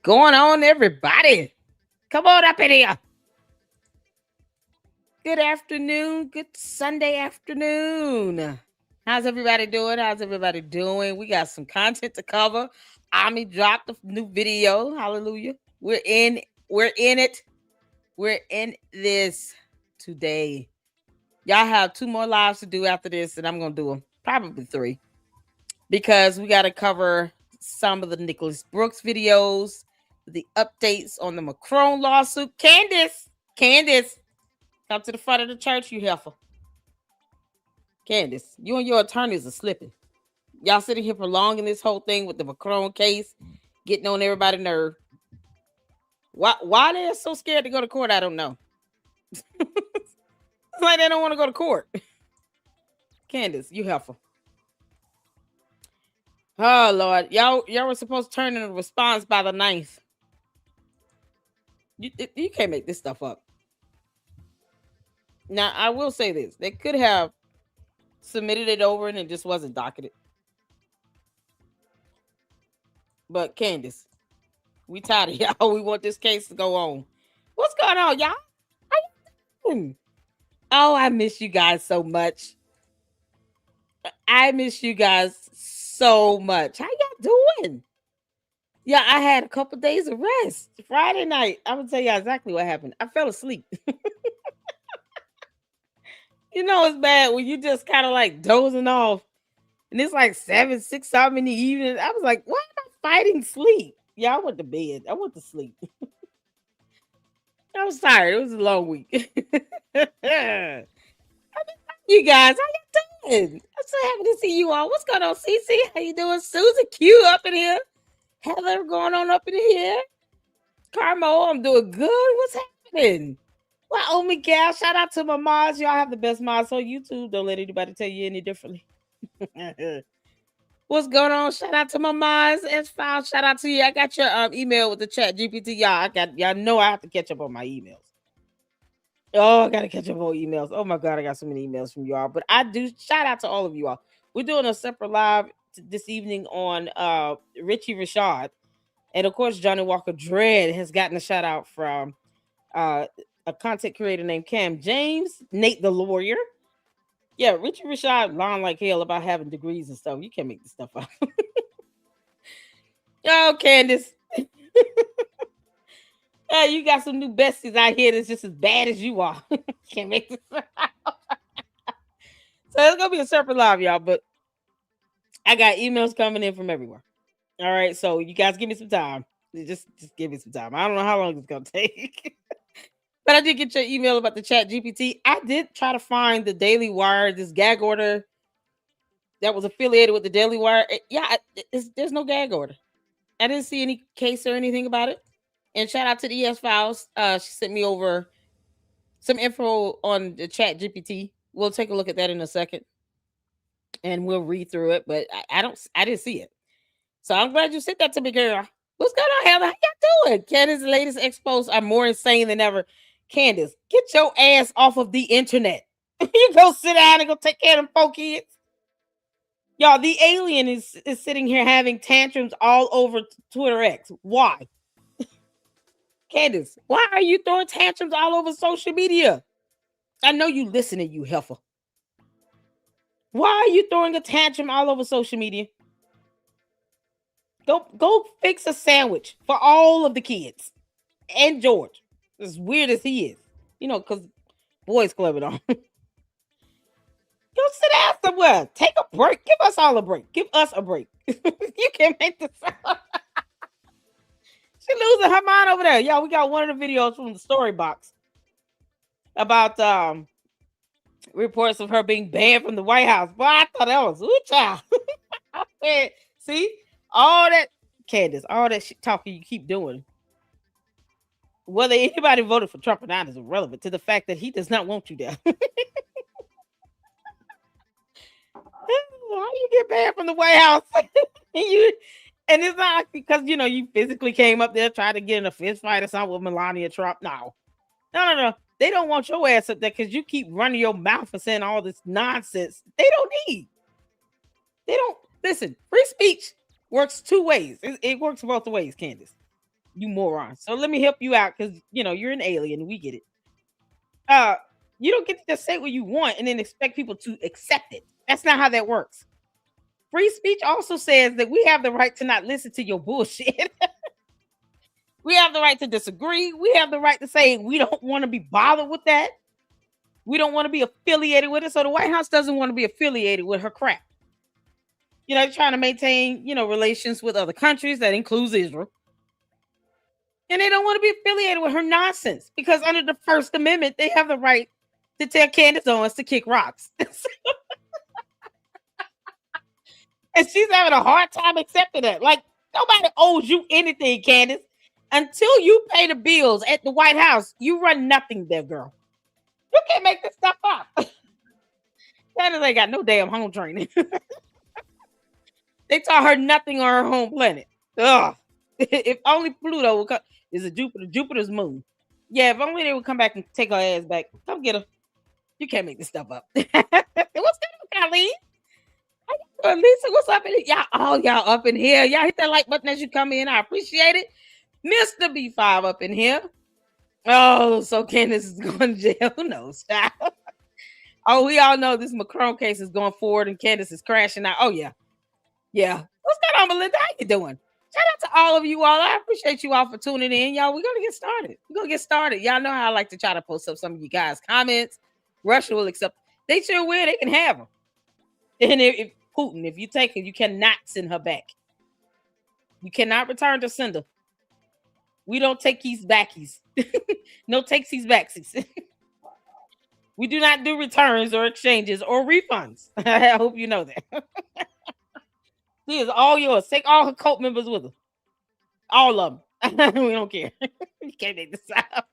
going on, everybody? Come on up in here. Good afternoon. Good Sunday afternoon. How's everybody doing? How's everybody doing? We got some content to cover. Ami dropped a new video. Hallelujah. We're in it. We're in this today. Y'all have 2 more lives to do after this, and I'm gonna do them. Probably 3. Because we gotta cover some of the Nicholas Brooks videos, the updates on the Macron lawsuit. Candace, come to the front of the church, you heifer. Candace, you and your attorneys are slipping. Y'all sitting here prolonging this whole thing with the Macron case, getting on everybody's nerve. Why they're so scared to go to court, I don't know. It's like they don't want to go to court. Candace, you heifer. Oh Lord, y'all were supposed to turn in a response by the 9th. You can't make this stuff up. Now I will say this: they could have submitted it over and it just wasn't docketed. But Candace, we tired of y'all. We want this case to go on. What's going on, y'all? How you doing? Oh, I miss you guys so much. I miss you guys so much. How y'all doing? Yeah, I had a couple days of rest. Friday night, I'm gonna tell you exactly what happened. I fell asleep. You know it's bad when you just kind of like dozing off, and it's like 7, 6 something in the evening. I was like, why am I fighting sleep? Yeah, I went to bed. I went to sleep. I was tired. It was a long week. You guys, how you doing? I'm so happy to see you all. What's going on, Cece? How you doing? Susan Q up in here. Heather going on up in here. Carmo, I'm doing good. What's happening? Well, oh, Miguel, shout out to my mods. Y'all have the best mods on YouTube. Don't let anybody tell you any differently. What's going on? Shout out to my mods. S-File, shout out to you. I got your email with the chat GPT. Y'all know I have to catch up on my emails. Oh, I gotta catch up on emails. Oh my god, I got so many emails from y'all. But I do shout out to all of you all. We're doing a separate live this evening on Richie Rashad. And of course, Johnny Walker Dread has gotten a shout out from a content creator named Cam James, Nate the Lawyer. Yeah, Richie Rashad lying like hell about having degrees and stuff. You can't make this stuff up. Oh, Candace. Yeah, you got some new besties out here that's just as bad as you are. Can't make this up. So it's gonna be a separate live, y'all. But I got emails coming in from everywhere. All right, so you guys give me some time. Just give me some time. I don't know how long it's gonna take. But I did get your email about the chat GPT. I did try to find the Daily Wire, this gag order that was affiliated with the Daily Wire. Yeah, there's no gag order. I didn't see any case or anything about it. And shout out to the ES Files. She sent me over some info on the chat GPT. We'll take a look at that in a second. And we'll read through it. But I didn't see it. So I'm glad you sent that to me, girl. What's going on, Heather? How y'all doing? Candace's latest expos are more insane than ever. Candace, get your ass off of the internet. You go sit down and go take care of them 4 kids. Y'all, the alien is sitting here having tantrums all over Twitter X. Why? Candace, why are you throwing tantrums all over social media? I know you listening, you heifer. Why are you throwing a tantrum all over social media? Go fix a sandwich for all of the kids and George. As weird as he is, you know, because boys club it on. Go sit down somewhere. Take a break. Give us all a break. Give us a break. You can't make this up. She losing her mind over there. Y'all, we got one of the videos from the story box about reports of her being banned from the White House. Boy, I thought that was ooh, child. See, all that, Candace, all that shit talking you keep doing. Whether anybody voted for Trump or not is irrelevant to the fact that he does not want you there. How you get banned from the White House? And it's not because, you know, you physically came up there, tried to get in a fist fight or something with Melania Trump. No. They don't want your ass up there because you keep running your mouth and saying all this nonsense. They don't need. They don't. Listen, free speech works 2 ways. It works both ways, Candace. You moron. So let me help you out because you're an alien. We get it. Uh, you don't get to just say what you want and then expect people to accept it. That's not how that works. Free speech also says that we have the right to not listen to your bullshit. We have the right to disagree. We have the right to say we don't want to be bothered with that. We don't want to be affiliated with it. So the White House doesn't want to be affiliated with her crap. They're trying to maintain, relations with other countries that includes Israel. And they don't want to be affiliated with her nonsense because under the First Amendment, they have the right to tell Candace Owens to kick rocks. And she's having a hard time accepting that. Like, nobody owes you anything, Candace. Until you pay the bills at the White House, you run nothing there, girl. You can't make this stuff up. Candace ain't got no damn home training. They taught her nothing on her home planet. Ugh. If only Pluto would come. Is a Jupiter's moon. Yeah, if only they would come back and take her ass back. Come get her. You can't make this stuff up. What's going on, Colleen? Lisa, what's up in here? Y'all up in here. Y'all hit that like button as you come in. I appreciate it. Mr. B5 up in here. Oh, so Candace is going to jail. Who knows? Oh, we all know this Macron case is going forward and Candace is crashing out. Oh, yeah. Yeah. What's going on, Melinda? How you doing? Shout out to all of you all. I appreciate you all for tuning in. Y'all, we're going to get started. We're going to get started. Y'all know how I like to try to post up some of you guys' comments. Russia will accept. They sure will. They can have them. And if Putin, if you take her, you cannot send her back. You cannot return to sender. We don't take these backies. No takesies backsies. We do not do returns or exchanges or refunds. I hope you know that. She is all yours. Take all her cult members with her. All of them. We don't care. You can't make this up.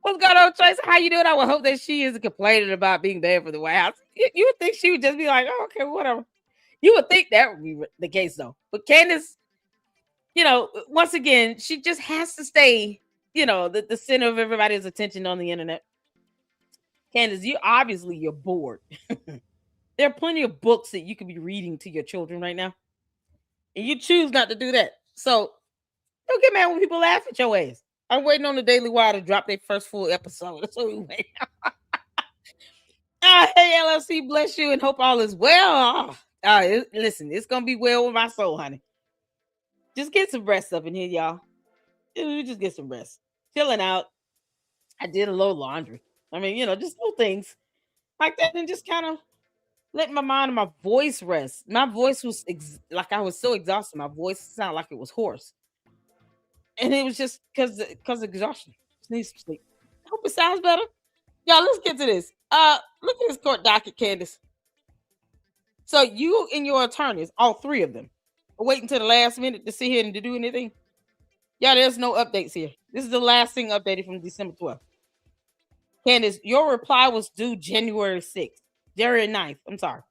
What's going on, Tracy? How you doing? I would hope that she isn't complaining about being bad for the White House. You would think she would just be like, oh, okay, whatever. You would think that would be the case, though. But Candace, once again, she just has to stay, the center of everybody's attention on the internet. Candace, you're bored. There are plenty of books that you could be reading to your children right now. And you choose not to do that. So don't get mad when people laugh at your ass. I'm waiting on the Daily Wire to drop their first full episode. That's what we wait. Hey, LLC, bless you and hope all is well. Listen, it's going to be well with my soul, honey. Just get some rest up in here, y'all. Just get some rest. Chilling out. I did a little laundry. I mean, just little things like that and just kind of let my mind and my voice rest. My voice was like I was so exhausted. My voice sounded like it was hoarse. And it was just because of exhaustion. Just needs to sleep. I hope it sounds better. Y'all, let's get to this. Look at this court docket, Candace. So you and your attorneys, all three of them, are waiting to the last minute to sit here and to do anything. Yeah, there's no updates here. This is the last thing updated from December 12th. Candace, your reply was due January 6th. January 9th. I'm sorry.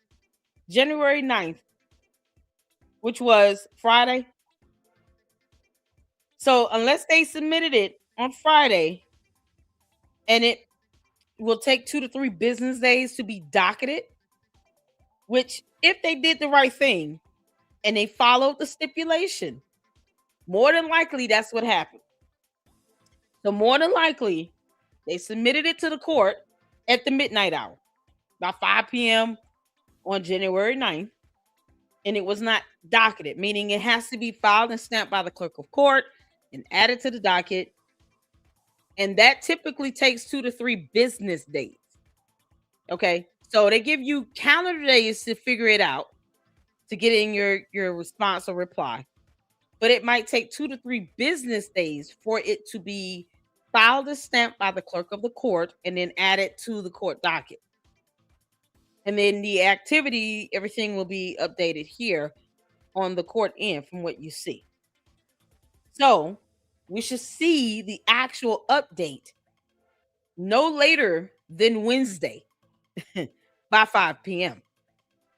January 9th, which was Friday. So unless they submitted it on Friday, and it will take 2 to 3 business days to be docketed, which if they did the right thing and they followed the stipulation, more than likely that's what happened. So more than likely, they submitted it to the court at the midnight hour, about 5 p.m. on January 9th, and it was not docketed, meaning it has to be filed and stamped by the clerk of court and added to the docket. And that typically takes 2 to 3 business days. Okay. So they give you calendar days to figure it out, to get in your response or reply. But it might take 2 to 3 business days for it to be filed and stamped by the clerk of the court and then added to the court docket. And then the activity, everything will be updated here on the court end from what you see. So we should see the actual update no later than Wednesday by 5 p.m.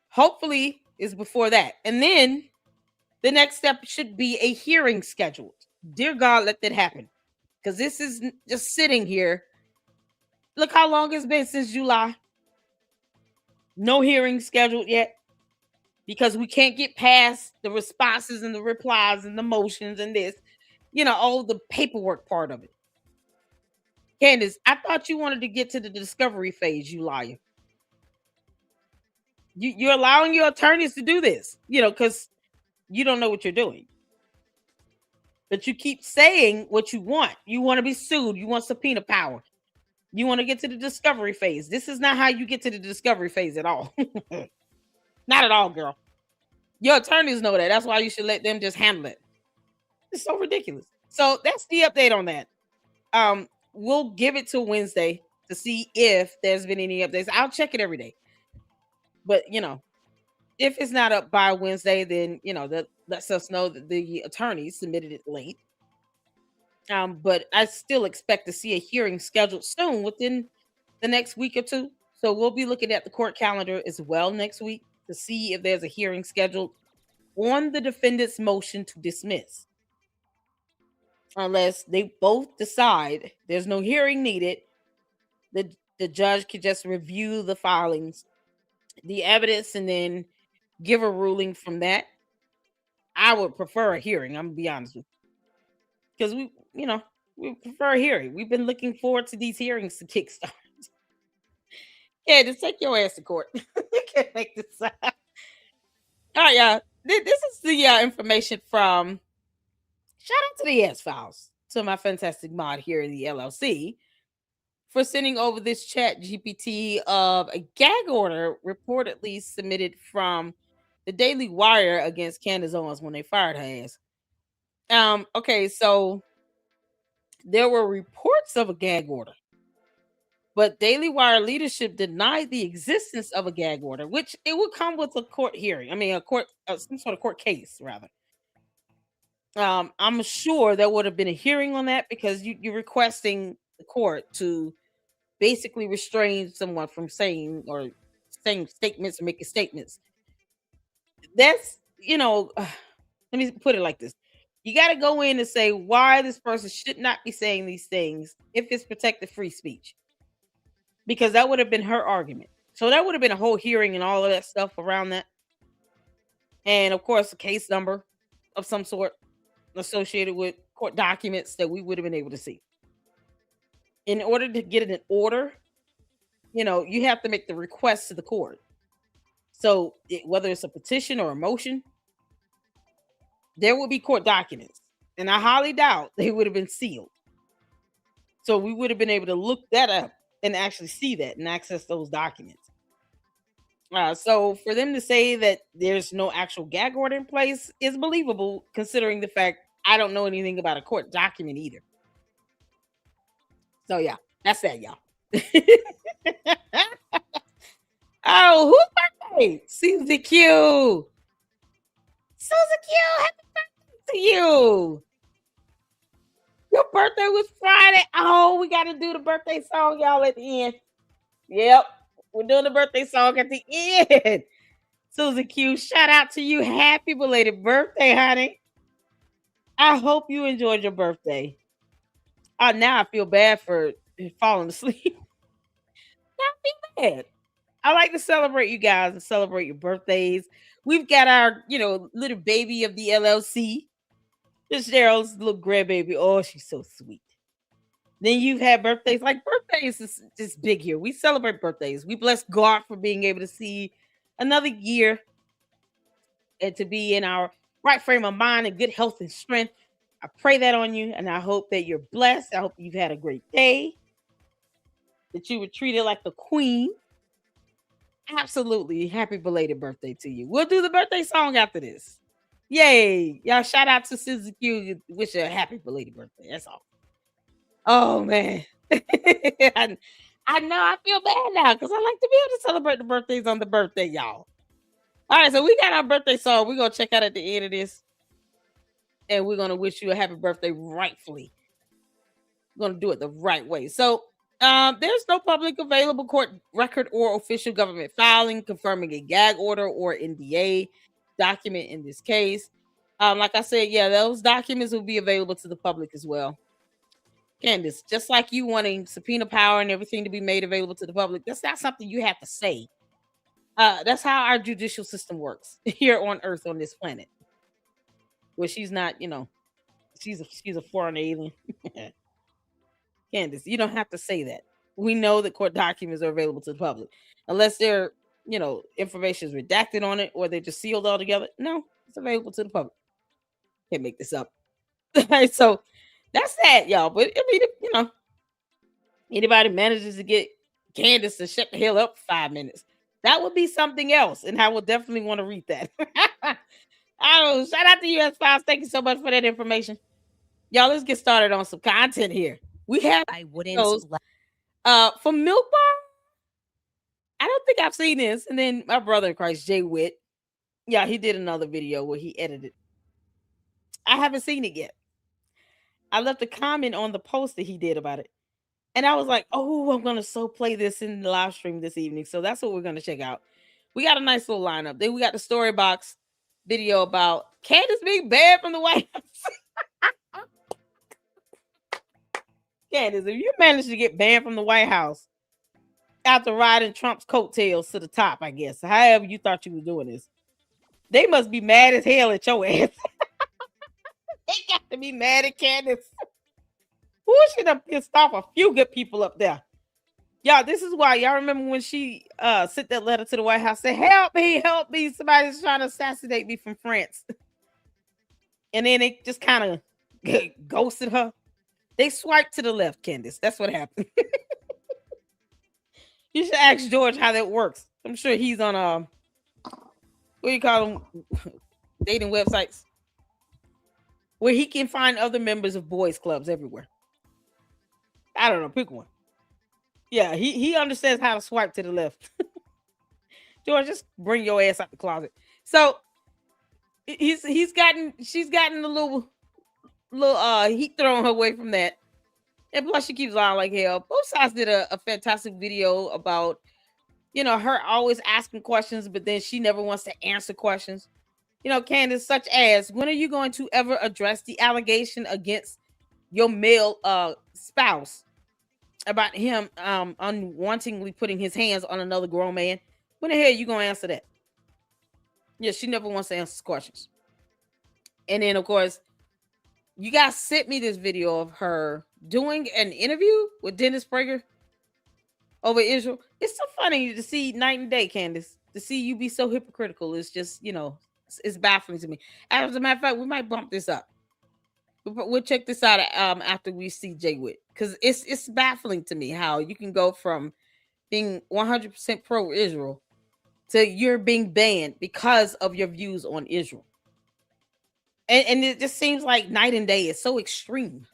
Hopefully it's before that. And then the next step should be a hearing scheduled. Dear God, let that happen. Because this is just sitting here. Look how long it's been since July. No hearing scheduled yet. Because we can't get past the responses and the replies and the motions and this. all the paperwork part of it. Candace, I thought you wanted to get to the discovery phase, you liar. You're allowing your attorneys to do this, because you don't know what you're doing. But you keep saying what you want. You want to be sued. You want subpoena power. You want to get to the discovery phase. This is not how you get to the discovery phase at all. Not at all, girl. Your attorneys know that. That's why you should let them just handle it. It's so ridiculous. So that's the update on that. We'll give it to Wednesday to see if there's been any updates. I'll check it every day. But if it's not up by Wednesday, then that lets us know that the attorney submitted it late. But I still expect to see a hearing scheduled soon within the next week or two. So we'll be looking at the court calendar as well next week to see if there's a hearing scheduled on the defendant's motion to dismiss. Unless they both decide there's no hearing needed, the judge could just review the filings, the evidence, and then give a ruling from that. I would prefer a hearing. I'm gonna be honest with you, because we prefer a hearing. We've been looking forward to these hearings to kickstart. Yeah, just take your ass to court. You can't make this up. All right, y'all. This is the information from. Shout out to the S Files, to my fantastic mod here in the LLC, for sending over this chat GPT of a gag order reportedly submitted from the Daily Wire against Candace Owens when they fired her ass. Okay, so there were reports of a gag order, but Daily Wire leadership denied the existence of a gag order, which it would come with a court hearing. I mean, some sort of court case, rather. I'm sure there would have been a hearing on that, because you're requesting the court to basically restrain someone from saying statements or making statements. That's, let me put it like this. You got to go in and say why this person should not be saying these things if it's protected free speech, because that would have been her argument. So that would have been a whole hearing and all of that stuff around that. And of course, a case number of some sort associated with court documents that we would have been able to see. In order to get an order, you have to make the request to the court. So whether it's a petition or a motion, there will be court documents. And I highly doubt they would have been sealed. So we would have been able to look that up and actually see that and access those documents. So for them to say that there's no actual gag order in place is believable, considering the fact I don't know anything about a court document either. So yeah, that's that, y'all. Oh, whose birthday? Susie Q. Susie Q, happy birthday to you. Your birthday was Friday. Oh, we got to do the birthday song, y'all, at the end. Yep, we're doing the birthday song at the end. Susie Q, shout out to you. Happy belated birthday, honey. I hope you enjoyed your birthday. Now I feel bad for falling asleep. Not be bad. I like to celebrate you guys and celebrate your birthdays. We've got our, little baby of the LLC. This Cheryl's little grandbaby. Oh, she's so sweet. Then you've had birthdays. Like, birthdays is just big here. We celebrate birthdays. We bless God for being able to see another year and to be in our right frame of mind and good health and strength. I pray that on you, and I hope that you're blessed. I hope you've had a great day, that you were treated like the queen. Absolutely. Happy belated birthday to you. We'll do the birthday song after this. Yay. Y'all, shout out to Susie Q. Wish her a happy belated birthday. That's all. Oh, man. I know I feel bad now because I like to be able to celebrate the birthdays on the birthday, y'all. All right, so we got our birthday song. We're going to check out at the end of this. And we're going to wish you a happy birthday rightfully. We're going to do it the right way. So, there's no public available court record or official government filing confirming a gag order or NDA document in this case. Like I said, yeah, those documents will be available to the public as well. Candace, just like you wanting subpoena power and everything to be made available to the public, that's not something you have to say. That's how our judicial system works here on Earth, on this planet. Where she's not, she's a foreign alien. Candace, you don't have to say that. We know that court documents are available to the public, unless they're information is redacted on it or they're just sealed altogether. No, it's available to the public. Can't make this up. So that's that, y'all. But I mean, anybody manages to get Candace to shut the hell up for 5 minutes, that would be something else, and I will definitely want to read that. Oh, shout out to US Files. Thank you so much for that information. Y'all, let's get started on some content here. We have I wouldn't those for Milk Bar. I don't think I've seen this. And then my brother in Christ, Jay Witt. Yeah, he did another video where he edited. I haven't seen it yet. I left a comment on the post that he did about it. And I was like, oh, I'm going to play this in the live stream this evening. So that's what we're going to check out. We got a nice little lineup. Then we got the story box video about Candace being banned from the White House. Candace, if you managed to get banned from the White House after riding Trump's coattails to the top, I guess, however you thought you was doing this, they must be mad as hell at your ass. They got to be mad at Candace. Who should have pissed off a few good people up there? Y'all, this is why y'all remember when she sent that letter to the White House, said, help me, somebody's trying to assassinate me from France. And then they just kind of ghosted her. They swiped to the left, Candace. That's what happened. You should ask George how that works. I'm sure he's on what do you call them? Dating websites where he can find other members of boys clubs everywhere. I don't know, pick one. Yeah, he understands how to swipe to the left. George, just bring your ass out the closet. So she's gotten a little heat thrown her way from that. And plus she keeps lying like hell. Both sides did a fantastic video about, her always asking questions, but then she never wants to answer questions. Candace, such as, when are you going to ever address the allegation against your male spouse about him unwantingly putting his hands on another grown man? When the hell are you going to answer that? Yeah, she never wants to answer questions. And then, of course, you guys sent me this video of her doing an interview with Dennis Prager over Israel. It's so funny to see night and day, Candace. To see you be so hypocritical is just, it's baffling to me. As a matter of fact, we might bump this up. We'll check this out after we see Jay Witt, because it's baffling to me how you can go from being 100% pro-Israel to you're being banned because of your views on Israel. And it just seems like night and day. It's so extreme.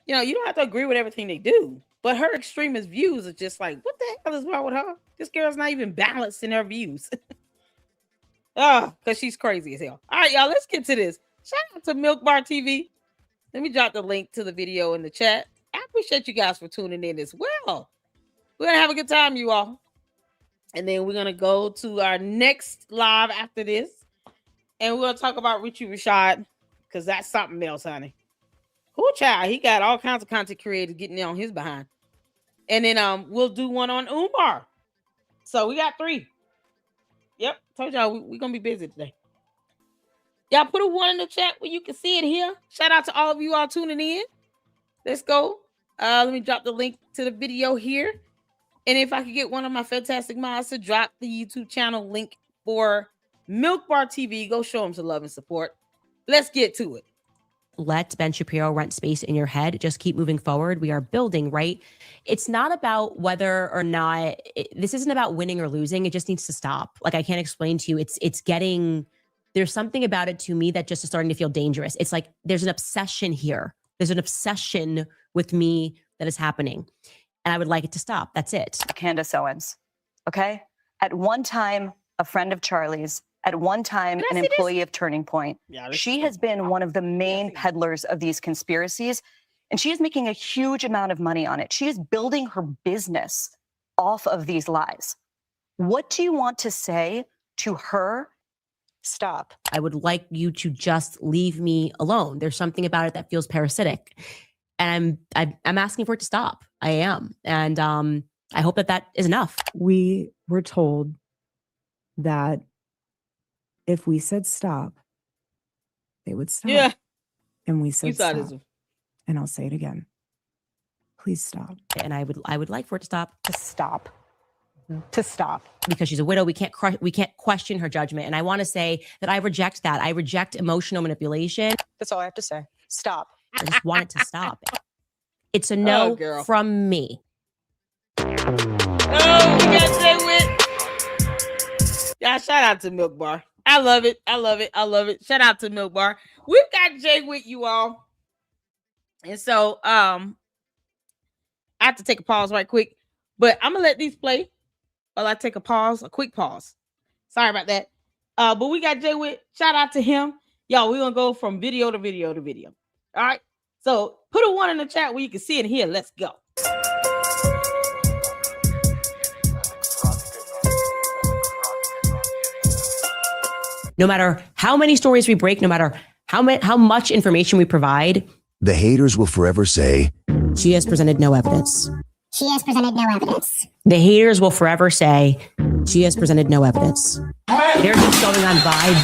You don't have to agree with everything they do, but her extremist views are just like, what the hell is wrong with her? This girl's not even balanced in her views. Because she's crazy as hell. All right, y'all, let's get to this. Shout out to Milk Bar TV. Let me drop the link to the video in the chat. I appreciate you guys for tuning in as well. We're going to have a good time, you all. And then we're going to go to our next live after this. And we're going to talk about Richie Rashad, because that's something else, honey. Cool child. He got all kinds of content creators getting on his behind. And then we'll do one on Umar. So we got 3. Yep. Told y'all we're going to be busy today. Y'all put a 1 in the chat where you can see it here. Shout out to all of you all tuning in. Let's go. Let me drop the link to the video here. And if I could get one of my fantastic mods to drop the YouTube channel link for Milk Bar TV, go show them some love and support. Let's get to it. Let Ben Shapiro rent space in your head. Just keep moving forward. We are building, right? It's not about whether or not, this isn't about winning or losing. It just needs to stop. Like, I can't explain to you. It's getting, there's something about it to me that just is starting to feel dangerous. It's like there's an obsession here. There's an obsession with me that is happening. And I would like it to stop. That's it. Candace Owens, okay? At one time, a friend of Charlie's, at one time, an employee of Turning Point. She has been one of the main peddlers of these conspiracies, and she is making a huge amount of money on it. She is building her business off of these lies. What do you want to say to her? Stop. I would like you to just leave me alone. There's something about it that feels parasitic. And I'm asking for it to stop. I am. And I hope that is enough. We were told that if we said stop, they would stop. Yeah. And we said You saw stop. this one. And I'll say it again. Please stop. And I would like for it to stop. To stop. To stop. Because she's a widow, we can't question her judgment. And I want to say that I reject that. I reject emotional manipulation. That's all I have to say. Stop. I just want it to stop. It's a no from me. Oh, we got Jay Witt. Yeah, shout out to Milk Bar. I love it. I love it. I love it. Shout out to Milk Bar. We've got Jay Witt, you all. And so I have to take a pause right quick, but I'm gonna let these play while I take a quick pause. Sorry about that. But we got Jay Witt. Shout out to him. Y'all, we're gonna go from video to video to video. All right. So put a 1 in the chat where you can see it here. Let's go. No matter how many stories we break, no matter how much information we provide, the haters will forever say, she has presented no evidence. She has presented no evidence. The haters will forever say, she has presented no evidence. They're just going on vibes.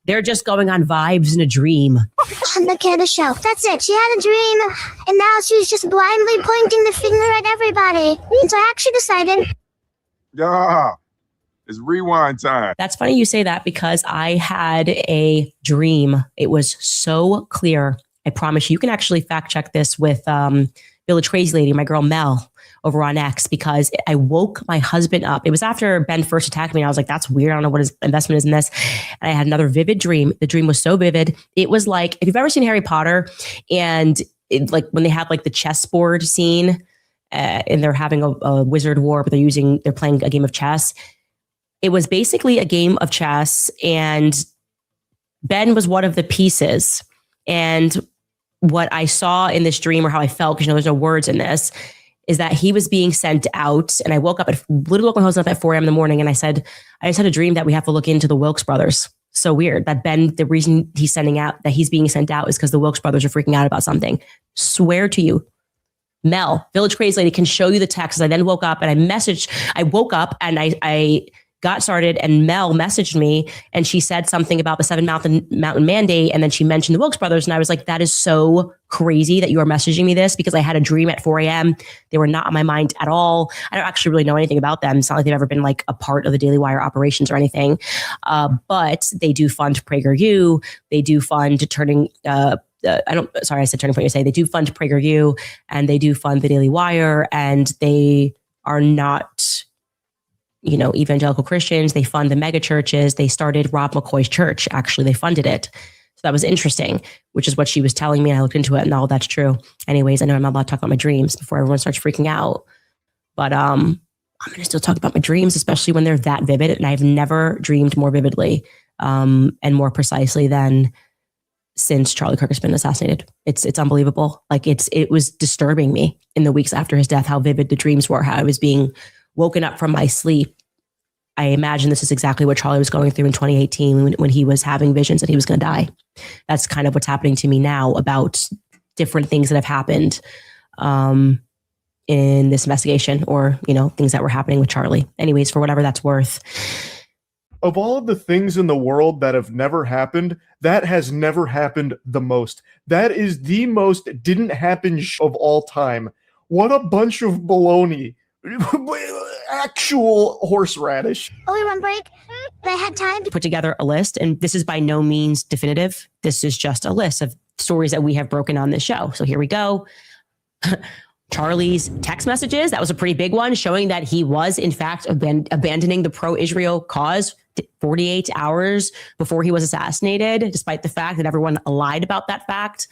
They're just going on vibes in a dream. On the Candace show. That's it. She had a dream, and now she's just blindly pointing the finger at everybody. And so I actually decided. Yeah, it's rewind time. That's funny you say that because I had a dream. It was so clear. I promise you can actually fact check this with Village Crazy Lady, my girl Mel over on X, because I woke my husband up. It was after Ben first attacked me. And I was like, that's weird. I don't know what his investment is in this. And I had another vivid dream. The dream was so vivid. It was like, if you've ever seen Harry Potter and like when they have like the chessboard scene and they're having a wizard war, but they're playing a game of chess. It was basically a game of chess and Ben was one of the pieces. And what I saw in this dream, or how I felt, because there's no words in this, is that he was being sent out. And I woke up my husband up at 4 a.m. in the morning. And I said, I just had a dream that we have to look into the Wilkes brothers. So weird that Ben, the reason he's being sent out is because the Wilkes brothers are freaking out about something. Swear to you. Mel, Village Crazy Lady, can show you the text. I then woke up and I woke up and I got started and Mel messaged me and she said something about the Seven Mountain Mandate. And then she mentioned the Wilkes brothers. And I was like, that is so crazy that you are messaging me this, because I had a dream at 4 a.m. They were not on my mind at all. I don't actually really know anything about them. It's not like they've ever been like a part of the Daily Wire operations or anything. But they do fund PragerU. They do fund Turning Point USA. They do fund PragerU and they do fund the Daily Wire, and they are not, evangelical Christians. They fund the mega churches. They started Rob McCoy's church. Actually, they funded it. So that was interesting, which is what she was telling me. And I looked into it and all that's true. Anyways, I know I'm not allowed to talk about my dreams before everyone starts freaking out, but I'm going to still talk about my dreams, especially when they're that vivid. And I've never dreamed more vividly and more precisely than since Charlie Kirk has been assassinated. It's unbelievable. Like it was disturbing me in the weeks after his death, how vivid the dreams were, how I was being woken up from my sleep. I imagine this is exactly what Charlie was going through in 2018 when he was having visions that he was going to die. That's kind of what's happening to me now about different things that have happened in this investigation, or, things that were happening with Charlie. Anyways, for whatever that's worth. Of all of the things in the world that have never happened, that has never happened the most. That is the most didn't happen of all time. What a bunch of baloney. Actual horseradish. Only one break. They had time to put together a list, and this is by no means definitive. This is just a list of stories that we have broken on this show. So here we go. Charlie's text messages. That was a pretty big one, showing that he was, in fact, abandoning the pro-Israel cause 48 hours before he was assassinated, despite the fact that everyone lied about that fact.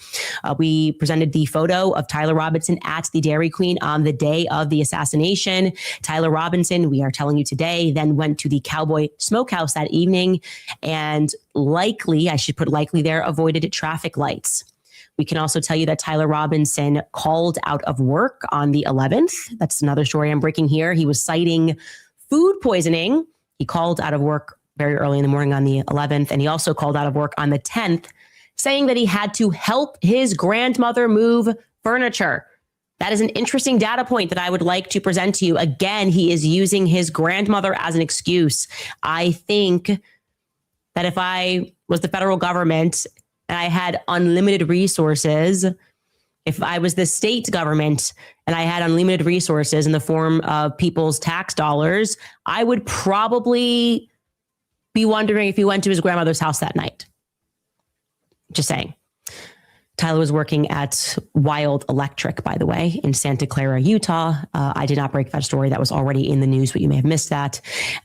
We presented the photo of Tyler Robinson at the Dairy Queen on the day of the assassination. Tyler Robinson, we are telling you today, then went to the Cowboy Smokehouse that evening and likely, I should put likely there, avoided traffic lights. We can also tell you that Tyler Robinson called out of work on the 11th. That's another story I'm breaking here. He was citing food poisoning. He called out of work very early in the morning on the 11th. And he also called out of work on the 10th, saying that he had to help his grandmother move furniture. That is an interesting data point that I would like to present to you. Again, he is using his grandmother as an excuse. I think that if I was the federal government and I had unlimited resources, if I was the state government and I had unlimited resources in the form of people's tax dollars, I would probably be wondering if he went to his grandmother's house that night. Just saying. Tyler was working at Wild Electric, by the way, in Santa Clara, Utah. I did not break that story. That was already in the news, but you may have missed that.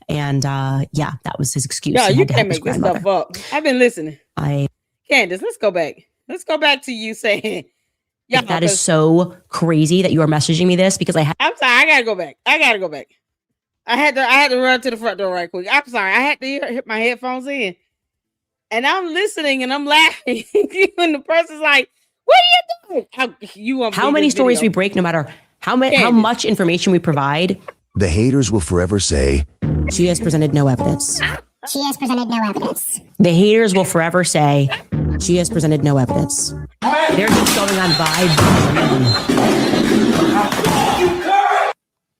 And that was his excuse. Yeah, you can't make this stuff up. I've been listening. Candace, let's go back. Let's go back to you saying, yeah, that is so crazy that you are messaging me this because I'm sorry. I gotta go back. I had to run to the front door right quick. I'm sorry. I had to hit my headphones in. And I'm listening and I'm laughing. And the person's like, what are you doing? How many stories we break, no matter how much information we provide. The haters will forever say, she has presented no evidence. She has presented no evidence. The haters will forever say, she has presented no evidence. They're just going on vibes.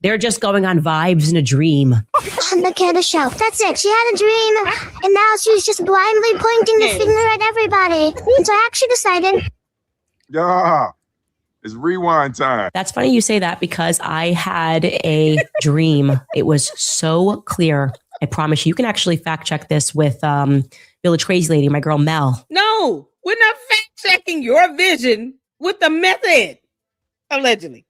They're just going on vibes in a dream. On the Candace show. That's it. She had a dream, and now she's just blindly pointing the finger at everybody. And so I actually decided. Yeah, it's rewind time. That's funny you say that because I had a dream. It was so clear. I promise you can actually fact check this with Village Crazy Lady, my girl Mel. No, we're not fact checking your vision with the method. Allegedly.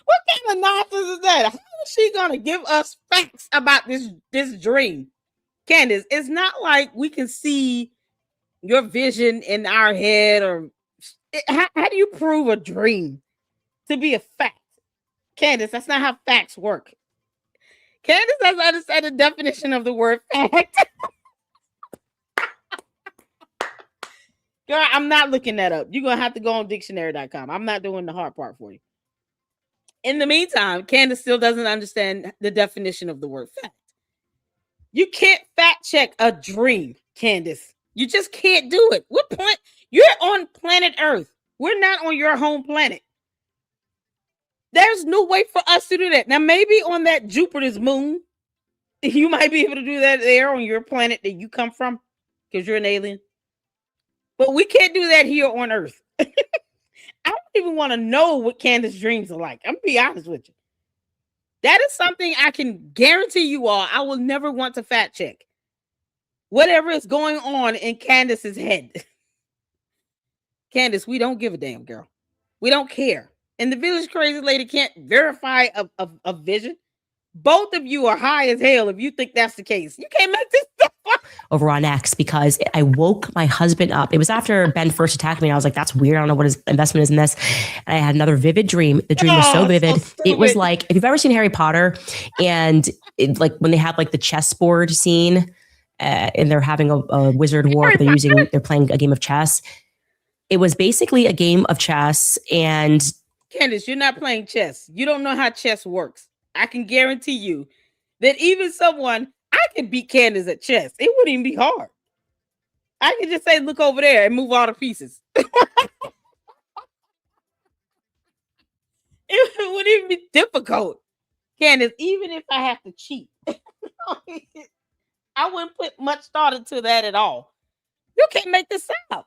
What kind of nonsense is that? How is she gonna give us facts about this dream? Candace, it's not like we can see your vision in our head, or how do you prove a dream to be a fact? Candace, that's not how facts work. Candace doesn't understand the definition of the word fact. Girl, I'm not looking that up. You're gonna have to go on dictionary.com. I'm not doing the hard part for you. In the meantime, Candace still doesn't understand the definition of the word fact. You can't fact check a dream, Candace. You just can't do it. You're on planet Earth. We're not on your home planet. There's no way for us to do that. Now, maybe on that Jupiter's moon, you might be able to do that there on your planet that you come from because you're an alien. But we can't do that here on Earth. I don't even want to know what Candace's dreams are like. I'm going to be honest with you. That is something I can guarantee you all I will never want to fact check. Whatever is going on in Candace's head. Candace, we don't give a damn, girl. We don't care. And the Village Crazy Lady can't verify a vision. Both of you are high as hell if you think that's the case. You can't make this stuff up. Over on X because I woke my husband up. It was after Ben first attacked me. And I was like, that's weird. I don't know what his investment is in this. And I had another vivid dream. The dream was so vivid. It was like, if you've ever seen Harry Potter and like when they have like the chessboard scene and they're having a wizard war, they're playing a game of chess. It was basically a game of chess. And Candace, you're not playing chess. You don't know how chess works. I can guarantee you that even I could beat Candace at chess. It wouldn't even be hard. I could just say, look over there and move all the pieces. It wouldn't even be difficult. Candace, even if I have to cheat, I wouldn't put much thought into that at all. You can't make this up.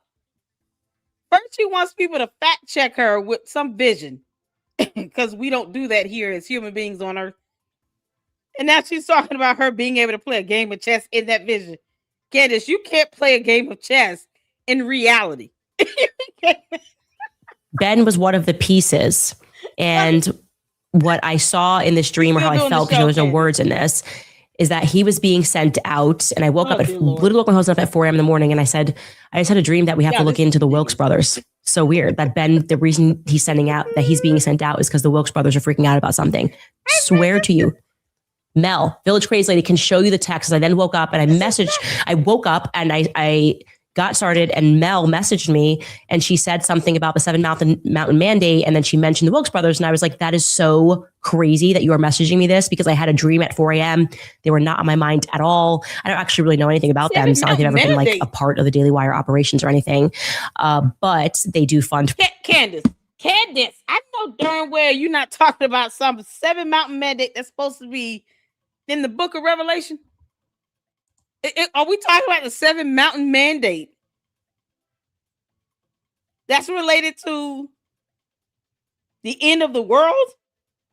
First, she wants people to fact check her with some vision. Because we don't do that here as human beings on Earth. And now she's talking about her being able to play a game of chess in that vision. Candace, you can't play a game of chess in reality. Ben was one of the pieces. And what I saw in this dream, or how I felt, because there was no words in this, is that he was being sent out. And I woke up literally woke my husband up at 4 a.m. in the morning. And I just had a dream that we have to look into the Wilkes brothers. So weird that Ben, the reason he's being sent out is because the Wilkes brothers are freaking out about something. Swear to you. Mel, Village Crazy Lady, can show you the text. I then woke up and I woke up and I got started and Mel messaged me and she said something about the Seven Mountain Mandate. And then she mentioned the Wilkes brothers. And I was like, that is so crazy that you are messaging me this because I had a dream at 4 a.m. They were not on my mind at all. I don't actually really know anything about them. It's not like they've ever been like a part of the Daily Wire operations or anything. But they do fund. Candace, I know darn well you're not talking about some Seven Mountain Mandate that's supposed to be in the book of Revelation. Are we talking about the 7 Mountain Mandate? That's related to the end of the world?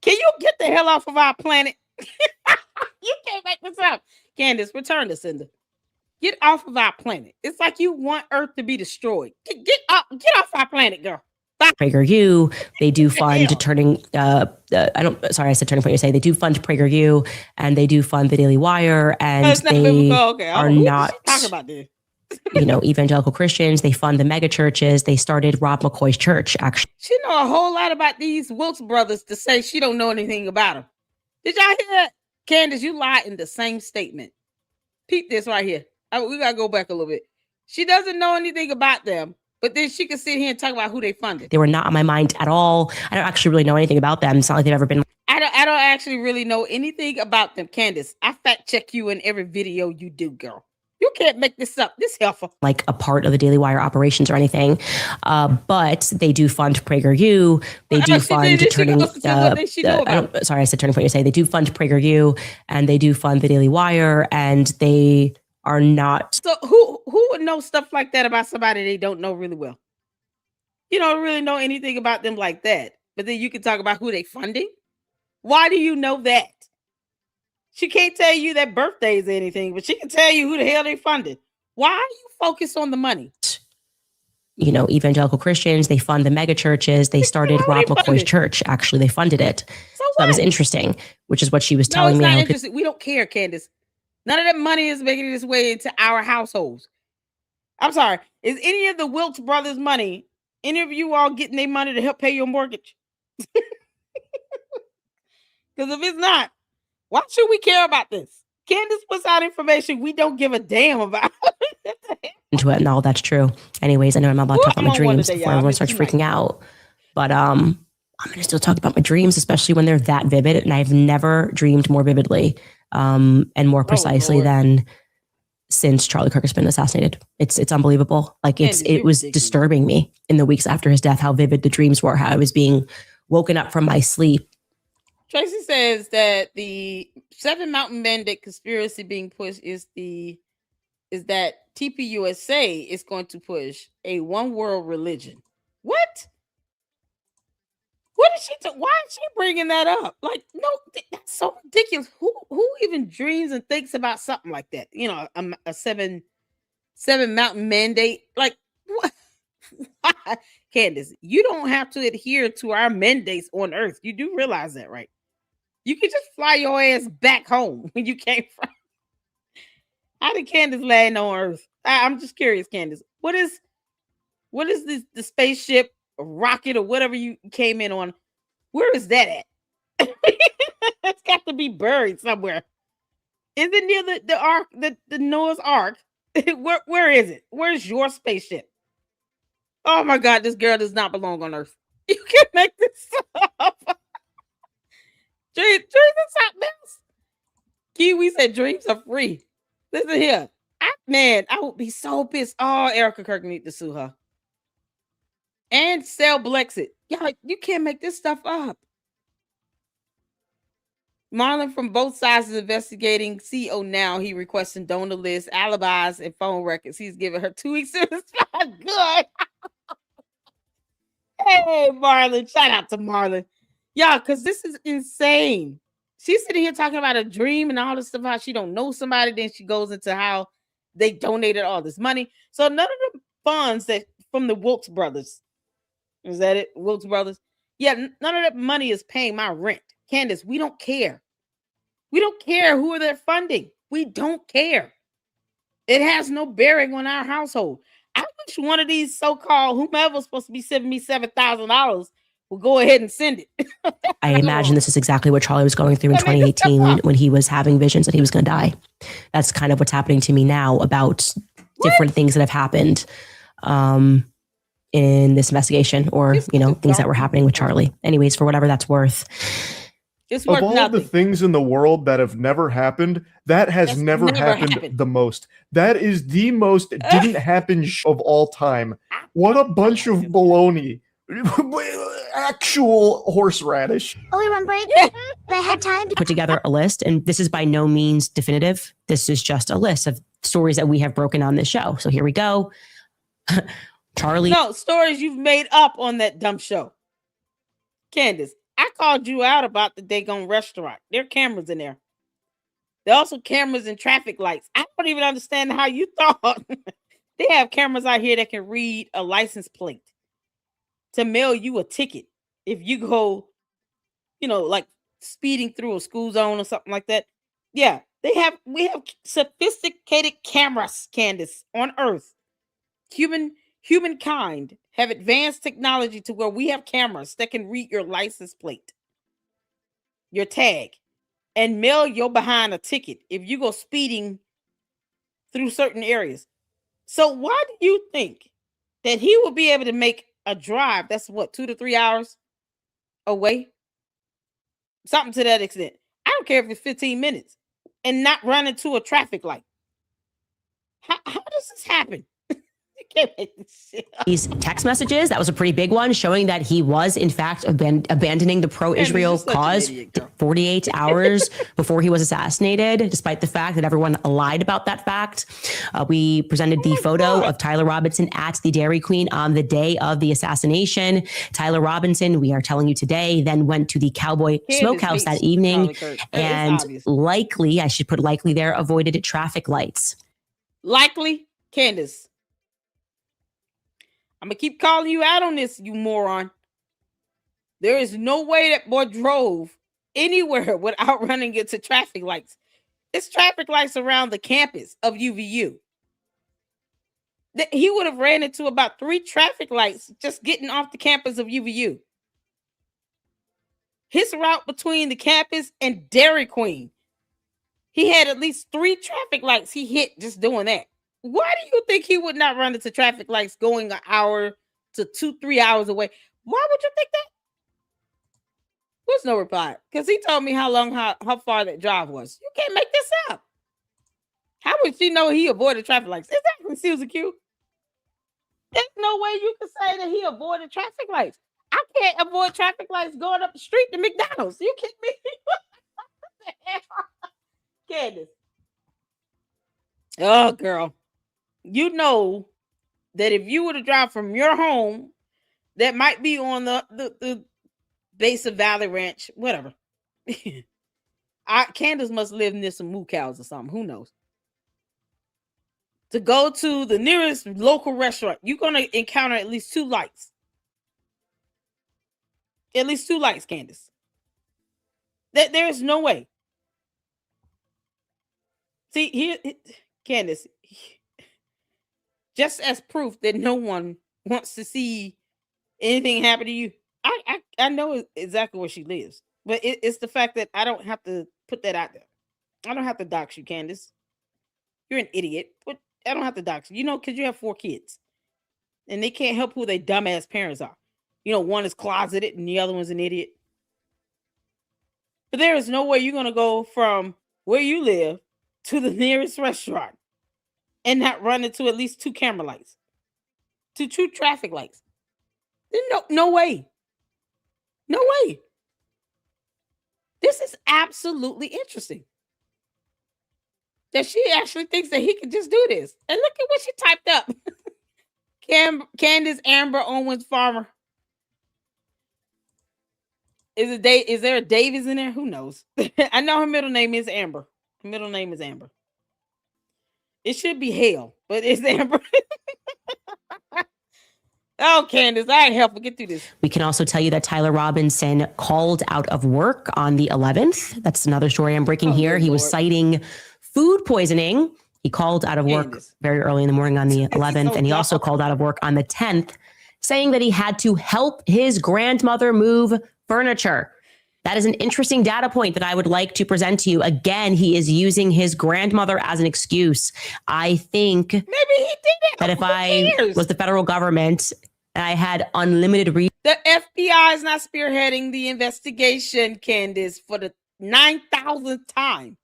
Can you get the hell off of our planet? You can't make this up. Candace, return to sender. Get off of our planet. It's like you want Earth to be destroyed. Get off our planet, girl. PragerU, they do fund Turning. I said Turning Point USA. They do fund PragerU, and they do fund the Daily Wire, and they are not talking about this. Evangelical Christians. They fund the mega churches. They started Rob McCoy's church. Actually, she know a whole lot about these Wilkes brothers to say she don't know anything about them. Did y'all hear that? Candace, you lied in the same statement. Peep this right here. We gotta go back a little bit. She doesn't know anything about them. But then she could sit here and talk about who they funded. They were not on my mind at all. I don't actually really know anything about them. It's not like they've ever been. I don't actually really know anything about them, Candace. I fact check you in every video you do, girl. You can't make this up. This helpful. Like a part of the Daily Wire operations or anything. But they do fund PragerU. They do fund Turning. I said Turning Point USA. They do fund PragerU, and they do fund the Daily Wire, and they are not. So who would know stuff like that about somebody they don't know really well? You don't really know anything about them like that. But then you can talk about who they funding. Why do you know that? She can't tell you their birthdays or anything, but she can tell you who the hell they funded. Why are you focused on the money? Evangelical Christians, they fund the mega churches. They started Rob McCoy's church. Actually, they funded it. So that was interesting, which is what she was telling me. Not interesting. We don't care, Candace. None of that money is making its way into our households. I'm sorry. Is any of the Wilkes brothers' money, any of you all getting their money to help pay your mortgage? Because if it's not, why should we care about this? Candace puts out information we don't give a damn about. Into it, and all that's true. Anyways, I know I'm not about to talk about my dreams before everyone starts freaking out. But I'm going to still talk about my dreams, especially when they're that vivid. And I've never dreamed more vividly and more precisely than since Charlie Kirk has been assassinated. It's unbelievable. Like it was disturbing me in the weeks after his death, how vivid the dreams were, how I was being woken up from my sleep. Tracy says that the 7 Mountain Mandate conspiracy being pushed is that TPUSA is going to push a one world religion. What? What is she? Why is she bringing that up? Like, no, that's so ridiculous. Who even dreams and thinks about something like that? A 7 Mountain Mandate. Like, what? Why? Candace, you don't have to adhere to our mandates on Earth. You do realize that, right? You can just fly your ass back home when you came from. How did Candace land on Earth? I'm just curious, Candace. What is this the spaceship, rocket, or whatever you came in on? Where is that at? It's got to be buried somewhere. Is it near the ark, the Noah's Ark? Where is it? Where's your spaceship? Oh my God, this girl does not belong on Earth. You can make this up. Dreams are something else. Kiwi said dreams are free. Listen here. I would be so pissed. Oh, Erica Kirk need to sue her. And sell Blexit. Y'all, you can't make this stuff up. Marlon from both sides is investigating CEO now. He requesting donor list, alibis, and phone records. He's giving her 2 weeks to respond. Good. Hey, Marlon. Shout out to Marlon. Yeah, because this is insane. She's sitting here talking about a dream and all this stuff, how she don't know somebody. Then she goes into how they donated all this money. So none of the funds that from the Wilkes brothers, is that it? Wilkes brothers? Yeah, none of that money is paying my rent. Candace, we don't care. We don't care who they're funding. We don't care. It has no bearing on our household. I wish one of these so-called whomever's supposed to be sending me $7,000 will go ahead and send it. I imagine this is exactly what Charlie was going through in 2018 when he was having visions that he was going to die. That's kind of what's happening to me now about different things that have happened in this investigation, or things that were happening with Charlie. Anyways, for whatever that's worth. Of all the things in the world that have never happened, that's never happened the most. That is the most didn't happen of all time. What a bunch of baloney. Actual horseradish. Oh, remember it? I had time to put together a list, and this is by no means definitive. This is just a list of stories that we have broken on this show. So here we go. Charlie. No, stories you've made up on that dumb show. Candace, I called you out about the Dagon restaurant. There are cameras in there. There are also cameras and traffic lights. I don't even understand how you thought. They have cameras out here that can read a license plate to mail you a ticket if you go, like speeding through a school zone or something like that. Yeah, we have sophisticated cameras, Candace, on Earth. Humankind have advanced technology to where we have cameras that can read your license plate, your tag, and mail your behind a ticket if you go speeding through certain areas. So why do you think that he will be able to make a drive that's 2 to 3 hours away? Something to that extent. I don't care if it's 15 minutes and not run into a traffic light. How does this happen? These text messages, that was a pretty big one, showing that he was in fact abandoning the pro-Israel cause 48 hours before he was assassinated, despite the fact that everyone lied about that fact. We presented the photo of Tyler Robinson at the Dairy Queen on the day of the assassination. Tyler Robinson, we are telling you today, then went to the Cowboy Smokehouse that evening and likely, I should put likely there, avoided traffic lights. Likely, Candace. I'm going to keep calling you out on this, you moron. There is no way that boy drove anywhere without running into traffic lights. It's traffic lights around the campus of UVU. He would have ran into about 3 traffic lights just getting off the campus of UVU. His route between the campus and Dairy Queen, he had at least 3 traffic lights he hit just doing that. Why do you think he would not run into traffic lights going an hour to 2-3 hours away? Why would you think that? There's no reply. Because he told me how far that drive was. You can't make this up. How would she know he avoided traffic lights? Exactly, Susan Q. There's no way you can say that he avoided traffic lights. I can't avoid traffic lights going up the street to McDonald's. You kidding me? What the hell? Candace. Oh, girl. You know that if you were to drive from your home, that might be on the base of Valley Ranch, whatever. Candace must live near some moo cows or something. Who knows? To go to the nearest local restaurant, you're going to encounter at least 2 lights. At least 2 lights, Candace. There is no way. See, here, Candace, just as proof that no one wants to see anything happen to you, I know exactly where she lives. But it's the fact that I don't have to put that out there. I don't have to dox you, Candace. You're an idiot. But I don't have to dox you. Because you have 4 kids. And they can't help who their dumbass parents are. One is closeted and the other one's an idiot. But there is no way you're going to go from where you live to the nearest restaurant and not run into at least 2 camera lights. To 2 traffic lights. No way. No way. This is absolutely interesting. That she actually thinks that he could just do this. And look at what she typed up. Candace Amber Owens Farmer. Is there a Davis in there? Who knows? I know her middle name is Amber. Her middle name is Amber. It should be Hale, but it's Amber. Oh, Candace, I ain't help. Get through this. We can also tell you that Tyler Robinson called out of work on the 11th. That's another story I'm breaking here. He was citing food poisoning. He called out of work very early in the morning on the 11th, and he also called out of work on the 10th, saying that he had to help his grandmother move furniture. That is an interesting data point that I would like to present to you. Again, he is using his grandmother as an excuse. I think maybe he did that if I was the federal government and I had unlimited the FBI is not spearheading the investigation, Candace, for the 9,000th time.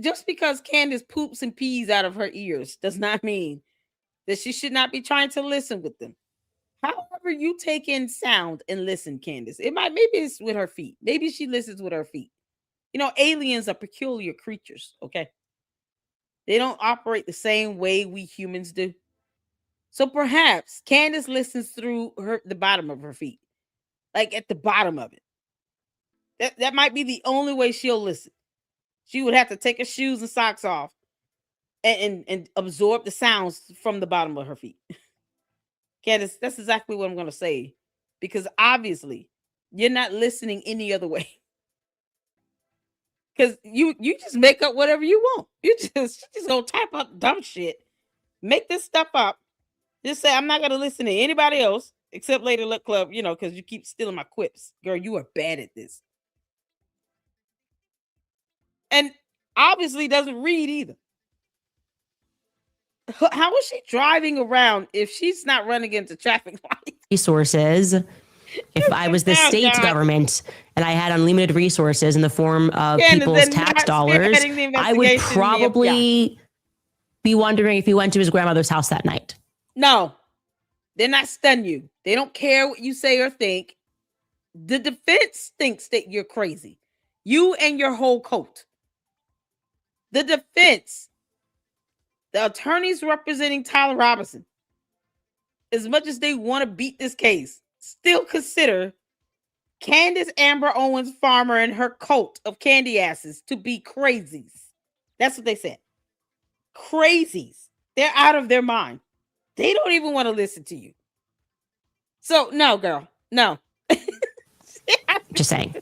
Just because Candace poops and pees out of her ears does not mean that she should not be trying to listen with them. However you take in sound and listen, Candace, maybe it's with her feet. Maybe she listens with her feet. Aliens are peculiar creatures, okay? They don't operate the same way we humans do. So perhaps Candace listens through the bottom of her feet, like at the bottom of it. That might be the only way she'll listen. She would have to take her shoes and socks off and absorb the sounds from the bottom of her feet. Candace, that's exactly what I'm going to say, because obviously you're not listening any other way. Because you just make up whatever you want. You just gonna type up dumb shit, make this stuff up, just say I'm not gonna listen to anybody else except Lady Luck Club, because you keep stealing my quips. Girl, you are bad at this. And obviously doesn't read either. How is she driving around if she's not running into traffic lights? Resources. If I was the state government and I had unlimited resources in the form of people's tax dollars, I would probably be wondering if he went to his grandmother's house that night. No, they're not stunning you. They don't care what you say or think. The defense thinks that you're crazy. You and your whole cult. The defense, the attorneys representing Tyler Robinson, as much as they want to beat this case, still consider Candace Amber Owens Farmer and her cult of candy asses to be crazies. That's what they said. Crazies. They're out of their mind. They don't even want to listen to you. So, no, girl. No. Just saying.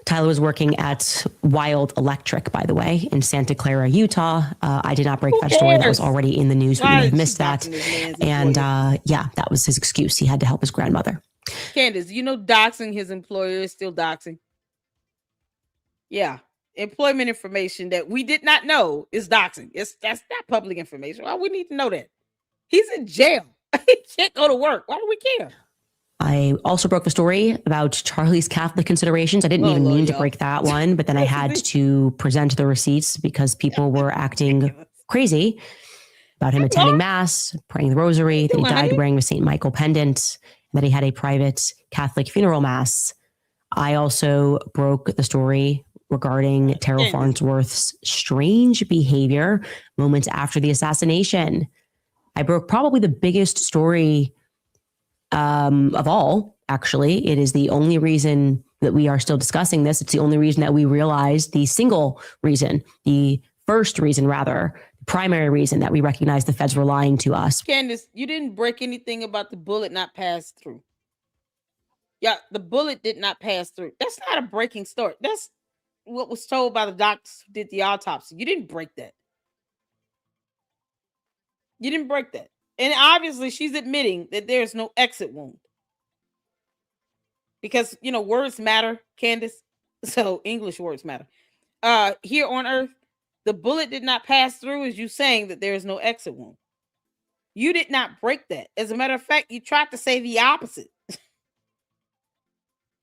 Tyler was working at Wild Electric, by the way, in Santa Clara, Utah. I did not break that story. That was already in the news. We may have missed that. And that was his excuse. He had to help his grandmother. Candace, doxing his employer is still doxing? Yeah. Employment information that we did not know is doxing. That's not public information. Why we need to know that? He's in jail. He can't go to work. Why do we care? I also broke the story about Charlie's Catholic considerations. I didn't even mean to break that one, but then I had to present the receipts because people were acting crazy about him attending mass, praying the rosary, that he died wearing a St. Michael pendant, that he had a private Catholic funeral mass. I also broke the story regarding Terrell Farnsworth's strange behavior moments after the assassination. I broke probably the biggest story of all, actually. It is the only reason that we are still discussing this. It's the only reason that we realize the first reason, the primary reason that we recognize the feds were lying to us. Candace, you didn't break anything about the bullet not passed through. Yeah, the bullet did not pass through. That's not a breaking story. That's what was told by the doctors who did the autopsy. You didn't break that. You didn't break that. And obviously she's admitting that there's no exit wound. Because, words matter, Candace. So English words matter. Here on Earth, the bullet did not pass through is you saying that there is no exit wound. You did not break that. As a matter of fact, you tried to say the opposite.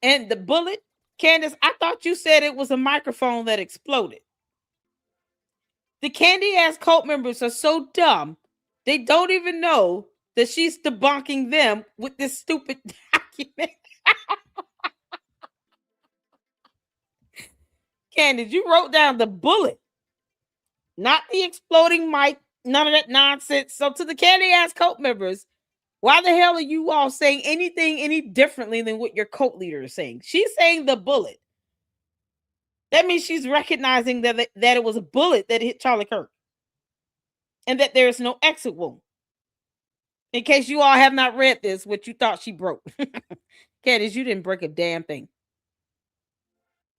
And the bullet, Candace, I thought you said it was a microphone that exploded. The candy ass cult members are so dumb. They don't even know that she's debunking them with this stupid document. Candace, you wrote down the bullet, not the exploding mic, none of that nonsense. So to the candy ass cult members, why the hell are you all saying anything any differently than what your cult leader is saying? She's saying the bullet. That means she's recognizing that it was a bullet that hit Charlie Kirk. And that there is no exit wound. In case you all have not read this, what you thought she broke. Candace, you didn't break a damn thing.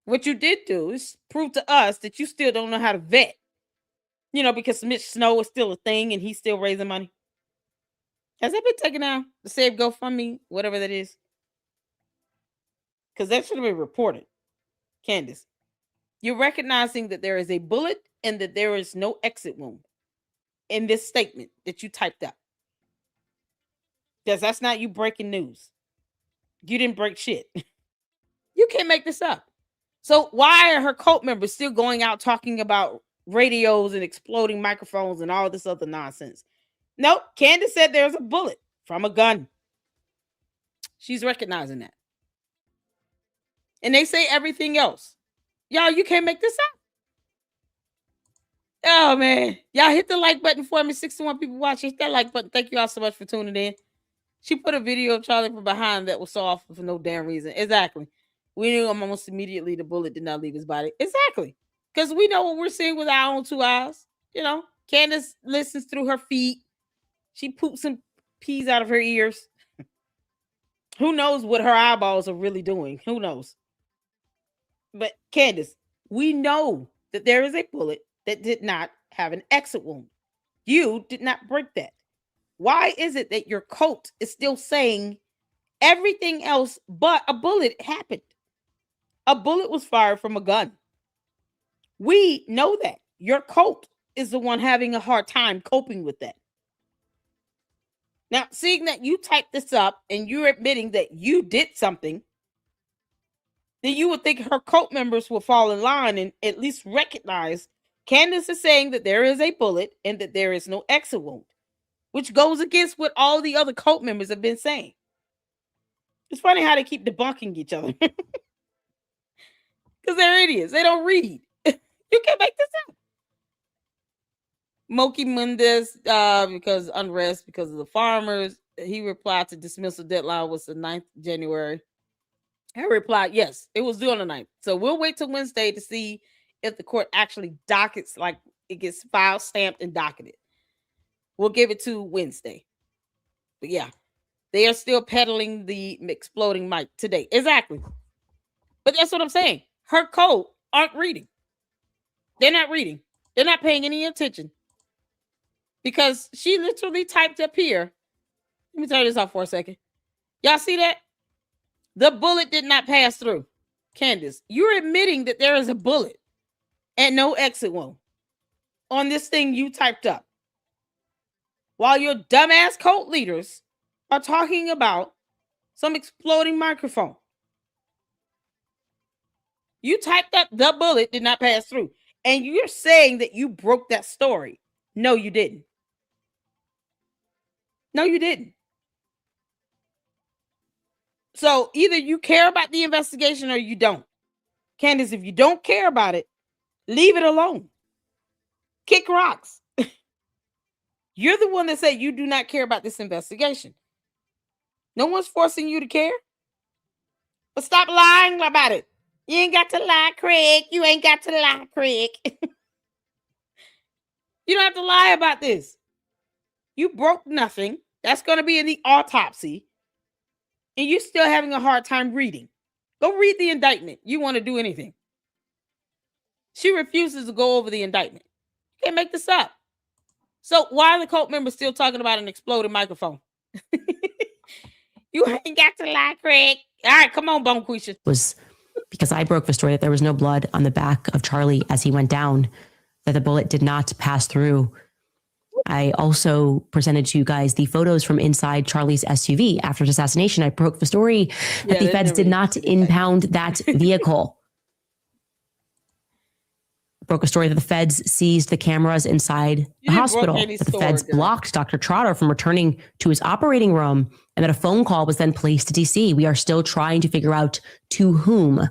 What you did do is prove to us that you still don't know how to vet. Because Mitch Snow is still a thing and he's still raising money. Has that been taken out? The Save GoFundMe, whatever that is? Because that should have been reported. Candace, you're recognizing that there is a bullet and that there is no exit wound in this statement that you typed up. Because that's not you breaking news. You didn't break shit. You can't make this up. So why are her cult members still going out talking about radios and exploding microphones and all this other nonsense? Nope. Candace said there's a bullet from a gun. She's recognizing that. And they say everything else. Y'all, you can't make this up. Oh man, y'all hit the like button for me. 61 people watching. Hit that like button. Thank you all so much for tuning in. She put a video of Charlie from behind that was so off for no damn reason. Exactly. We knew almost immediately the bullet did not leave his body. Exactly. Because we know what we're seeing with our own 2 eyes. You know, Candace listens through her feet. She poops and pees out of her ears. Who knows what her eyeballs are really doing? Who knows? But Candace, we know that there is a bullet that did not have an exit wound. You did not break that. Why is it that your coat is still saying everything else but a bullet happened? A bullet was fired from a gun. We know that. Your coat is the one having a hard time coping with that. Now, seeing that you typed this up and you're admitting that you did something, then you would think her cult members will fall in line and at least recognize Candace is saying that there is a bullet and that there is no exit wound, which goes against what all the other cult members have been saying. It's funny how they keep debunking each other. Because they're idiots. They don't read. You can't make this up. Moki Mundez, because unrest, because of the farmers. He replied to dismissal deadline was the 9th of January. I replied, yes, it was due on the 9th. So we'll wait till Wednesday to see if the court actually dockets, like it gets filed, stamped, and docketed. We'll give it to Wednesday. But yeah, they are still peddling the exploding mic today. Exactly. But that's what I'm saying. Her code aren't reading. They're not reading. They're not paying any attention. Because she literally typed up here. Let me turn this off for a second. Y'all see that? The bullet did not pass through. Candace, you're admitting that there is a bullet and no exit wound on this thing you typed up. While your dumbass cult leaders are talking about some exploding microphone. You typed up the bullet did not pass through. And you're saying that you broke that story. No, you didn't. No, you didn't. So either you care about the investigation or you don't. Candace, if you don't care about it, leave it alone. Kick rocks. You're the one that said you do not care about this investigation. No one's forcing you to care. But stop lying about it. You ain't got to lie, Craig. You ain't got to lie, Craig. You don't have to lie about this. You broke nothing. That's going to be in the autopsy. And you're still having a hard time reading. Go read the indictment. You want to do anything. She refuses to go over the indictment. You can't make this up. So why are the cult members still talking about an exploded microphone? You ain't got to lie, Craig. All right, come on, Bonquisha. Was because I broke the story that there was no blood on the back of Charlie as he went down, that the bullet did not pass through. I also presented to you guys the photos from inside Charlie's SUV after his assassination. I broke the story that the feds did not impound that vehicle. Broke a story that the feds seized the cameras inside the hospital, that the feds blocked Dr. Trotter from returning to his operating room, and that a phone call was then placed to DC. We are still trying to figure out to who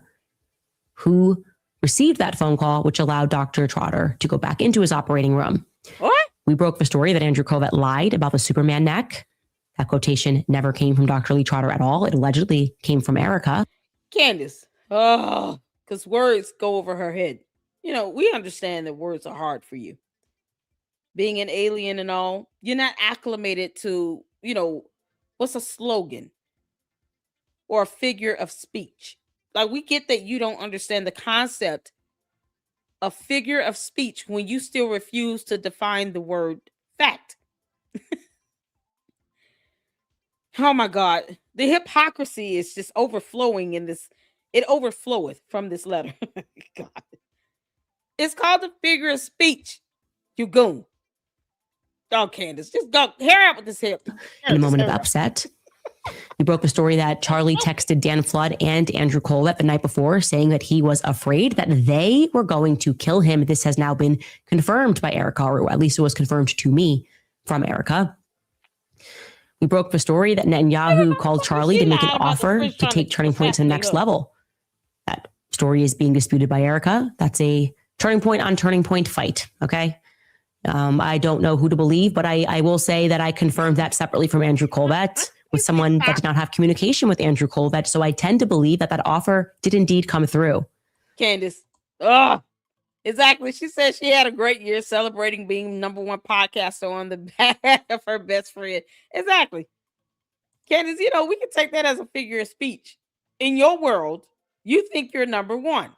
received that phone call, which allowed Dr. Trotter to go back into his operating room. What? We broke the story that Andrew Kovett lied about the Superman neck. That quotation never came from Dr. Lee Trotter at all. It allegedly came from Erica. Candace. Oh, because words go over her head. You know, we understand that words are hard for you. Being an alien and all, you're not acclimated to, you know, what's a slogan or a figure of speech. Like, we get that you don't understand the concept of figure of speech when you still refuse to define the word fact. Oh my God. The hypocrisy is just overflowing in this. It overfloweth from this letter. God. It's called the figure of speech. You goon. Oh, Candace, just go. Hair up with this hip. In a moment of upset. We broke the story that Charlie texted Dan Flood and Andrew Colette the night before saying that he was afraid that they were going to kill him. This has now been confirmed by Erica, or at least it was confirmed to me from Erica. We broke the story that Netanyahu called Charlie to make an offer to take Turning Point to the next level. That story is being disputed by Erica. That's a Turning point on turning point fight. Okay. I don't know who to believe, but I will say that I confirmed that separately from Andrew Colvett with someone that did not have communication with Andrew Colvett. So I tend to believe that offer did indeed come through. Candace. Oh, exactly. She said she had a great year celebrating being #1 podcaster on the back of her best friend. Exactly. Candace, we can take that as a figure of speech. In your world, you think you're #1.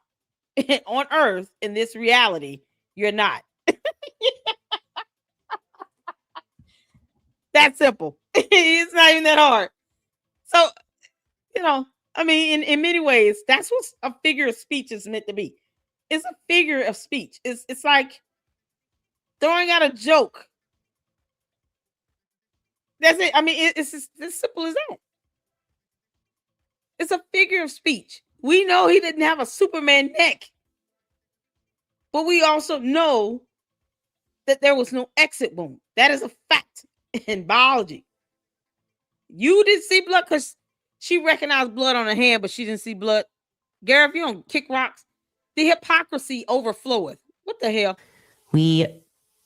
On Earth, in this reality, you're not. That's simple. It's not even that hard. So, in many ways, that's what a figure of speech is meant to be. It's a figure of speech. It's like throwing out a joke. That's it. It's just as simple as that. It's a figure of speech. We know he didn't have a Superman neck, but we also know that there was no exit wound. That is a fact in biology. You didn't see blood because she recognized blood on her hand, but she didn't see blood. Gareth, you don't kick rocks. The hypocrisy overfloweth. What the hell? We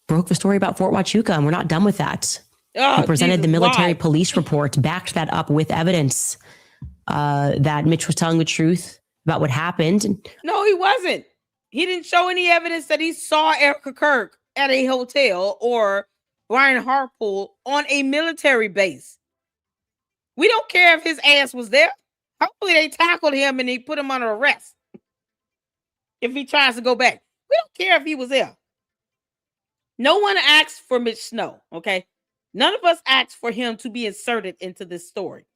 broke the story about Fort Huachuca, and we're not done with that. We presented Jesus, the military why? police report, backed that up with evidence that Mitch was telling the truth about what happened. No, he wasn't. He didn't show any evidence that he saw Erica Kirk at a hotel or Brian Harpool on a military base. We don't care if his ass was there. Hopefully they tackled him and they put him under arrest if he tries to go back. We don't care if he was there. No one asked for Mitch Snow, okay? None of us asked for him to be inserted into this story.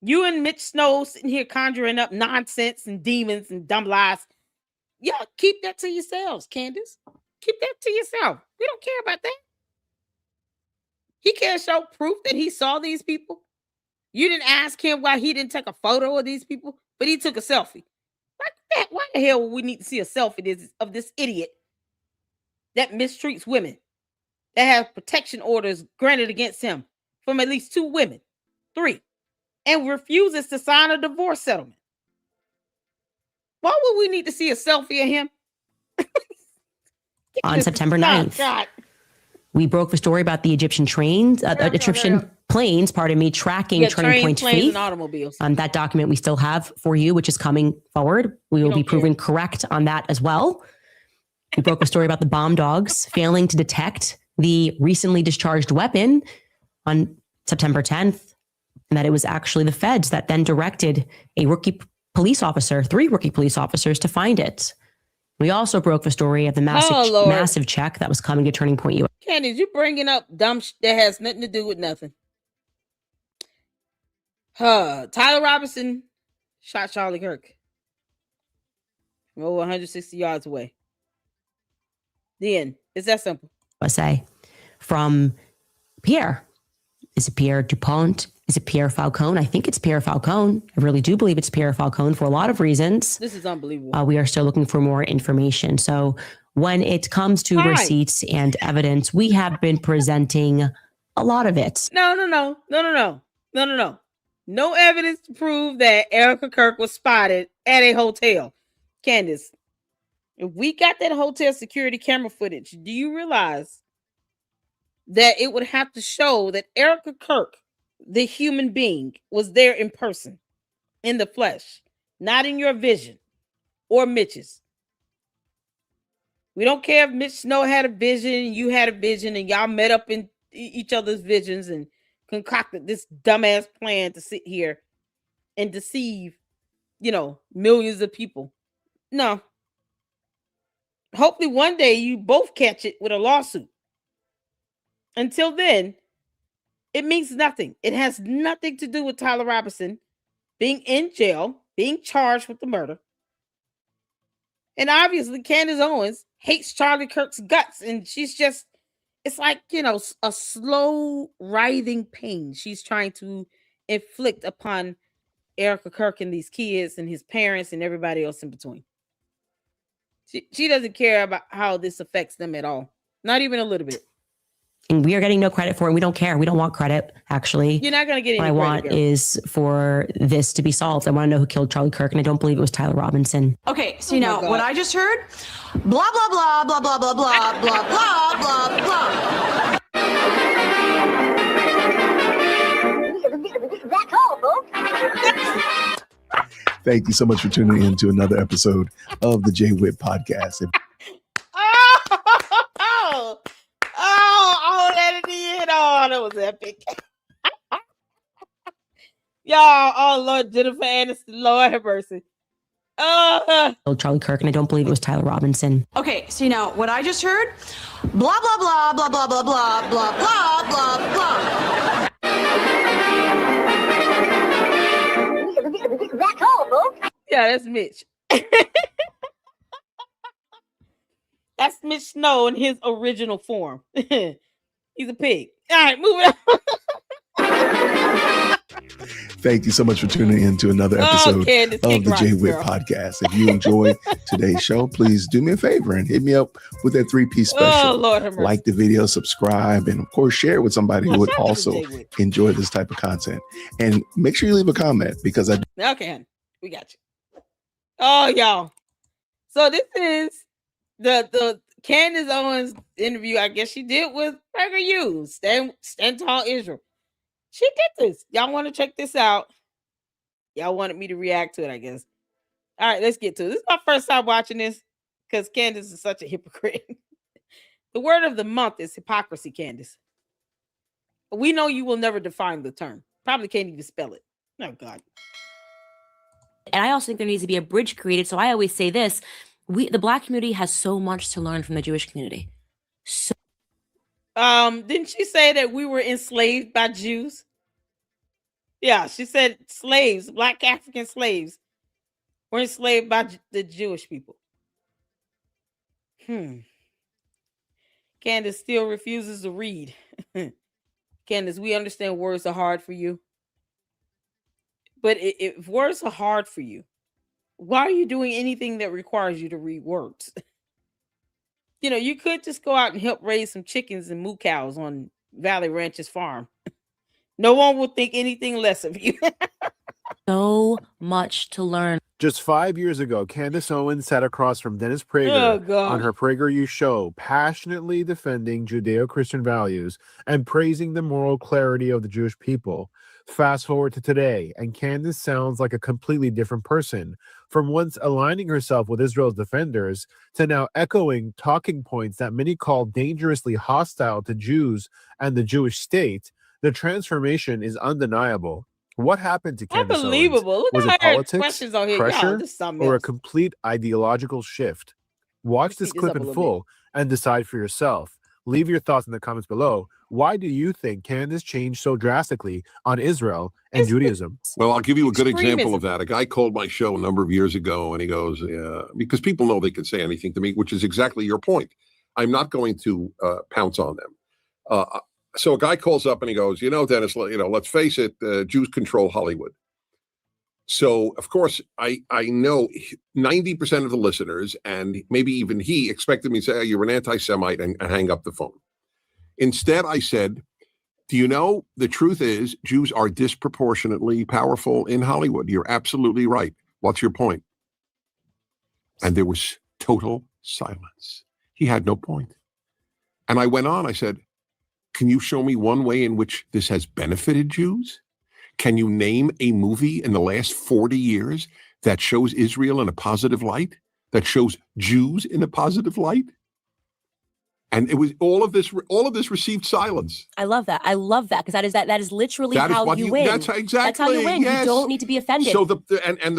You and Mitch Snow sitting here conjuring up nonsense and demons and dumb lies. Yeah, keep that to yourselves, Candace. Keep that to yourself. We don't care about that. He can't show proof that he saw these people. You didn't ask him why he didn't take a photo of these people, but he took a selfie. Like that, why the hell would we need to see a selfie of this idiot that mistreats women, that has protection orders granted against him from at least 2 women, 3, and refuses to sign a divorce settlement? Why would we need to see a selfie of him? On September 9th, we broke the story about the Egyptian planes, tracking Turning Point's planes, faith. and automobiles. That document we still have for you, which is coming forward. We will be proven correct on that as well. We broke a story about the bomb dogs failing to detect the recently discharged weapon on September 10th, and that it was actually the feds that then directed a rookie police officer, 3 rookie police officers, to find it. We also broke the story of the massive check that was coming to Turning Point US. Candace, you bringing up dumb that has nothing to do with nothing. Tyler Robinson shot Charlie Kirk from over 160 yards away. The end. It's that simple. USA from Pierre. Is it Pierre Dupont? Is it Pierre Falcone? I think it's Pierre Falcone. I really do believe it's Pierre Falcone for a lot of reasons. This is unbelievable. We are still looking for more information. So when it comes to receipts and evidence, we have been presenting a lot of it. No. No evidence to prove that Erica Kirk was spotted at a hotel. Candace, if we got that hotel security camera footage, do you realize that it would have to show that Erica Kirk, the human being, was there in person, in the flesh, not in your vision or Mitch's? We don't care if Mitch Snow had a vision, you had a vision, and y'all met up in each other's visions and concocted this dumbass plan to sit here and deceive, millions of people. No. Hopefully one day you both catch it with a lawsuit. Until then, it means nothing. It has nothing to do with Tyler Robinson being in jail, being charged with the murder. And obviously, Candace Owens hates Charlie Kirk's guts. And she's just, it's like, a slow writhing pain she's trying to inflict upon Erica Kirk and these kids and his parents and everybody else in between. She doesn't care about how this affects them at all. Not even a little bit. And we are getting no credit for it. We don't care. We don't want credit, actually. You're not going to get any What I want credit, girl. is for this to be solved. I want to know who killed Charlie Kirk, and I don't believe it was Tyler Robinson. Okay, so what I just heard, blah, blah, blah, blah, blah, blah, blah, blah, blah, blah, blah. Back home, folks. Thank you so much for tuning in to another episode of the Jay Witt Podcast. That it in. Oh, that was epic. Y'all, oh Lord, Jennifer Aniston, Lord have mercy. Charlie Kirk, and I don't believe it was Tyler Robinson. Okay, so what I just heard, blah, blah, blah, blah, blah, blah, blah, blah, blah, blah, blah. Back home, folks. Yeah, that's Mitch. That's Mitch Snow in his original form. He's a pig. All right, moving on. Thank you so much for tuning in to another episode Candace, of the Jay Witt girl. Podcast. If you enjoyed today's show, please do me a favor and hit me up with that 3-piece special. Oh, Lord have mercy. Like the video, subscribe, and of course, share it with somebody who would also Jay Witt. enjoy this type of content. And make sure you leave a comment because I Okay, honey, we got you. Oh, y'all. So this is the Candace Owens interview. I guess she did with Tiger Hughes, Stand Tall Israel. She did this. Y'all want to check this out? Y'all wanted me to react to it, I guess. All right, let's get to it. This is my first time watching this because Candace is such a hypocrite. The word of the month is hypocrisy, Candace. We know you will never define the term. Probably can't even spell it. Oh, God. And I also think there needs to be a bridge created. So I always say this, the Black community has so much to learn from the Jewish community. So Didn't she say that we were enslaved by Jews? Yeah, she said slaves, Black African slaves were enslaved by the Jewish people. Candace still refuses to read. Candace, we understand words are hard for you. But if words are hard for you, why are you doing anything that requires you to read words? You could just go out and help raise some chickens and moo cows on Valley Ranch's farm. No one will think anything less of you. so much to learn. Just 5 years ago, Candace Owens sat across from Dennis Prager on her PragerU show, passionately defending Judeo-Christian values and praising the moral clarity of the Jewish people. Fast forward to today, and Candace sounds like a completely different person. From once aligning herself with Israel's defenders to now echoing talking points that many call dangerously hostile to Jews and the Jewish state, the transformation is undeniable. What happened to Candace Owens? Unbelievable. Look Was at it her politics, expressions on here. pressure, This is something or a else. complete ideological shift? Watch this Speed this clip up a in little full and decide for yourself. Leave your thoughts in the comments below. Why do you think Candace changed so drastically on Israel and Judaism? Well, I'll give you a good Extremism. example of that. A guy called my show a number of years ago, and he goes, because people know they can say anything to me, which is exactly your point. I'm not going to pounce on them. So a guy calls up and he goes, Dennis, let's face it, Jews control Hollywood. So, of course, I know 90% of the listeners, and maybe even he, expected me to say, oh, you're an anti-Semite and hang up the phone. Instead, I said, do you know the truth is Jews are disproportionately powerful in Hollywood? You're absolutely right. What's your point? And there was total silence. He had no point. And I went on. I said, can you show me one way in which this has benefited Jews? Can you name a movie in the last 40 years that shows Israel in a positive light, that shows Jews in a positive light? And it was all of this received silence. I love that. I love that because that is literally how you win. That's exactly. That's how you win. Yes. You don't need to be offended. So the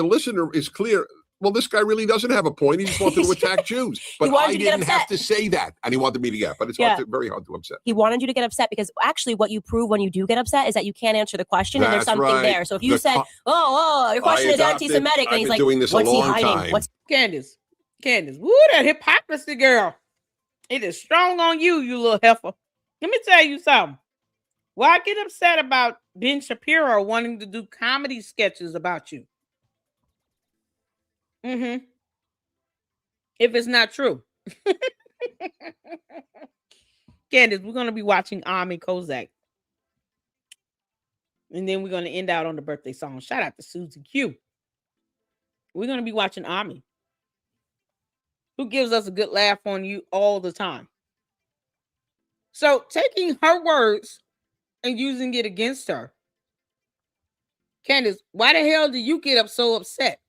listener is clear. Well, this guy really doesn't have a point. He just wanted to attack Jews. But I didn't have to say that. And he wanted me to get, but it's very hard to upset. He wanted you to get upset because actually what you prove when you do get upset is that you can't answer the question and there's something there. So if you said, your question is anti-Semitic, and he's like, what's he hiding? Candace, woo, that hypocrisy girl. It is strong on you, you little heifer. Let me tell you something. Why get upset about Ben Shapiro wanting to do comedy sketches about you? If it's not true. Candace, we're going to be watching Ami Kozak. And then we're going to end out on the birthday song. Shout out to Susie Q. We're going to be watching Ami, who gives us a good laugh on you all the time. So taking her words and using it against her. Candace, why the hell do you get so upset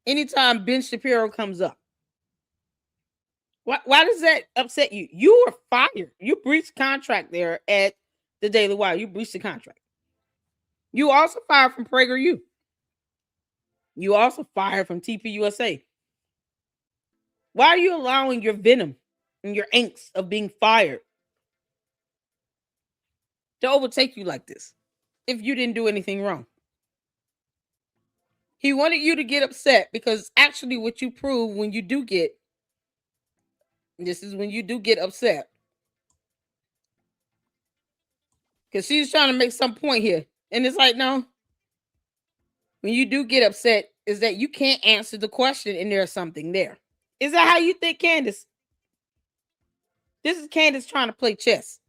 anytime Ben Shapiro comes up? Why does that upset you? You were fired. You breached contract there at the Daily Wire. You breached the contract. You also fired from PragerU. You also fired from TPUSA. Why are you allowing your venom and your angst of being fired to overtake you like this if you didn't do anything wrong? He wanted you to get upset because actually what you prove when you do get, this is when you do get upset. Because she's trying to make some point here. And it's like, no. When you do get upset, is that you can't answer the question and there's something there. Is that how you think, Candace? This is Candace trying to play chess.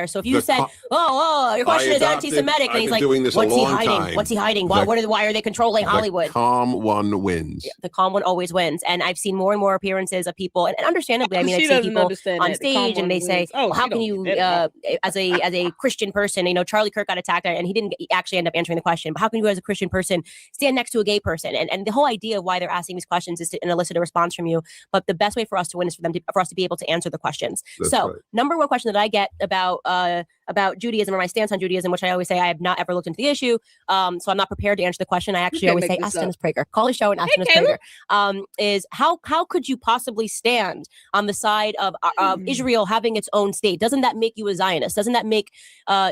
So if you said, your question is anti-Semitic, and he's like, what's he hiding? Time. What's he hiding? Why are they controlling Hollywood? The calm one wins. Yeah, the calm one always wins. And I've seen more and more appearances of people, and understandably, I mean, I've seen people on stage and they say, well, how can you, as a Christian person, Charlie Kirk got attacked and he didn't actually end up answering the question, but how can you as a Christian person stand next to a gay person? And the whole idea of why they're asking these questions is to elicit a response from you. But the best way for us to win is for us to be able to answer the questions. That's so right. Number one question that I get about Judaism or my stance on Judaism, which I always say I have not ever looked into the issue. So I'm not prepared to answer the question. I actually always say, ask Dennis Prager. Call his show and ask Dennis Prager. Is how could you possibly stand on the side of Israel having its own state? Doesn't that make you a Zionist? Doesn't that make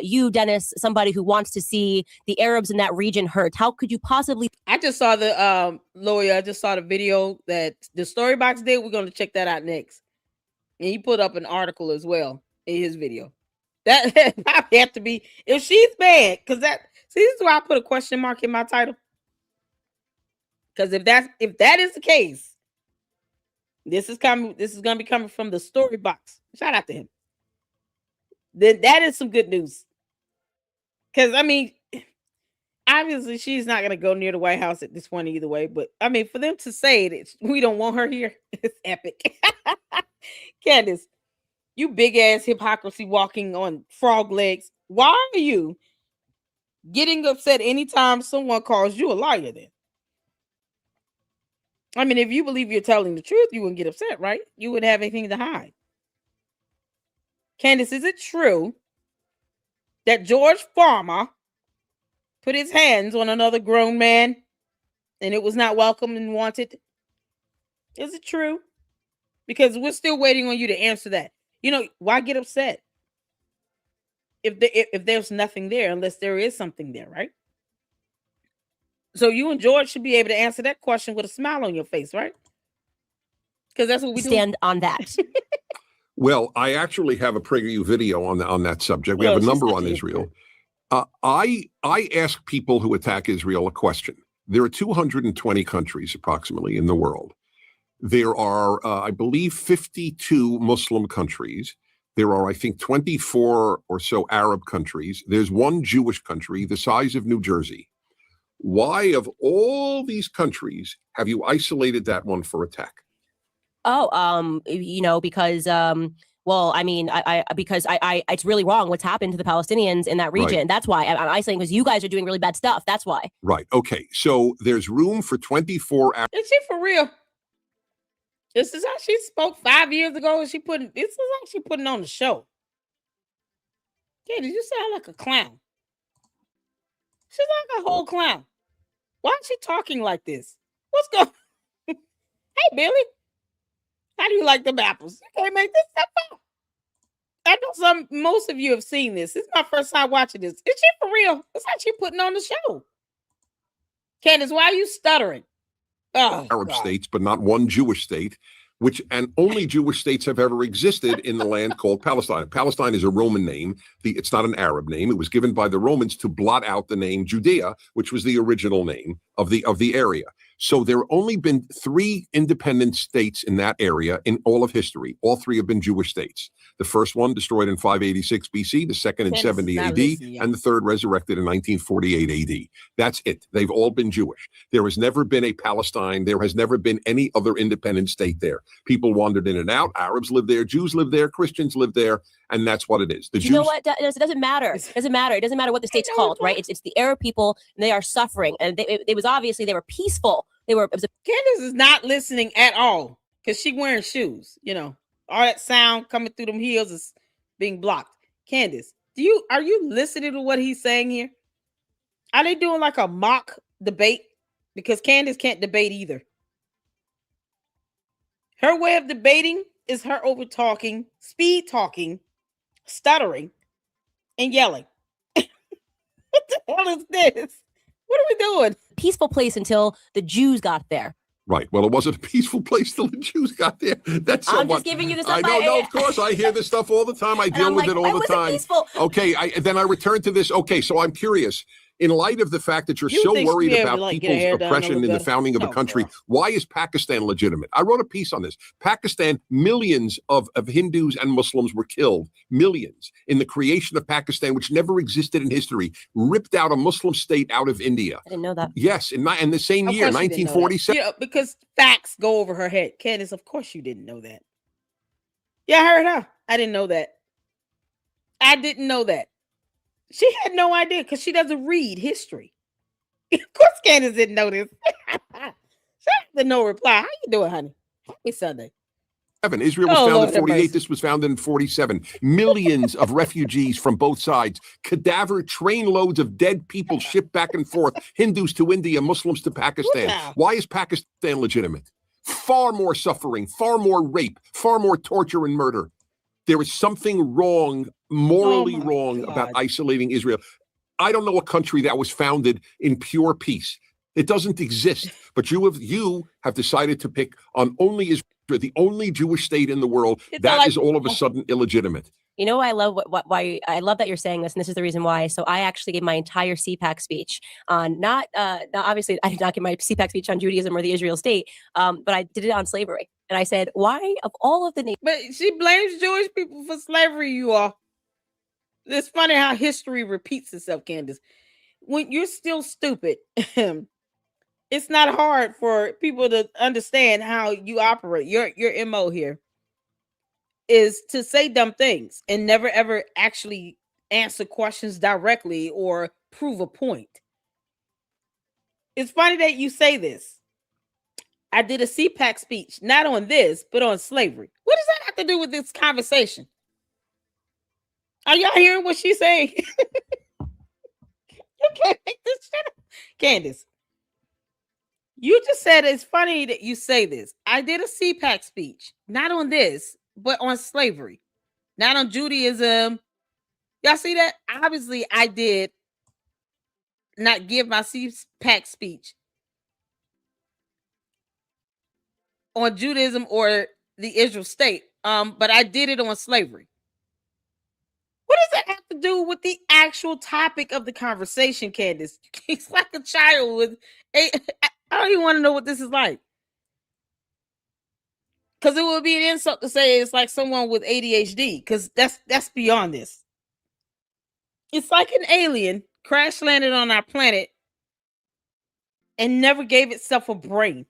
you, Dennis, somebody who wants to see the Arabs in that region hurt? How could you possibly? I just saw the lawyer. I just saw the video that the Storybox did. We're going to check that out next. And he put up an article as well in his video. That probably have to be, if she's bad, because this is why I put a question mark in my title. Because if that is the case, this is going to be coming from the story box. Shout out to him. Then that is some good news. Because I mean, obviously she's not going to go near the White House at this point either way. But I mean, for them to say that we don't want her here, it's epic. Candace, you big ass hypocrisy walking on frog legs. Why are you getting upset anytime someone calls you a liar then? I mean, if you believe you're telling the truth, you wouldn't get upset, right? You wouldn't have anything to hide. Candace, is it true that George Farmer put his hands on another grown man and it was not welcome and wanted? Is it true? Because we're still waiting on you to answer that. Why get upset if there's nothing there, unless there is something there, right? So you and George should be able to answer that question with a smile on your face, right? Because that's what we stand on that. Well, I actually have a PragerU video on that subject. We have a number on Israel. I ask people who attack Israel a question. There are 220 countries approximately in the world. There are, I believe, 52 Muslim countries. There are, I think, 24 or so Arab countries. There's one Jewish country the size of New Jersey. Why, of all these countries, have you isolated that one for attack? Because because it's really wrong what's happened to the Palestinians in that region. Right. That's why I'm isolating, because you guys are doing really bad stuff. That's why. Right. Okay. So there's room for 24. Is she for real? This is how she spoke 5 years ago. This is how she putting on the show. Yeah, did you sound like a clown? She's like a whole clown. Why is she talking like this? What's going on? Hey, Billy. How do you like them apples? You can't make this stuff up. I know most of you have seen this. This is my first time watching this. Is she for real? It's like she putting on the show. Candace, why are you stuttering? Arab states, but not one Jewish state, and only Jewish states have ever existed in the land called Palestine. Palestine is a Roman name. It's not an Arab name. It was given by the Romans to blot out the name Judea, which was the original name of the area. So there have only been 3 independent states in that area in all of history. All 3 have been Jewish states. The first one destroyed in 586 BC, the second in Candace 70 is not AD, listening, y'all. and the third resurrected in 1948 AD. That's it. They've all been Jewish. There has never been a Palestine. There has never been any other independent state there. People wandered in and out. Arabs lived there. Jews lived there. Christians lived there. And that's what it is. The You Jews. know what? It doesn't matter. It doesn't matter. It doesn't matter what the state's called, right? It's the Arab people, and they are suffering. And it was obviously they were peaceful. Candace is not listening at all because she wearing shoes. You know, all that sound coming through them heels is being blocked. Candace, are you listening to what he's saying here? Are they doing like a mock debate? Because Candace can't debate either. Her way of debating is her over talking, speed talking, stuttering, and yelling. What the hell is this? What are we doing? Peaceful place until the Jews got there. Right. Well, it wasn't a peaceful place till the Jews got there. That's I'm just giving you this. I know. No, of course, I hear this stuff all the time. I deal with it all the time. Peaceful? Okay. Then I return to this. Okay. So I'm curious. In light of the fact that you're so worried about people's oppression in the founding of a country, why is Pakistan legitimate? I wrote a piece on this. Pakistan, millions of Hindus and Muslims were killed, millions, in the creation of Pakistan, which never existed in history, ripped out a Muslim state out of India. I didn't know that. Yes, in the same year, 1947. Yeah, because facts go over her head. Candace, of course you didn't know that. Yeah, I heard her. I didn't know that. I didn't know that. She had no idea because she doesn't read history. Of course, Candace didn't know this. She had no reply. How you doing, honey? Happy Sunday. Israel was founded in 48. This was founded in 47. Millions of refugees from both sides. Cadaver trainloads of dead people shipped back and forth. Hindus to India, Muslims to Pakistan. Why is Pakistan legitimate? Far more suffering, far more rape, far more torture and murder. There is something wrong, morally wrong about isolating Israel. I don't know a country that was founded in pure peace. It doesn't exist. But you have decided to pick on only Israel, the only Jewish state in the world. That is all of a sudden illegitimate. You know, I love why I love that you're saying this, and this is the reason why. So I actually gave my entire CPAC speech on not obviously I did not give my CPAC speech on Judaism or the Israel state, but I did it on slavery. And I said, why of all of the nations? But she blames Jewish people for slavery, you all. It's funny how history repeats itself, Candace. When you're still stupid, it's not hard for people to understand how you operate. Your MO here is to say dumb things and never ever actually answer questions directly or prove a point. It's funny that you say this. I did a CPAC speech, not on this, but on slavery. What does that have to do with this conversation? Are y'all hearing what she's saying? You can't make this shit up. Candace, you just said it's funny that you say this. I did a CPAC speech, not on this, but on slavery, not on Judaism. Y'all see that? Obviously, I did not give my CPAC speech on Judaism or the Israel state, but I did it on slavery. What does that have to do with the actual topic of the conversation, Candace? It's like a child with I don't even want to know what this is like. Because it would be an insult to say it's like someone with ADHD, because that's beyond this. It's like an alien crash landed on our planet and never gave itself a brain.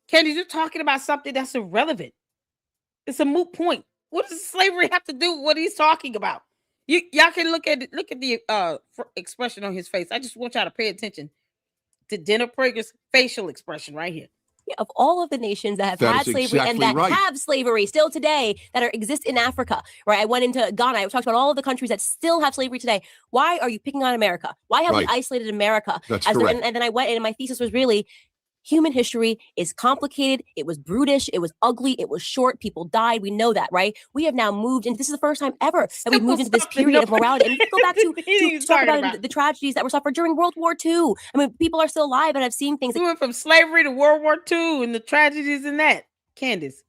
Candace, you're talking about something that's irrelevant. It's a moot point. What does slavery have to do with what he's talking about? Y'all can look at the expression on his face. I just want y'all to pay attention to Dennis Prager's facial expression right here. Yeah, of all of the nations that have had slavery and that have slavery still today that exist in Africa, right? I went into Ghana. I talked about all of the countries that still have slavery today. Why are you picking on America? Why have we isolated America? That's correct. And then I went and my thesis was really human history is complicated. It was brutish. It was ugly. It was short. People died. We know that, right? We have now moved into, this is the first time ever that we've moved into this period of morality. And we go back to talk about the tragedies that were suffered during World War II. I mean, people are still alive and have seen things. We went from slavery to World War II and the tragedies in that. Candace,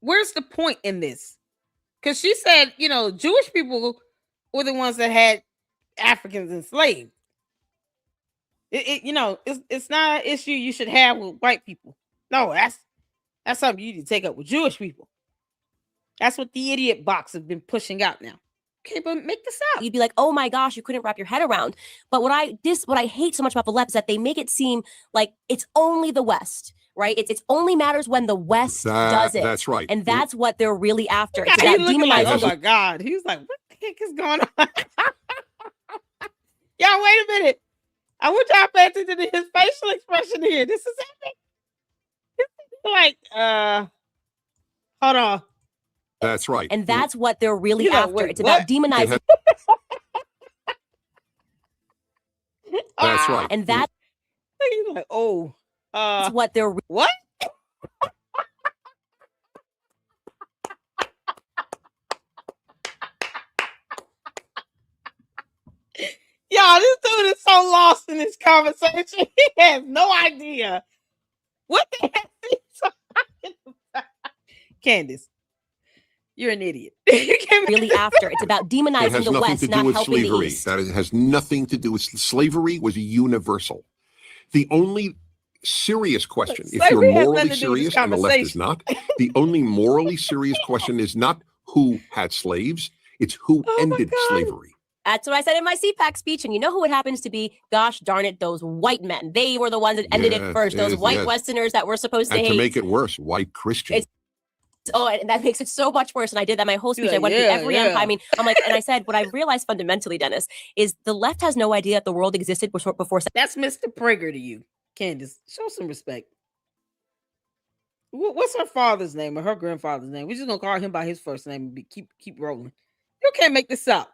where's the point in this? Because she said, Jewish people were the ones that had Africans enslaved. It's not an issue you should have with white people. No, that's something you need to take up with Jewish people. That's what the idiot box have been pushing out now. Okay, but make this up. You'd be like, oh my gosh, you couldn't wrap your head around. But what I hate so much about the left is that they make it seem like it's only the West, right? It's only matters when the West does it. That's right. And that's what they're really after. It's He's that looking like, demonizing. oh my God. He's like, what the heck is going on? Y'all, wait a minute. I want y'all to pay attention to his facial expression here. This is epic. Like, hold on. That's right. And that's what they're really after. Wait, it's about demonizing. That's right. And that's like, oh, what they're what? Y'all, this dude is so lost in this conversation. He has no idea what the heck he's talking about. Candace, you're an idiot. really after. It's about demonizing the West, not helping the East. That has nothing to do with slavery. Was universal. The only serious question, if you're morally serious and the left is not, the only morally serious question is not who had slaves, it's who ended slavery. That's what I said in my CPAC speech. And you know who it happens to be? Gosh darn it, those white men. They were the ones that ended it first. Those white Westerners that were supposed to hate. And to make it worse, white Christians. And that makes it so much worse. And I did that my whole speech. I went through every empire. I mean, I'm like, and I said, what I realized fundamentally, Dennis, is the left has no idea that the world existed before. That's Mr. Prager to you, Candace. Show some respect. What's her father's name or her grandfather's name? We're just gonna call him by his first name and keep rolling. You can't make this up.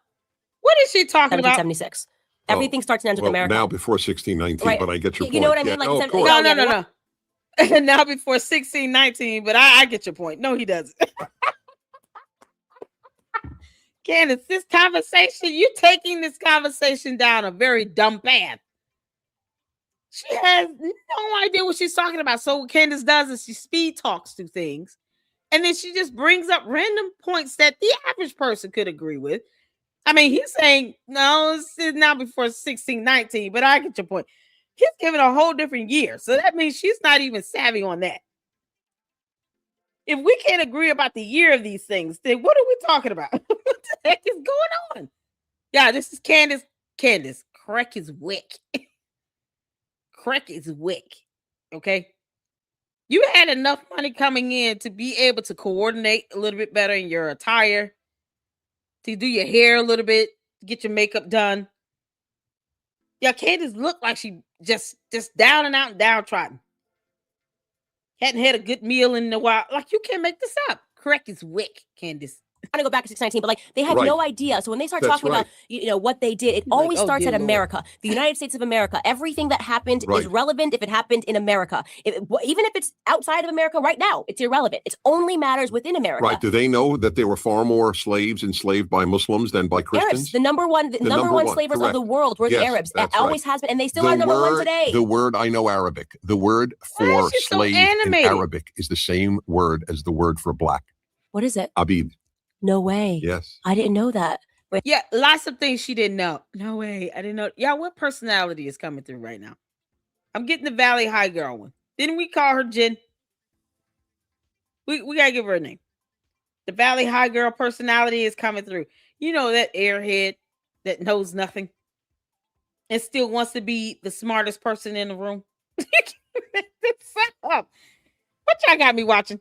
What is she talking about? 1776. Everything starts and ends with America. Now before 1619, right. But I get your point. You know what I mean? Like, no. Now before 1619, but I get your point. No, he doesn't. Candace, this conversation, you're taking this conversation down a very dumb path. She has no idea what she's talking about. So what Candace does is she speed talks through things, and then she just brings up random points that the average person could agree with. I mean, he's saying, no, it's now before 1619, but I get your point. He's giving a whole different year. So that means she's not even savvy on that. If we can't agree about the year of these things, then what are we talking about? What the heck is going on? Yeah, this is Candace. Candace, correct his wick. Correct his wick. Okay? You had enough money coming in to be able to coordinate a little bit better in your attire, to do your hair a little bit, get your makeup done. Yeah, Candace looked like she just down and out and downtrodden. Hadn't had a good meal in a while. Like, you can't make this up. Correct his wick, Candace. I'm gonna go back to 1619, but like they had no idea. So when they start talking about what they did, it always starts at America, the United States of America. Everything that happened is relevant if it happened in America. Even if it's outside of America right now, it's irrelevant. It only matters within America. Right? Do they know that there were far more slaves enslaved by Muslims than by Christians? Arabs, the number one slavers of the world were the Arabs. That always has been, and they still are number one today. The word, I know Arabic. The word for slave in Arabic is the same word as the word for black. What is it? Abid. No way. Yes. I didn't know that. Wait. Yeah, lots of things she didn't know. No way. I didn't know. Yeah, what personality is coming through right now? I'm getting the Valley High girl one. Didn't we call her Jen? We gotta give her a name. The Valley High girl personality is coming through. You know, that airhead that knows nothing and still wants to be the smartest person in the room. What y'all got me watching?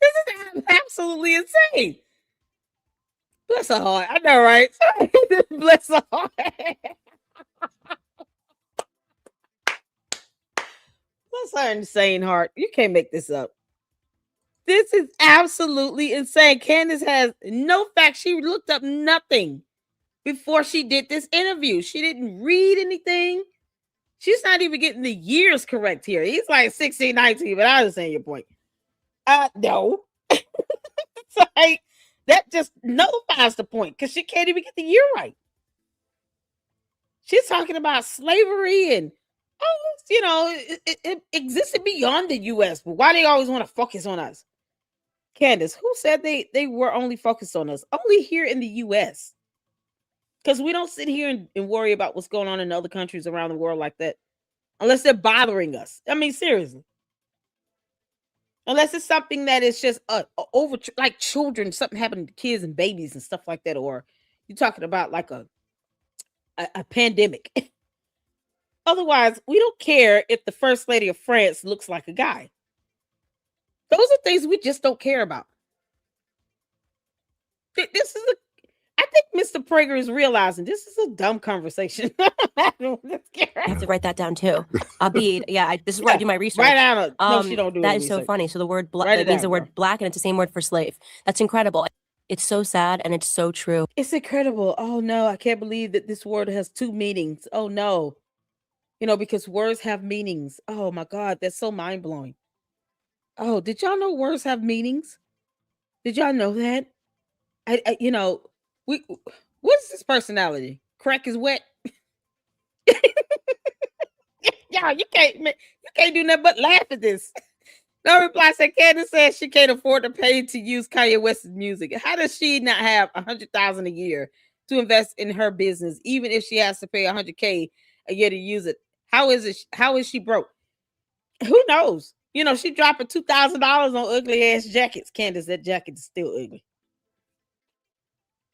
This is absolutely insane. Bless her heart. I know, right? Bless her heart. Bless her insane heart. You can't make this up. This is absolutely insane. Candace has no facts. She looked up nothing before she did this interview. She didn't read anything. She's not even getting the years correct here. He's like 1619, but I understand your point. No. It's like, that just nullifies the point because she can't even get the year right. She's talking about slavery and, it existed beyond the U.S., but why they always want to focus on us? Candace, who said they were only focused on us? Only here in the U.S. Because we don't sit here and worry about what's going on in other countries around the world like that. Unless they're bothering us. I mean, seriously. Unless it's something that is just over, like children, something happening to kids and babies and stuff like that. Or you're talking about like a pandemic. Otherwise, we don't care if the First Lady of France looks like a guy. Those are things we just don't care about. This is I think Mr. Prager is realizing this is a dumb conversation. I have to write that down too. This is where I do my research. Write down no, she don't do that it. is so funny. So the word that means the word black, and it's the same word for slave. That's incredible. It's so sad and it's so true. It's incredible. Oh no, I can't believe that this word has two meanings. Oh no. Because words have meanings. Oh my God, that's so mind-blowing. Oh, did y'all know words have meanings? Did y'all know that? What's this personality? Crack is wet. Y'all, you can't do nothing but laugh at this. No reply said Candace says she can't afford to pay to use Kanye West's music. How does she not have $100,000 a year to invest in her business, even if she has to pay $100K a year to use it? How is she broke? Who knows? She dropping $2,000 on ugly ass jackets. Candace, that jacket is still ugly.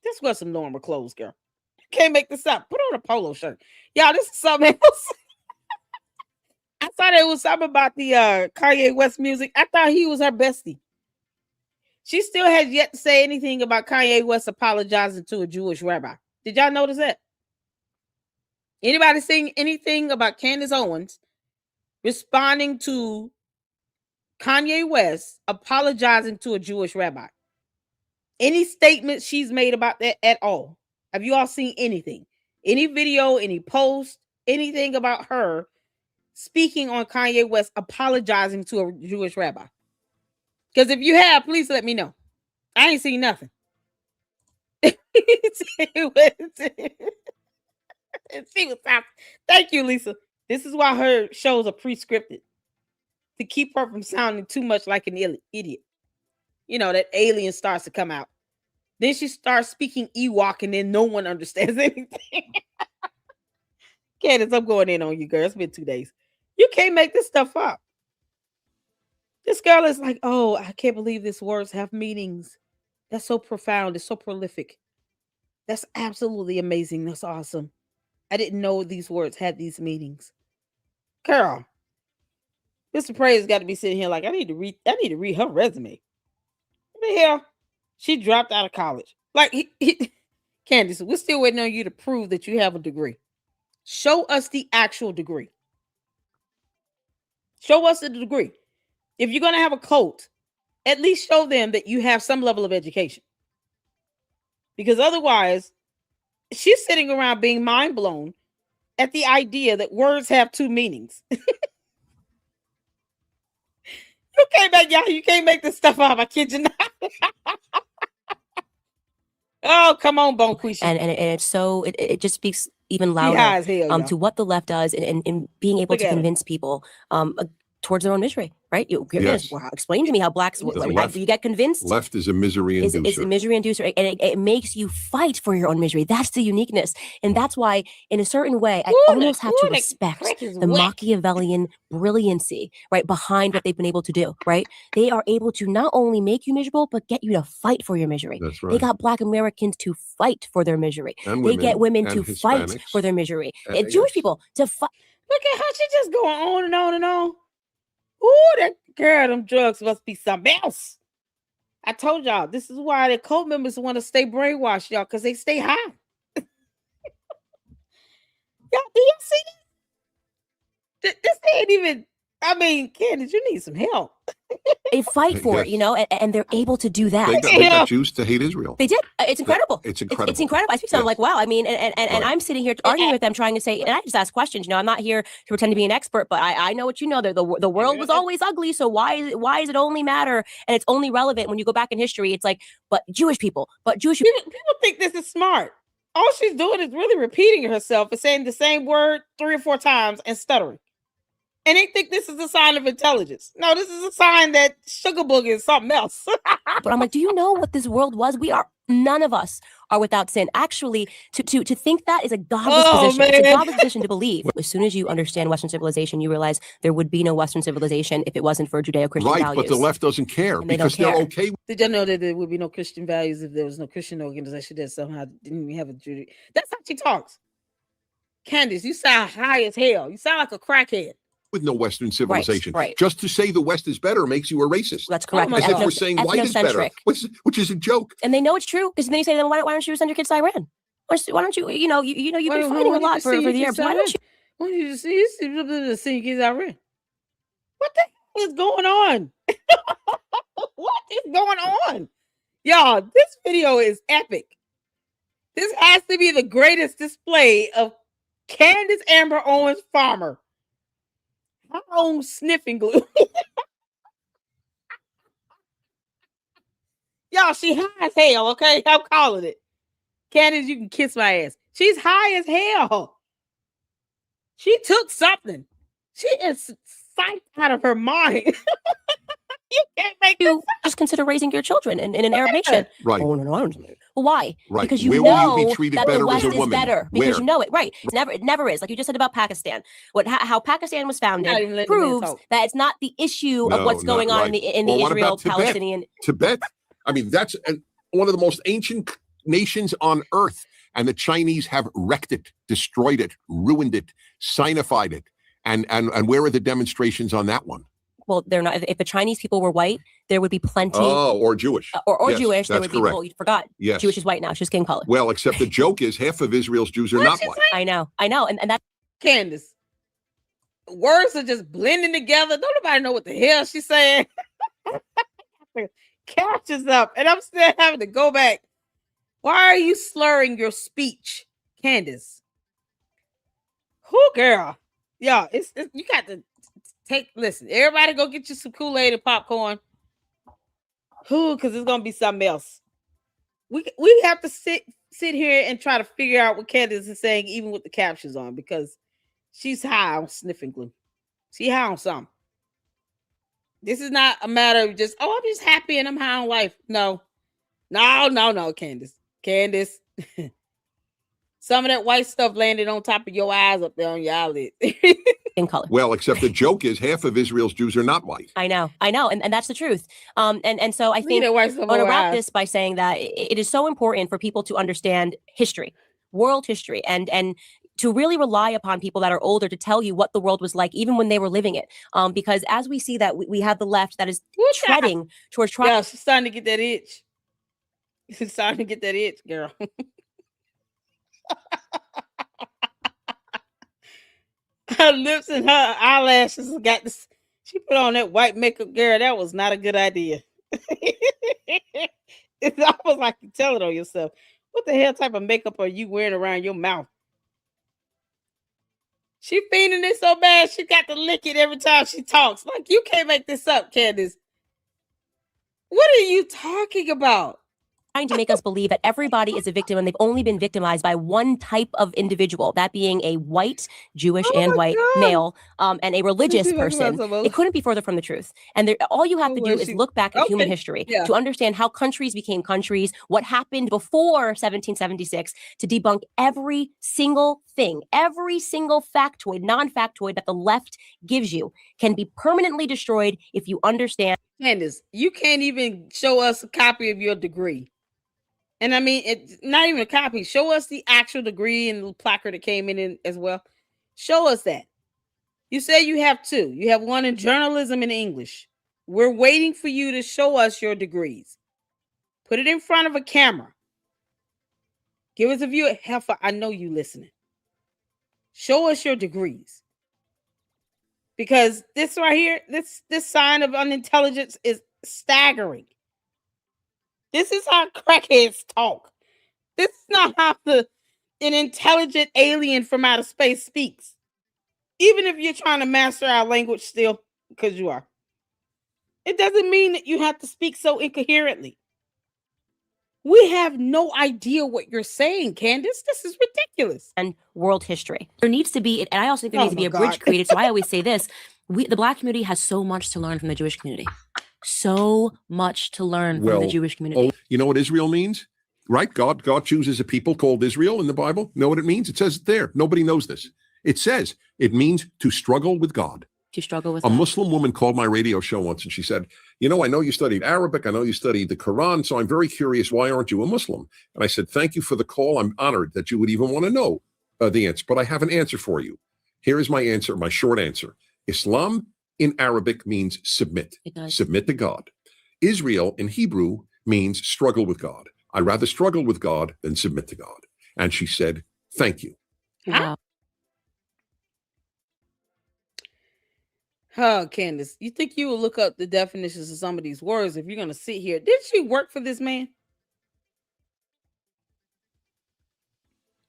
Just wear some normal clothes, girl. You can't make this up. Put on a polo shirt. Y'all, this is something else. I thought it was something about the Kanye West music. I thought he was her bestie. She still has yet to say anything about Kanye West apologizing to a Jewish rabbi. Did y'all notice that? Anybody saying anything about Candace Owens responding to Kanye West apologizing to a Jewish rabbi? Any statements she's made about that at all? Have you all seen anything? Any video, any post, anything about her speaking on Kanye West apologizing to a Jewish rabbi? Because if you have, please let me know. I ain't seen nothing. Thank you, Lisa. This is why her shows are pre-scripted, to keep her from sounding too much like an idiot. That alien starts to come out. Then she starts speaking Ewok, and then no one understands anything. Candace, I'm going in on you, girl. It's been 2 days. You can't make this stuff up. This girl is like, oh, I can't believe these words have meanings. That's so profound. It's so prolific. That's absolutely amazing. That's awesome. I didn't know these words had these meanings. Girl, Mr. Praise got to be sitting here like, I need to read her resume. What the hell? She dropped out of college. Like, Candace, we're still waiting on you to prove that you have a degree. Show us the actual degree. Show us the degree. If you're going to have a cult, at least show them that you have some level of education. Because otherwise, she's sitting around being mind blown at the idea that words have two meanings. You can't make this stuff up. I kid you not. Oh, come on, Bonquisha. And it's so it just speaks even louder to what the left does in being able to convince people towards their own misery, right? Explain to me how blacks you get convinced. Left is a misery inducer. It's a misery inducer, and it makes you fight for your own misery. That's the uniqueness, and that's why, in a certain way, I almost have to respect the Machiavellian brilliancy, right, behind what they've been able to do. Right, they are able to not only make you miserable, but get you to fight for your misery. That's right. They got Black Americans to fight for their misery. And they get women to Hispanics. Fight for their misery. And Jewish people to fight. Look at how she just going on and on and on. Ooh, that girl, them drugs must be something else. I told y'all, this is why the cult members want to stay brainwashed, y'all, because they stay high. Y'all, do y'all see this? This ain't even, Candace, you need some help. They fight for it, and they're able to do that. They got Jews to hate Israel. They did. It's incredible. It's incredible. It's incredible. I speak to them like, wow. And I'm sitting here arguing with them, trying to say, and I just ask questions. I'm not here to pretend to be an expert, but I know what you know. The world was always ugly, so why does it only matter? And it's only relevant when you go back in history. It's like, but Jewish people. People think this is smart. All she's doing is really repeating herself and saying the same word 3 or 4 times and stuttering. And they think this is a sign of intelligence. No, this is a sign that sugar booger is something else. But I'm like, do you know what this world was? None of us are without sin. Actually, to think that is a godless position. Man. It's a godless position to believe. As soon as you understand Western civilization, you realize there would be no Western civilization if it wasn't for Judeo-Christian values. Right, but the left doesn't care because they're okay. Did you know that there would be no Christian values if there was no Christian organization that somehow didn't even have a Judy? That's how she talks. Candace, you sound high as hell. You sound like a crackhead. With no Western civilization. Right. Just to say the West is better makes you a racist. That's correct. As if we're saying white is better, which is a joke. And they know it's true because then you say, then why don't you send your kids to Iran? Why don't you, you've been fighting a lot for the Arabs. Why don't you? Why don't you just send your kids to Iran? What the hell is going on? What is going on? Y'all, this video is epic. This has to be the greatest display of Candace Amber Owens Farmer. Her own sniffing glue. Y'all, she high as hell, okay? I'm calling it. Candace, you can kiss my ass. She's high as hell. She took something. She is psyched out of her mind. You can't make you just consider raising your children in an Arab nation. Right. Oh, no. Well, why? Right. Because you Where know will you be treated that better the West as a is woman? better. Because Where? you know it. Right. It never is. Like you just said about Pakistan. How Pakistan was founded proves that it's not the issue of what's going on in the Israel-Palestinian. Tibet? I mean, that's one of the most ancient nations on earth. And the Chinese have wrecked it, destroyed it, ruined it, Sinified it. And where are the demonstrations on that one? Well, they're not. If the Chinese people were white, there would be plenty. Oh, or Jewish. Or Yes, Jewish. There that's would correct. be. Well, you forgot. Yes. Jewish is white now. It's just skin color. Well, except the joke is half of Israel's Jews are not white. I know. And that. Candace. Words are just blending together. Don't nobody know what the hell she's saying. Catches up. And I'm still having to go back. Why are you slurring your speech, Candace? Who, girl? Y'all, it's you got to listen. Everybody go get you some Kool-Aid and popcorn. Who? Because it's gonna be something else. We have to sit here and try to figure out what Candace is saying, even with the captions on, because she's high on sniffing glue. She high on something. This is not a matter of just, I'm just happy and I'm high on life. No, Candace. Candace. Some of that white stuff landed on top of your eyes up there on your eyelid. In color. Well, except the joke is half of Israel's Jews are not white. I know, and that's the truth. And so I think I want to wrap this by saying that it is so important for people to understand history, world history, and to really rely upon people that are older to tell you what the world was like, even when they were living it. Because as we see that we have the left that is treading towards trying. Yeah, she's starting to get that itch. She's starting to get that itch, girl. Her lips and her eyelashes got this. She put on that white makeup, girl. That was not a good idea. It's almost like you tell it on yourself. What the hell type of makeup are you wearing around your mouth? She fiending it so bad she got to lick it every time she talks. Like, you can't make this up, Candace. What are you talking about? Trying to make us believe that everybody is a victim and they've only been victimized by one type of individual, that being a white, Jewish and white male, and a religious person. It couldn't be further from the truth. And all you have to do is look back at human history to understand how countries became countries, what happened before 1776, to debunk every single thing, every single factoid, non-factoid that the left gives you can be permanently destroyed if you understand. Candace, you can't even show us a copy of your degree. And I mean, it's not even a copy. Show us the actual degree and the placard that came in as well. Show us that. You say you have two. You have one in journalism and English. We're waiting for you to show us your degrees. Put it in front of a camera. Give us a view. Heifer, I know you listening. Show us your degrees. Because this right here, this sign of unintelligence is staggering. This is how crackheads talk. This is not how an intelligent alien from outer space speaks. Even if you're trying to master our language still, because you are. It doesn't mean that you have to speak so incoherently. We have no idea what you're saying, Candace. This is ridiculous. And world history. There needs to be, and I also think there needs to be a bridge created. So I always say this. The Black community has so much to learn from the Jewish community. So much to learn from the Jewish community. You know what Israel means? Right? God chooses a people called Israel in the Bible. Know what it means? It says it there. Nobody knows this. It says it means to struggle with God. To struggle with a God. Muslim woman called my radio show once and she said, you know, I know you studied Arabic. I know you studied the Quran. So I'm very curious. Why aren't you a Muslim? And I said, thank you for the call. I'm honored that you would even want to know the answer. But I have an answer for you. Here is my answer, my short answer. Islam in Arabic means submit. Submit to God. Israel in Hebrew means struggle with God. I'd rather struggle with God than submit to God. And she said, thank you. Wow. Oh, Candace, you think you will look up the definitions of some of these words if you're going to sit here? Did she work for this man?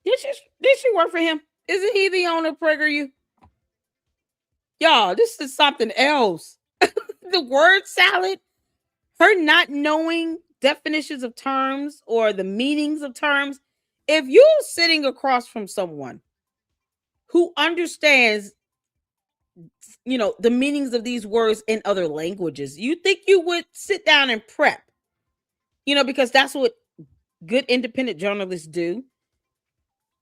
Did she work for him? Isn't he the owner of PragerU? Y'all, this is something else. The word salad, her not knowing definitions of terms or the meanings of terms. If you're sitting across from someone who understands, you know, the meanings of these words in other languages, you think you would sit down and prep, you know, because that's what good independent journalists do.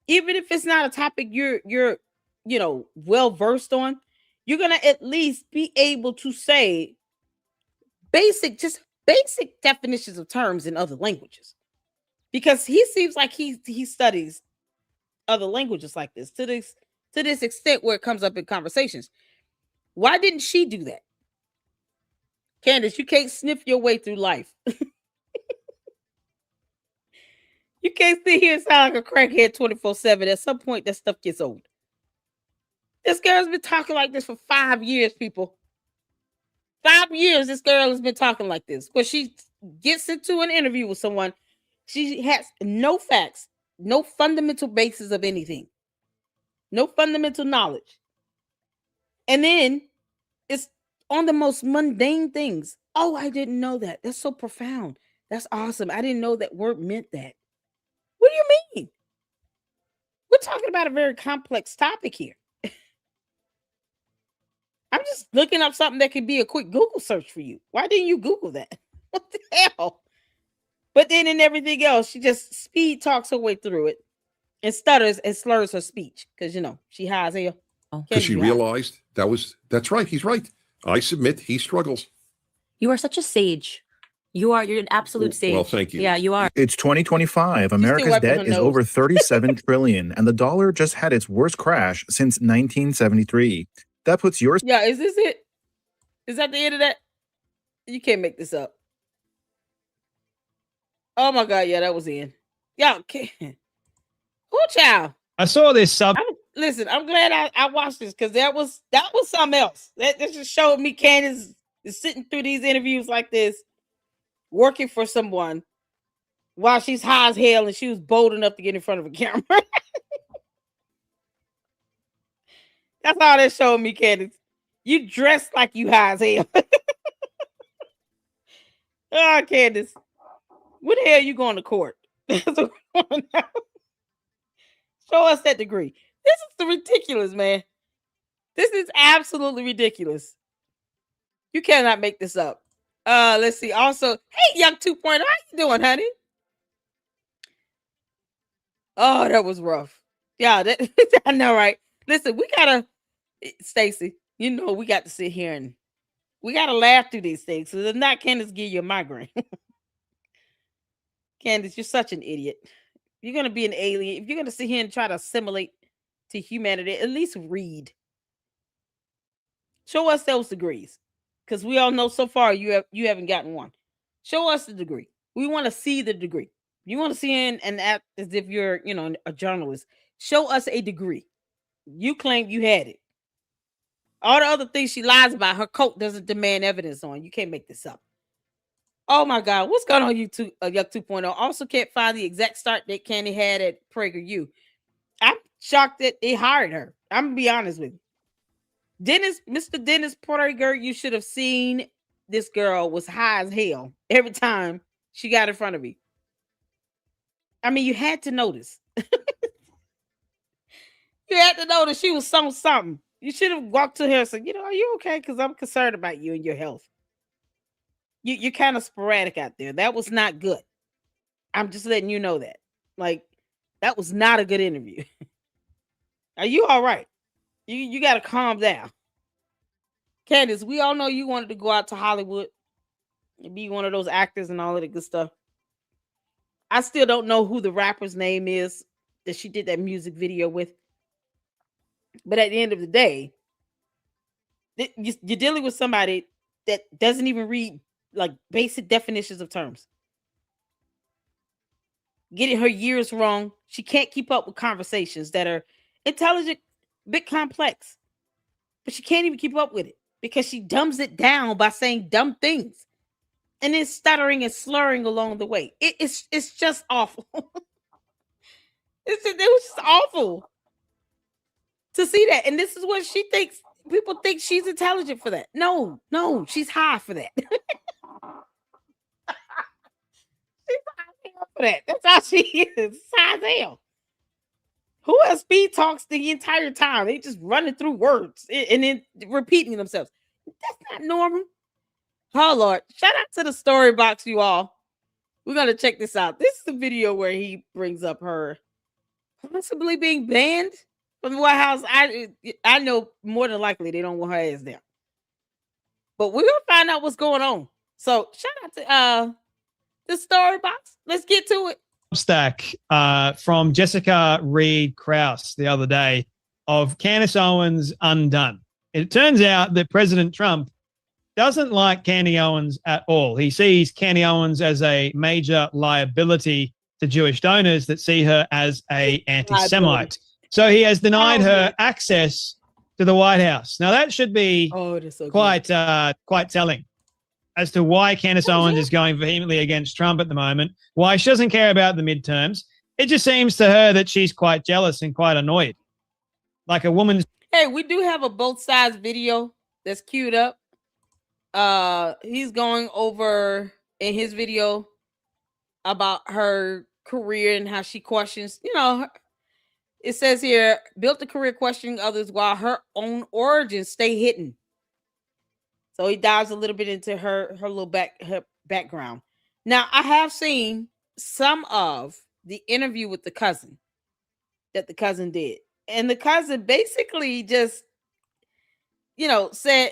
Even if it's not a topic you're you know, well versed on, you're gonna at least be able to say basic definitions of terms in other languages, because he seems like he studies other languages like this to this extent where it comes up in conversations. Why didn't she do that? Candace, you can't sniff your way through life. You can't sit here and sound like a crackhead 24/7. At some point, that stuff gets old. This girl's been talking like this for 5 years, people. 5 years this girl has been talking like this. When she gets into an interview with someone, she has no facts, no fundamental basis of anything, no fundamental knowledge. And then it's on the most mundane things. Oh, I didn't know that. That's so profound. That's awesome. I didn't know that word meant that. What do you mean? We're talking about a very complex topic here. I'm just looking up something that could be a quick Google search for you. Why didn't you Google that? What the hell? But then in everything else, she just speed talks her way through it and stutters and slurs her speech because, you know, she high as hell. Because she realized that's right. He's right. I submit. He struggles. You are such a sage. You're an absolute sage. Well, thank you. Yeah, you are. It's 2025. America's debt is over 37 trillion, and the dollar just had its worst crash since 1973. That puts yours. Yeah, is this it? Is that the end of that? You can't make this up. Oh my God, yeah, that was the end. Y'all can't. Oh, child. I saw this sub. Listen, I'm glad I watched this because that was something else. That just showed me Candace is sitting through these interviews like this, working for someone while she's high as hell and she was bold enough to get in front of a camera. That's all that showed me, Candace. You dressed like you high as hell. Oh, Candace. When the hell you going to court? Show us that degree. This is the ridiculous, man. This is absolutely ridiculous. You cannot make this up. Let's see. Also, hey, Young 2.0, how you doing, honey? Oh, that was rough. Yeah, that I know, right? Listen, we gotta, Stacy, you know, we got to sit here and we gotta laugh through these things. So if not, Candace give you a migraine. Candace, you're such an idiot. You're gonna be an alien. If you're gonna sit here and try to assimilate to humanity, at least read. Show us those degrees. Because we all know so far you haven't gotten one. Show us the degree. We want to see the degree. You want to see and act as if you're, you know, a journalist. Show us a degree. You claim you had it. All the other things she lies about, her coat doesn't demand evidence on. You can't make this up. Oh my God, what's going on YouTube? Yuck 2.0. Also can't find the exact start date Candy had at PragerU. I'm shocked that they hired her. I'm gonna be honest with you. Mr. Dennis Prager, you should have seen this girl was high as hell every time she got in front of me. I mean, you had to notice. You had to notice she was something. You should have walked to her and said, are you okay? Because I'm concerned about you and your health. You're kind of sporadic out there. That was not good. I'm just letting you know that. Like, that was not a good interview. Are you all right? You got to calm down. Candace, we all know you wanted to go out to Hollywood and be one of those actors and all of the good stuff. I still don't know who the rapper's name is that she did that music video with. But at the end of the day, you're dealing with somebody that doesn't even read like basic definitions of terms. Getting her years wrong. She can't keep up with conversations that are intelligent, bit complex. But she can't even keep up with it because she dumbs it down by saying dumb things. And then stuttering and slurring along the way. It's just awful. It was just awful to see that. And this is what she thinks. People think she's intelligent for that. No, she's high for that. She's high for that. That's how she is. High as hell. Who has speed talks the entire time? They just running through words and then repeating themselves. That's not normal. Oh, Lord. Shout out to the story box, you all. We're going to check this out. This is the video where he brings up her possibly being banned from the White House. I know more than likely they don't want her ass there. But we're going to find out what's going on. So shout out to the story box. Let's get to it. Stack from Jessica Reed Krause the other day of Candace Owens undone. It turns out that President Trump doesn't like Candy Owens at all. He sees Candy Owens as a major liability to Jewish donors that see her as an anti-Semite. So he has denied her access to the White House. Now that should be quite telling as to why Candace Owens is going vehemently against Trump at the moment, why she doesn't care about the midterms. It just seems to her that she's quite jealous and quite annoyed. Like a woman's... Hey, we do have a both sides video that's queued up. He's going over in his video about her career and how she questions, it says here, built a career questioning others while her own origins stay hidden. So he dives a little bit into her background. Now, I have seen some of the interview with the cousin that the cousin did. And the cousin basically just, said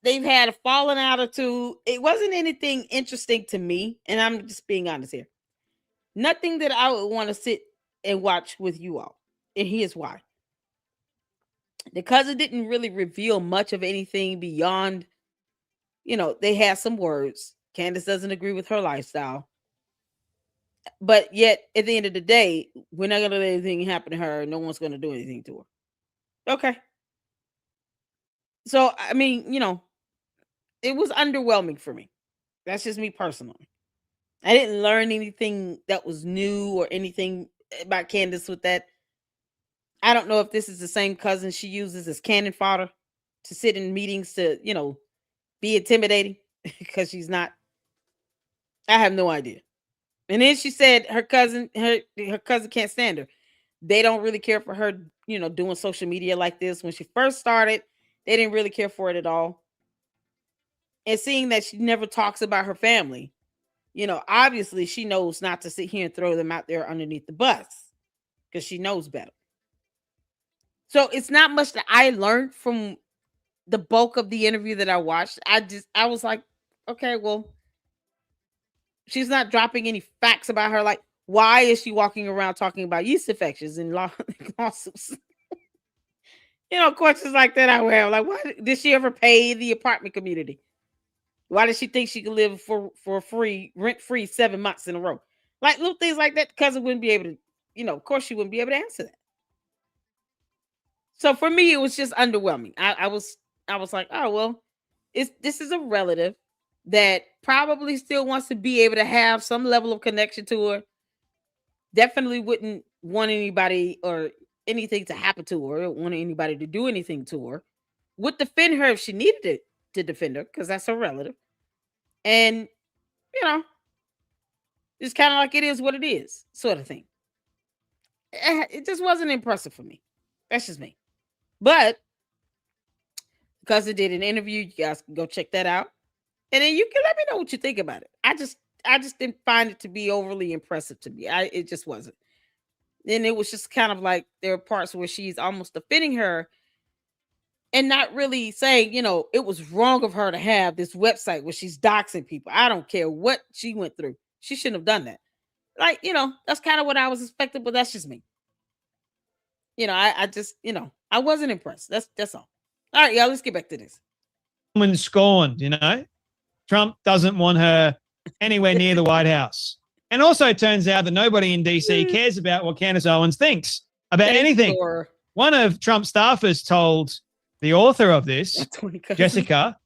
they've had a falling out or two. It wasn't anything interesting to me. And I'm just being honest here. Nothing that I would want to sit and watch with you all. And here's why. The cousin didn't really reveal much of anything beyond, they had some words. Candace doesn't agree with her lifestyle. But yet, at the end of the day, we're not going to let anything happen to her. No one's going to do anything to her. Okay. So, I mean, it was underwhelming for me. That's just me personally. I didn't learn anything that was new or anything about Candace with that. I don't know if this is the same cousin she uses as cannon fodder to sit in meetings to, be intimidating because she's not. I have no idea. And then she said her cousin can't stand her. They don't really care for her, doing social media like this. When she first started, they didn't really care for it at all. And seeing that she never talks about her family, obviously she knows not to sit here and throw them out there underneath the bus because she knows better. So it's not much that I learned from the bulk of the interview that I watched. I was like, okay, well, she's not dropping any facts about her. Like, why is she walking around talking about yeast infections and lawsuits? Questions like that I would have. Like, why did she ever pay the apartment community? Why does she think she could live for free, rent-free 7 months in a row? Like little things like that, the cousin wouldn't be able to, of course she wouldn't be able to answer that. So for me, it was just underwhelming. I was like, oh, well, this is a relative that probably still wants to be able to have some level of connection to her. Definitely wouldn't want anybody or anything to happen to her. Want anybody to do anything to her. Would defend her if she needed it to defend her because that's her relative. And, it's kind of like it is what it is sort of thing. It just wasn't impressive for me. That's just me. But cousin did an interview. You guys can go check that out. And then you can let me know what you think about it. I just didn't find it to be overly impressive to me. It just wasn't. And it was just kind of like there are parts where she's almost defending her and not really saying, it was wrong of her to have this website where she's doxing people. I don't care what she went through. She shouldn't have done that. Like, that's kind of what I was expecting, but that's just me. I just, I wasn't impressed. That's all. All right, y'all, let's get back to this. Woman scorned, Trump doesn't want her anywhere near the White House. And also it turns out that nobody in DC cares about what Candace Owens thinks about anything. One of Trump's staffers told the author of this, Jessica,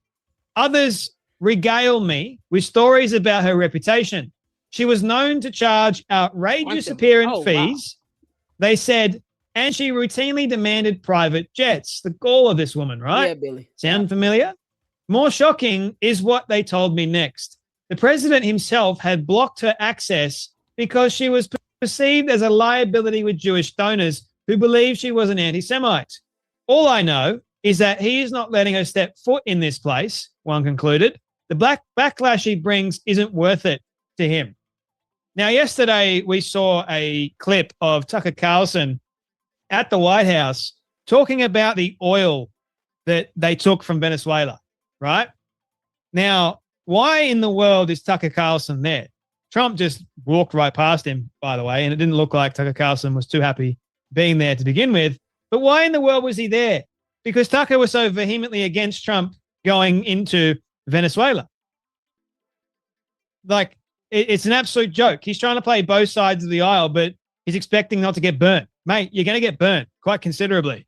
others regale me with stories about her reputation. She was known to charge outrageous appearance fees. Wow. They said, and she routinely demanded private jets. The gall of this woman, right? Yeah, Billy. Sound familiar? More shocking is what they told me next. The president himself had blocked her access because she was perceived as a liability with Jewish donors who believed she was an anti-Semite. All I know is that he is not letting her step foot in this place, one concluded. The backlash he brings isn't worth it to him. Now, yesterday we saw a clip of Tucker Carlson at the White House talking about the oil that they took from Venezuela, right? Now, why in the world is Tucker Carlson there? Trump just walked right past him, by the way, and it didn't look like Tucker Carlson was too happy being there to begin with. But why in the world was he there? Because Tucker was so vehemently against Trump going into Venezuela. Like, it's an absolute joke. He's trying to play both sides of the aisle, but he's expecting not to get burnt. Mate, you're going to get burnt quite considerably.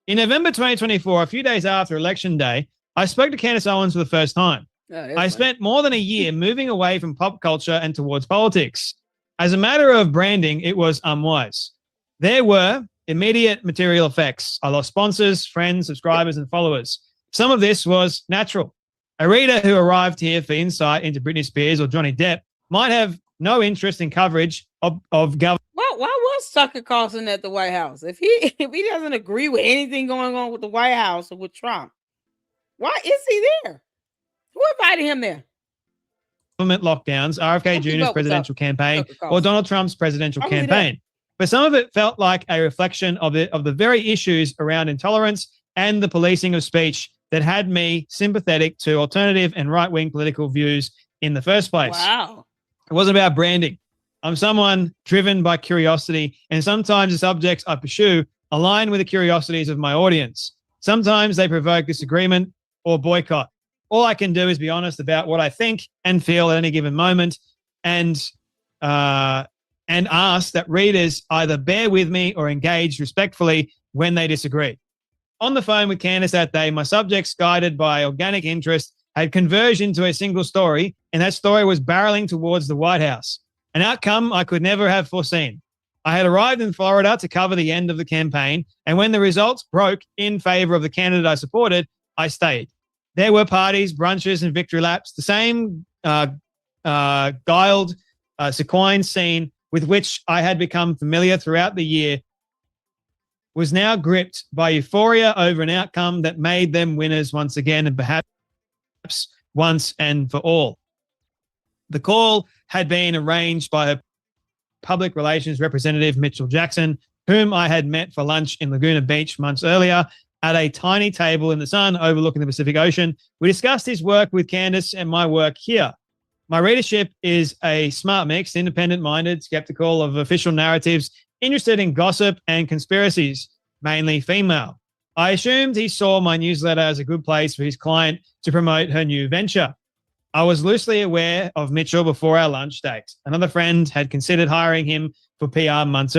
In November 2024, a few days after Election Day, I spoke to Candace Owens for the first time. I spent more than a year moving away from pop culture and towards politics. As a matter of branding, it was unwise. There were immediate material effects. I lost sponsors, friends, subscribers, and followers. Some of this was natural. A reader who arrived here for insight into Britney Spears or Johnny Depp might have no interest in coverage of government. Why was Tucker Carlson at the White House? If he doesn't agree with anything going on with the White House or with Trump, why is he there? Who invited him there? Government lockdowns, RFK Jr.'s presidential campaign, or Donald Trump's presidential campaign. But some of it felt like a reflection of the very issues around intolerance and the policing of speech that had me sympathetic to alternative and right-wing political views in the first place. Wow. It wasn't about branding. I'm someone driven by curiosity, and sometimes the subjects I pursue align with the curiosities of my audience. Sometimes they provoke disagreement or boycott. All I can do is be honest about what I think and feel at any given moment, and ask that readers either bear with me or engage respectfully when they disagree. On the phone with Candace that day, my subjects, guided by organic interest, had converged into a single story, and that story was barreling towards the White House, an outcome I could never have foreseen. I had arrived in Florida to cover the end of the campaign, and when the results broke in favor of the candidate I supported, I stayed. There were parties, brunches, and victory laps, the same guiled, sequined scene with which I had become familiar throughout the year was now gripped by euphoria over an outcome that made them winners once again, and perhaps once and for all. The call had been arranged by her public relations representative, Mitchell Jackson, whom I had met for lunch in Laguna Beach months earlier at a tiny table in the sun overlooking the Pacific Ocean. We discussed his work with Candace and my work here. My readership is a smart mix, independent-minded, skeptical of official narratives, interested in gossip and conspiracies, mainly female. I assumed he saw my newsletter as a good place for his client to promote her new venture. I was loosely aware of Mitchell before our lunch date. Another friend had considered hiring him for PR months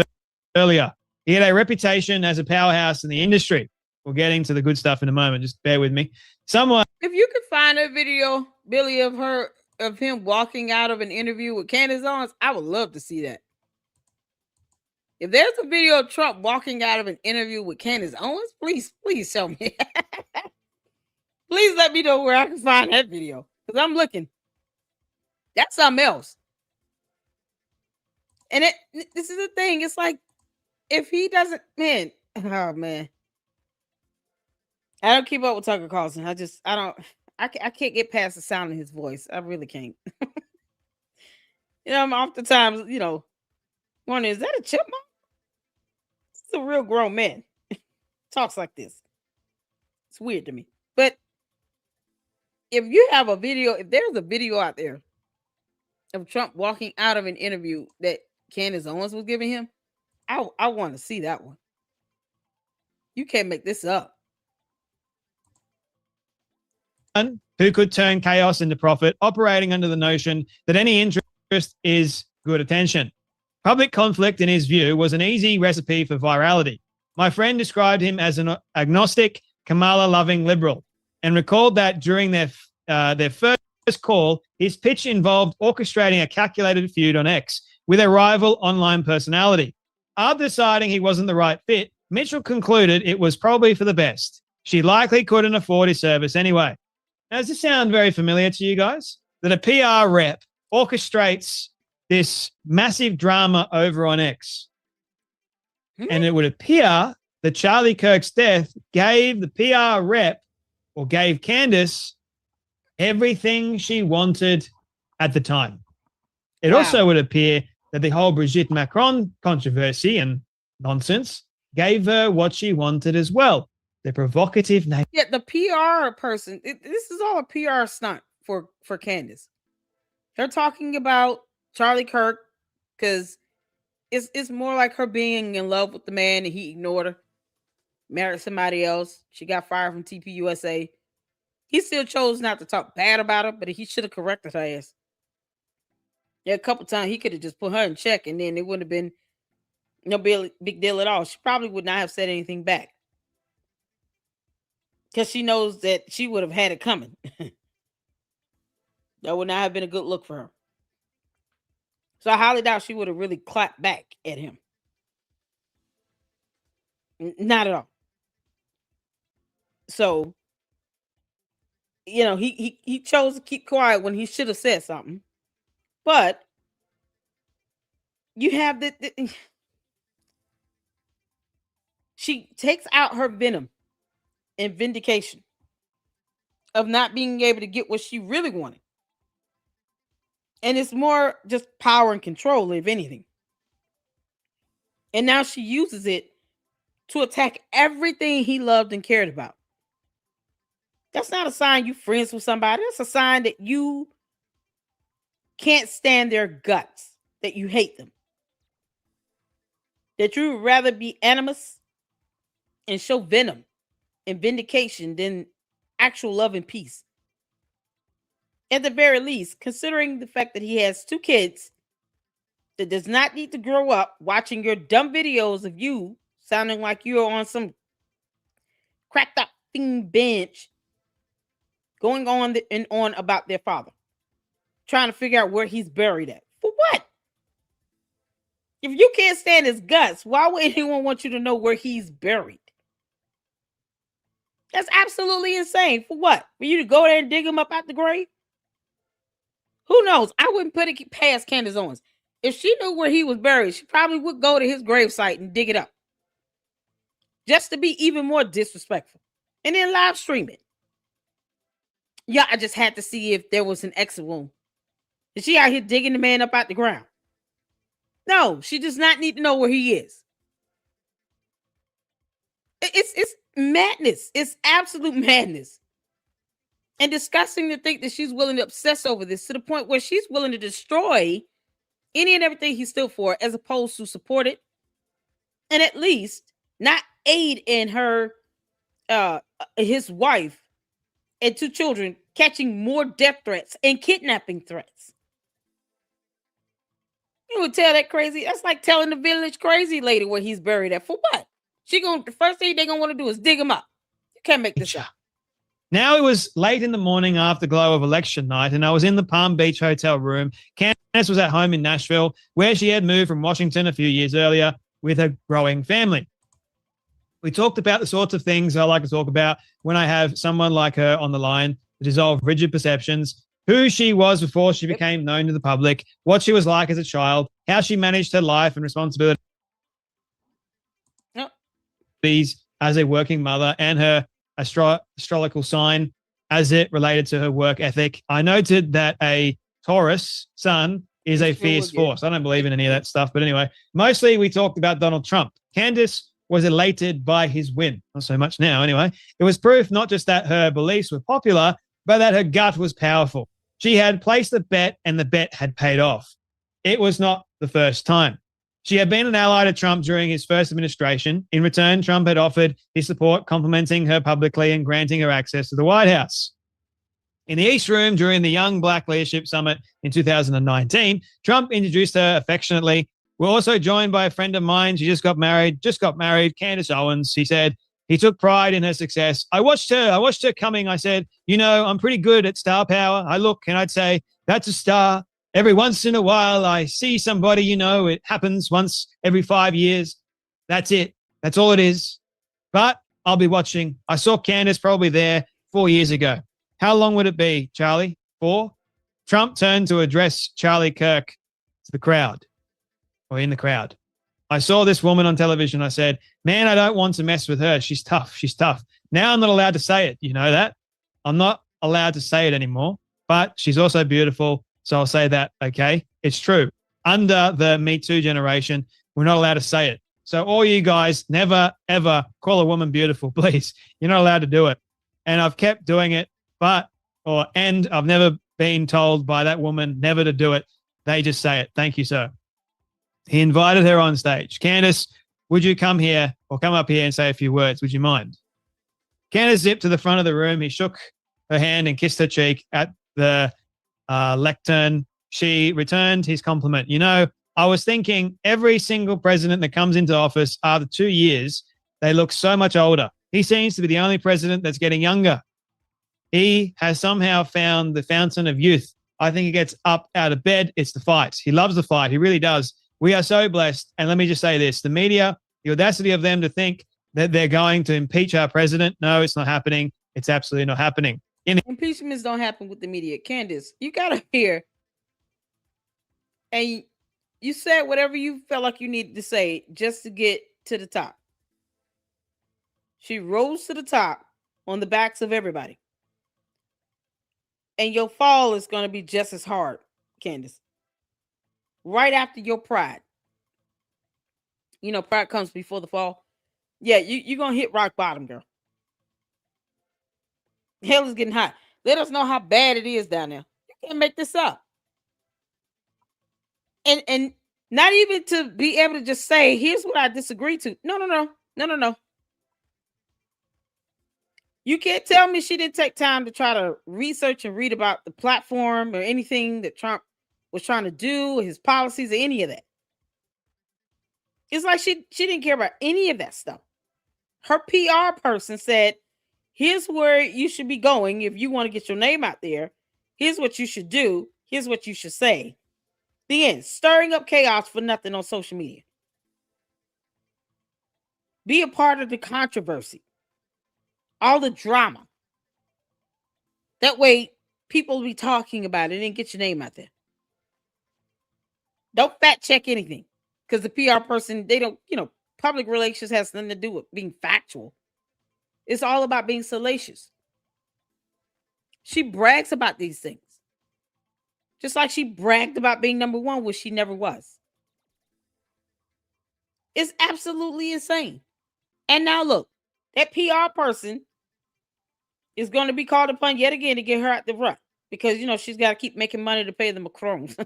earlier. He had a reputation as a powerhouse in the industry. We'll get into the good stuff in a moment. Just bear with me. Someone, if you could find a video, Billy, of him walking out of an interview with Candace Owens, I would love to see that. If there's a video of Trump walking out of an interview with Candace Owens, please show me. Please let me know where I can find that video, because I'm looking. That's something else. And this is the thing. It's like, if he doesn't, oh man. I don't keep up with Tucker Carlson. I can't get past the sound of his voice. I really can't. I'm oftentimes, wondering, is that a chipmunk? It's a real grown man. Talks like this. It's weird to me. But if there's a video out there of Trump walking out of an interview that Candace Owens was giving him, I want to see that one. You can't make this up. Who could turn chaos into profit, operating under the notion that any interest is good attention. Public conflict, in his view, was an easy recipe for virality. My friend described him as an agnostic, Kamala-loving liberal, and recalled that during their first call, his pitch involved orchestrating a calculated feud on X with a rival online personality. After deciding he wasn't the right fit, Mitchell concluded it was probably for the best. She likely couldn't afford his service anyway. Now, does this sound very familiar to you guys? That a PR rep orchestrates this massive drama over on X. And it would appear that Charlie Kirk's death gave the PR rep, or gave Candace, everything she wanted at the time. It also would appear that the whole Brigitte Macron controversy and nonsense gave her what she wanted as well. The provocative name. Yeah, the PR person, this is all a PR stunt for Candace. They're talking about Charlie Kirk because it's more like her being in love with the man and he ignored her, married somebody else. She got fired from TPUSA. He still chose not to talk bad about her, but he should have corrected her ass. Yeah, a couple times he could have just put her in check and then it wouldn't have been no big deal at all. She probably would not have said anything back. Because she knows that she would have had it coming. That would not have been a good look for her. So I highly doubt she would have really clapped back at him. Not at all. So, he chose to keep quiet when he should have said something. But you have she takes out her venom and vindication of not being able to get what she really wanted. And it's more just power and control, if anything. And now she uses it to attack everything he loved and cared about. That's not a sign you friends with somebody. That's a sign that you can't stand their guts, that you hate them. That you would rather be animus and show venom and vindication than actual love and peace. At the very least, considering the fact that he has 2 kids that does not need to grow up watching your dumb videos of you sounding like you're on some cracked up thing bench going on and on about their father, trying to figure out where he's buried at. For what? If you can't stand his guts, why would anyone want you to know where he's buried? That's absolutely insane. For what? For you to go there and dig him up out the grave? Who knows? I wouldn't put it past Candace Owens. If she knew where he was buried, she probably would go to his gravesite and dig it up. Just to be even more disrespectful. And then live stream it. Yeah, I just had to see if there was an exit wound. Is she out here digging the man up out the ground? No, she does not need to know where he is. It's madness. It's absolute madness. And disgusting to think that she's willing to obsess over this to the point where she's willing to destroy any and everything he stood for as opposed to support it. And at least not aid in her, his wife and 2 children catching more death threats and kidnapping threats. You would tell that crazy. That's like telling the village crazy lady where he's buried at. For what? The first thing they're gonna want to do is dig him up. You can't make this up. Now it was late in the morning after glow of election night, and I was in the Palm Beach hotel room. Candace was at home in Nashville, where she had moved from Washington a few years earlier with a growing family. We talked about the sorts of things I like to talk about when I have someone like her on the line to dissolve rigid perceptions, who she was before she became known to the public, what she was like as a child, how she managed her life and responsibilities as a working mother, and her astrological sign as it related to her work ethic. I noted that a Taurus sun is a fierce force. I don't believe in any of that stuff. But anyway, mostly we talked about Donald Trump. Candace was elated by his win. Not so much now, anyway. It was proof not just that her beliefs were popular, but that her gut was powerful. She had placed a bet and the bet had paid off. It was not the first time. She had been an ally to Trump during his first administration. In return, Trump had offered his support, complimenting her publicly and granting her access to the White House. In the East Room during the Young Black Leadership Summit in 2019, Trump introduced her affectionately. We're also joined by a friend of mine. She just got married, Candace Owens. He said he took pride in her success. I watched her coming. I said, you know, I'm pretty good at star power. I look and I'd say, that's a star. Every once in a while, I see somebody, you know, it happens once every 5 years. That's it. That's all it is. But I'll be watching. I saw Candace probably there 4 years ago. How long would it be, Charlie? 4? Trump turned to address Charlie Kirk to the crowd, or in the crowd. I saw this woman on television. I said, man, I don't want to mess with her. She's tough. She's tough. Now I'm not allowed to say it. You know that? I'm not allowed to say it anymore, but she's also beautiful. So I'll say that, okay? It's true. Under the Me Too generation, we're not allowed to say it. So all you guys, never, ever call a woman beautiful, please. You're not allowed to do it. And I've kept doing it, and I've never been told by that woman never to do it. They just say it. Thank you, sir. He invited her on stage. Candace, would you come here or come up here and say a few words? Would you mind? Candace zipped to the front of the room. He shook her hand and kissed her cheek at the lectern. She returned his compliment. You know, I was thinking every single president that comes into office after 2 years, they look so much older. He seems to be the only president that's getting younger. He has somehow found the fountain of youth. I think he gets up out of bed. It's the fight. He loves the fight. He really does. We are so blessed. And let me just say this, the media, the audacity of them to think that they're going to impeach our president. No, it's not happening. It's absolutely not happening. Impeachments don't happen with the media. Candace, you got up here and you said whatever you felt like you needed to say just to get to the top. She rose to the top on the backs of everybody. And your fall is going to be just as hard, Candace. Right after your pride. You know, pride comes before the fall. Yeah, you're going to hit rock bottom, girl. Hell is getting hot. Let us know how bad it is down there. You can't make this up. And not even to be able to just say, here's what I disagree to. No. You can't tell me she didn't take time to try to research and read about the platform or anything that Trump was trying to do, his policies, or any of that. It's like she didn't care about any of that stuff. Her PR person said, here's where you should be going if you want to get your name out there. Here's what you should do. Here's what you should say. The end. Stirring up chaos for nothing on social media. Be a part of the controversy. All the drama. That way, people will be talking about it and get your name out there. Don't fact check anything. Because the PR person, they don't, public relations has nothing to do with being factual. It's all about being salacious. She brags about these things. Just like she bragged about being number one, which she never was. It's absolutely insane. And now look, that PR person is going to be called upon yet again to get her out the rut. Because, she's got to keep making money to pay the Macrons.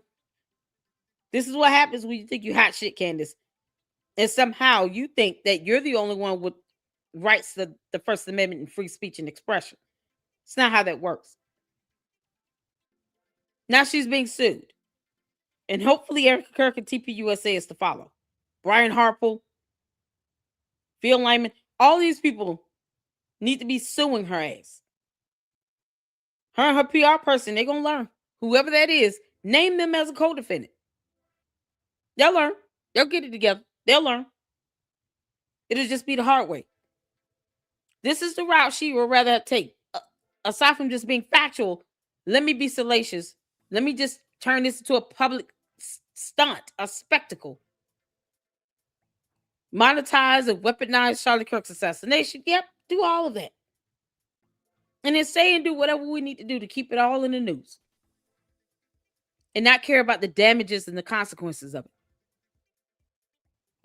This is what happens when you think you hot shit, Candace. And somehow you think that you're the only one with rights to the First Amendment and free speech and expression. It's not how that works. Now she's being sued. And hopefully Erica Kirk and TPUSA is to follow. Brian Harpel, Phil Lyman, all these people need to be suing her ass. Her and her PR person, they're going to learn. Whoever that is, name them as a co-defendant. They'll learn. They'll get it together. They'll learn. It'll just be the hard way. This is the route she would rather take. Aside from just being factual, let me be salacious. Let me just turn this into a public stunt, a spectacle. Monetize and weaponize Charlie Kirk's assassination. Yep, do all of that. And then say and do whatever we need to do to keep it all in the news. And not care about the damages and the consequences of it.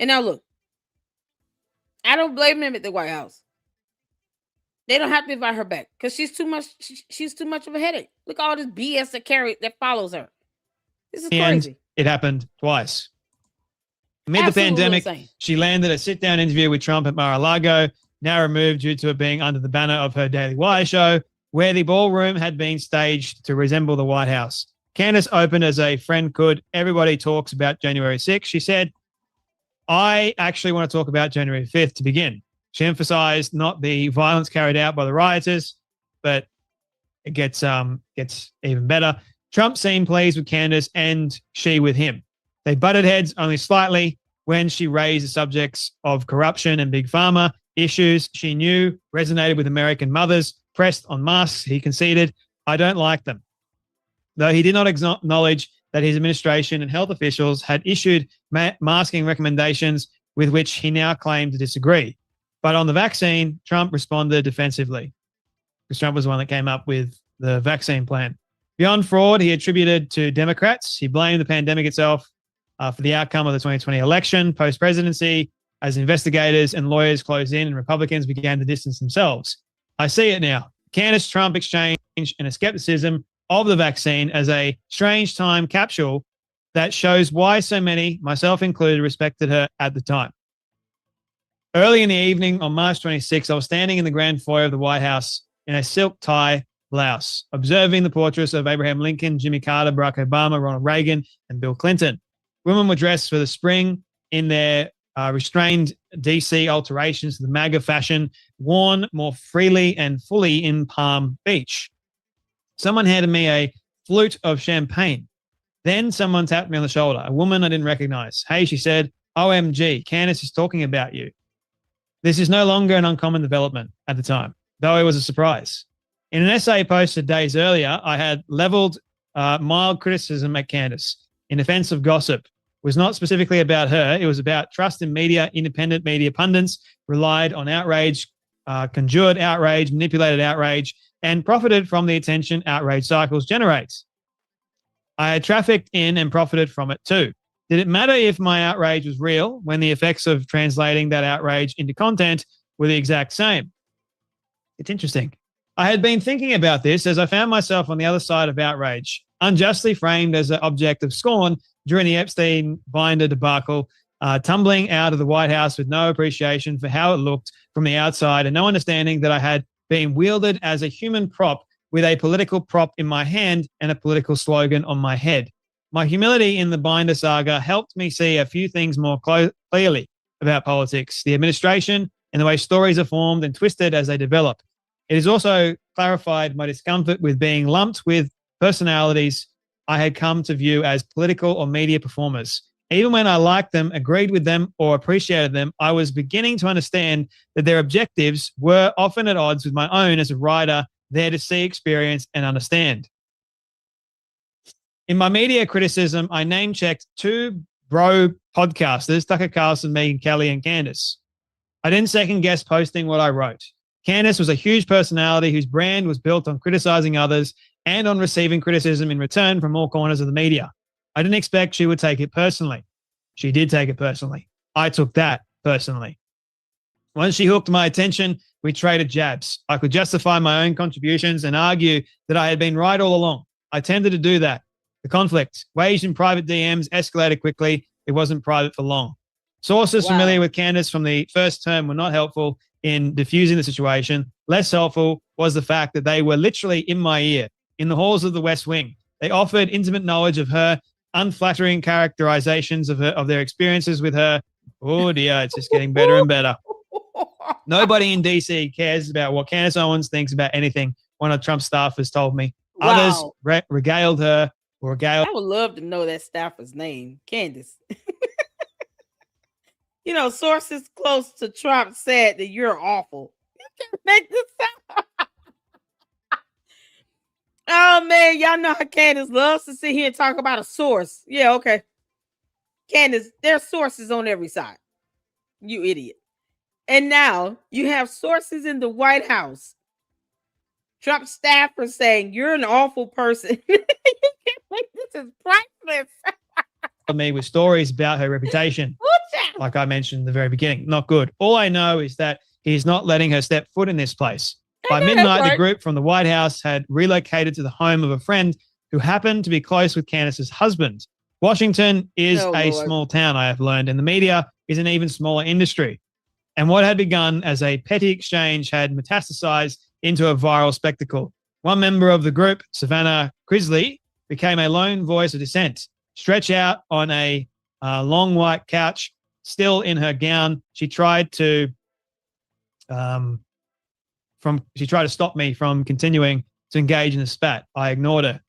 And now look, I don't blame them at the White House. They don't have to invite her back because she's too much. She's too much of a headache. Look at all this BS that follows her. This is crazy. It happened twice. Amid the pandemic, she landed a sit-down interview with Trump at Mar-a-Lago, now removed due to it being under the banner of her Daily Wire show, where the ballroom had been staged to resemble the White House. Candace opened as a friend could. Everybody talks about January 6th. She said, I actually want to talk about January 5th to begin. She emphasized not the violence carried out by the rioters, but it gets even better. Trump seemed pleased with Candace and she with him. They butted heads only slightly when she raised the subjects of corruption and big pharma issues she knew resonated with American mothers. Pressed on masks, he conceded, I don't like them. Though he did not acknowledge that his administration and health officials had issued masking recommendations with which he now claimed to disagree. But on the vaccine, Trump responded defensively because Trump was the one that came up with the vaccine plan. Beyond fraud, he attributed to Democrats. He blamed the pandemic itself for the outcome of the 2020 election post-presidency as investigators and lawyers closed in and Republicans began to distance themselves. I see it now. Candace-Trump exchange and a skepticism of the vaccine as a strange time capsule that shows why so many, myself included, respected her at the time. Early in the evening on March 26, I was standing in the grand foyer of the White House in a silk tie blouse, observing the portraits of Abraham Lincoln, Jimmy Carter, Barack Obama, Ronald Reagan, and Bill Clinton. Women were dressed for the spring in their restrained DC alterations to the MAGA fashion, worn more freely and fully in Palm Beach. Someone handed me a flute of champagne. Then someone tapped me on the shoulder, a woman I didn't recognize. Hey, she said, OMG, Candace is talking about you. This is no longer an uncommon development at the time, though it was a surprise. In an essay posted days earlier, I had leveled mild criticism at Candace in defense of gossip. It was not specifically about her. It was about trust in media. Independent media pundits relied on outrage, conjured outrage, manipulated outrage, and profited from the attention outrage cycles generates. I had trafficked in and profited from it too. Did it matter if my outrage was real when the effects of translating that outrage into content were the exact same? It's interesting. I had been thinking about this as I found myself on the other side of outrage, unjustly framed as an object of scorn during the Epstein binder debacle, tumbling out of the White House with no appreciation for how it looked from the outside and no understanding that I had been wielded as a human prop with a political prop in my hand and a political slogan on my head. My humility in the binder saga helped me see a few things more clearly about politics, the administration, and the way stories are formed and twisted as they develop. It has also clarified my discomfort with being lumped with personalities I had come to view as political or media performers. Even when I liked them, agreed with them, or appreciated them, I was beginning to understand that their objectives were often at odds with my own as a writer, there to see, experience, and understand. In my media criticism, I name-checked two bro podcasters, Tucker Carlson, Megyn Kelly, and Candace. I didn't second-guess posting what I wrote. Candace was a huge personality whose brand was built on criticizing others and on receiving criticism in return from all corners of the media. I didn't expect she would take it personally. She did take it personally. I took that personally. Once she hooked my attention, we traded jabs. I could justify my own contributions and argue that I had been right all along. I tended to do that. The conflict, waged in private DMs, escalated quickly. It wasn't private for long. Sources familiar with Candace from the first term were not helpful in diffusing the situation. Less helpful was the fact that they were literally in my ear, in the halls of the West Wing. They offered intimate knowledge of her, unflattering characterizations of their experiences with her. Oh dear, it's just getting better and better. Nobody in DC cares about what Candace Owens thinks about anything, one of Trump's staffers told me. Others regaled her. I would love to know that staffer's name, Candace. You know, sources close to Trump said that you're awful. You can't make this up. Oh, man, y'all know how Candace loves to sit here and talk about a source. Yeah, okay. Candace, there's sources on every side. You idiot. And now you have sources in the White House Trump staffers saying you're an awful person. This is priceless. Me with stories about her reputation. Like I mentioned in the very beginning, not good. All I know is that he's not letting her step foot in this place. By midnight, the group from the White House had relocated to the home of a friend who happened to be close with Candace's husband. Washington is a small town, I have learned, and the media is an even smaller industry. And what had begun as a petty exchange had metastasized into a viral spectacle. One member of the group, Savannah Crisley, became a lone voice of dissent. Stretched out on a long white couch, still in her gown, she tried to stop me from continuing to engage in the spat. I ignored her.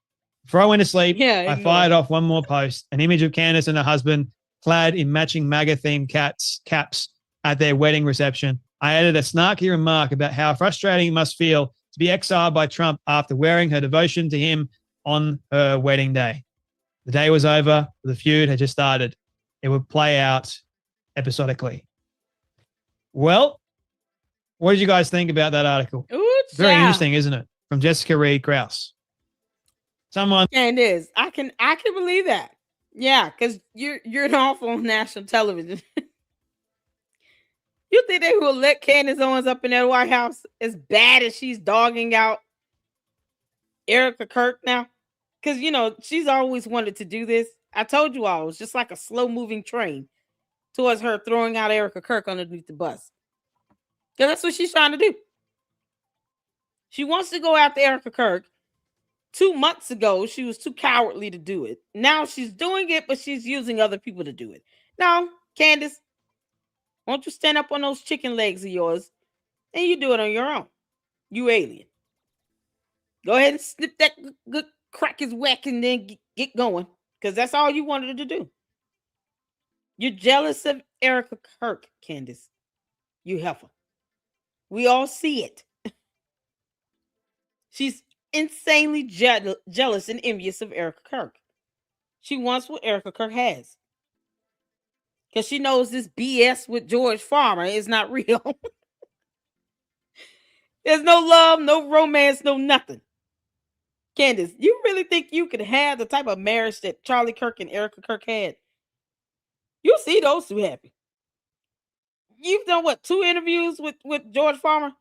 Before I went to sleep, I fired off one more post, an image of Candace and her husband clad in matching MAGA-themed caps at their wedding reception. I added a snarky remark about how frustrating it must feel to be exiled by Trump after wearing her devotion to him on her wedding day. The day was over. The feud had just started. It would play out episodically. Well, what did you guys think about that article? Very interesting, isn't it? From Jessica Reed Krause. Someone. And it is. I can believe that. Yeah, because you're an awful on national television. You think they will let Candace Owens up in that White House as bad as she's dogging out Erica Kirk now? Because, she's always wanted to do this. I told you all, it was just like a slow-moving train towards her throwing out Erica Kirk underneath the bus. Because that's what she's trying to do. She wants to go after Erica Kirk. 2 months ago, she was too cowardly to do it. Now she's doing it, but she's using other people to do it. Now, Candace, won't you stand up on those chicken legs of yours and you do it on your own? You alien. Go ahead and snip that good crack his whack and then get going. Because that's all you wanted to do. You're jealous of Erica Kirk, Candace. You heifer. We all see it. She's insanely jealous and envious of Erica Kirk. She wants what Erica Kirk has. Because she knows this BS with George Farmer is not real. There's no love, no romance, no nothing. Candace, you really think you could have the type of marriage that Charlie Kirk and Erica Kirk had? You'll see those two happy. You've done, 2 interviews with George Farmer?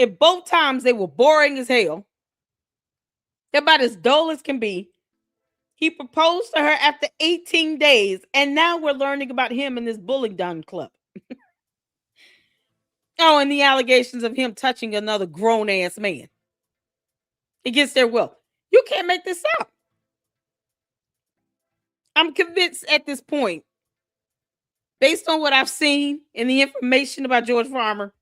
And both times they were boring as hell. They're about as dull as can be. He proposed to her after 18 days, and now we're learning about him in this bullying down club. Oh, and the allegations of him touching another grown-ass man against their will. You can't make this up. I'm convinced at this point, based on what I've seen and the information about George Farmer,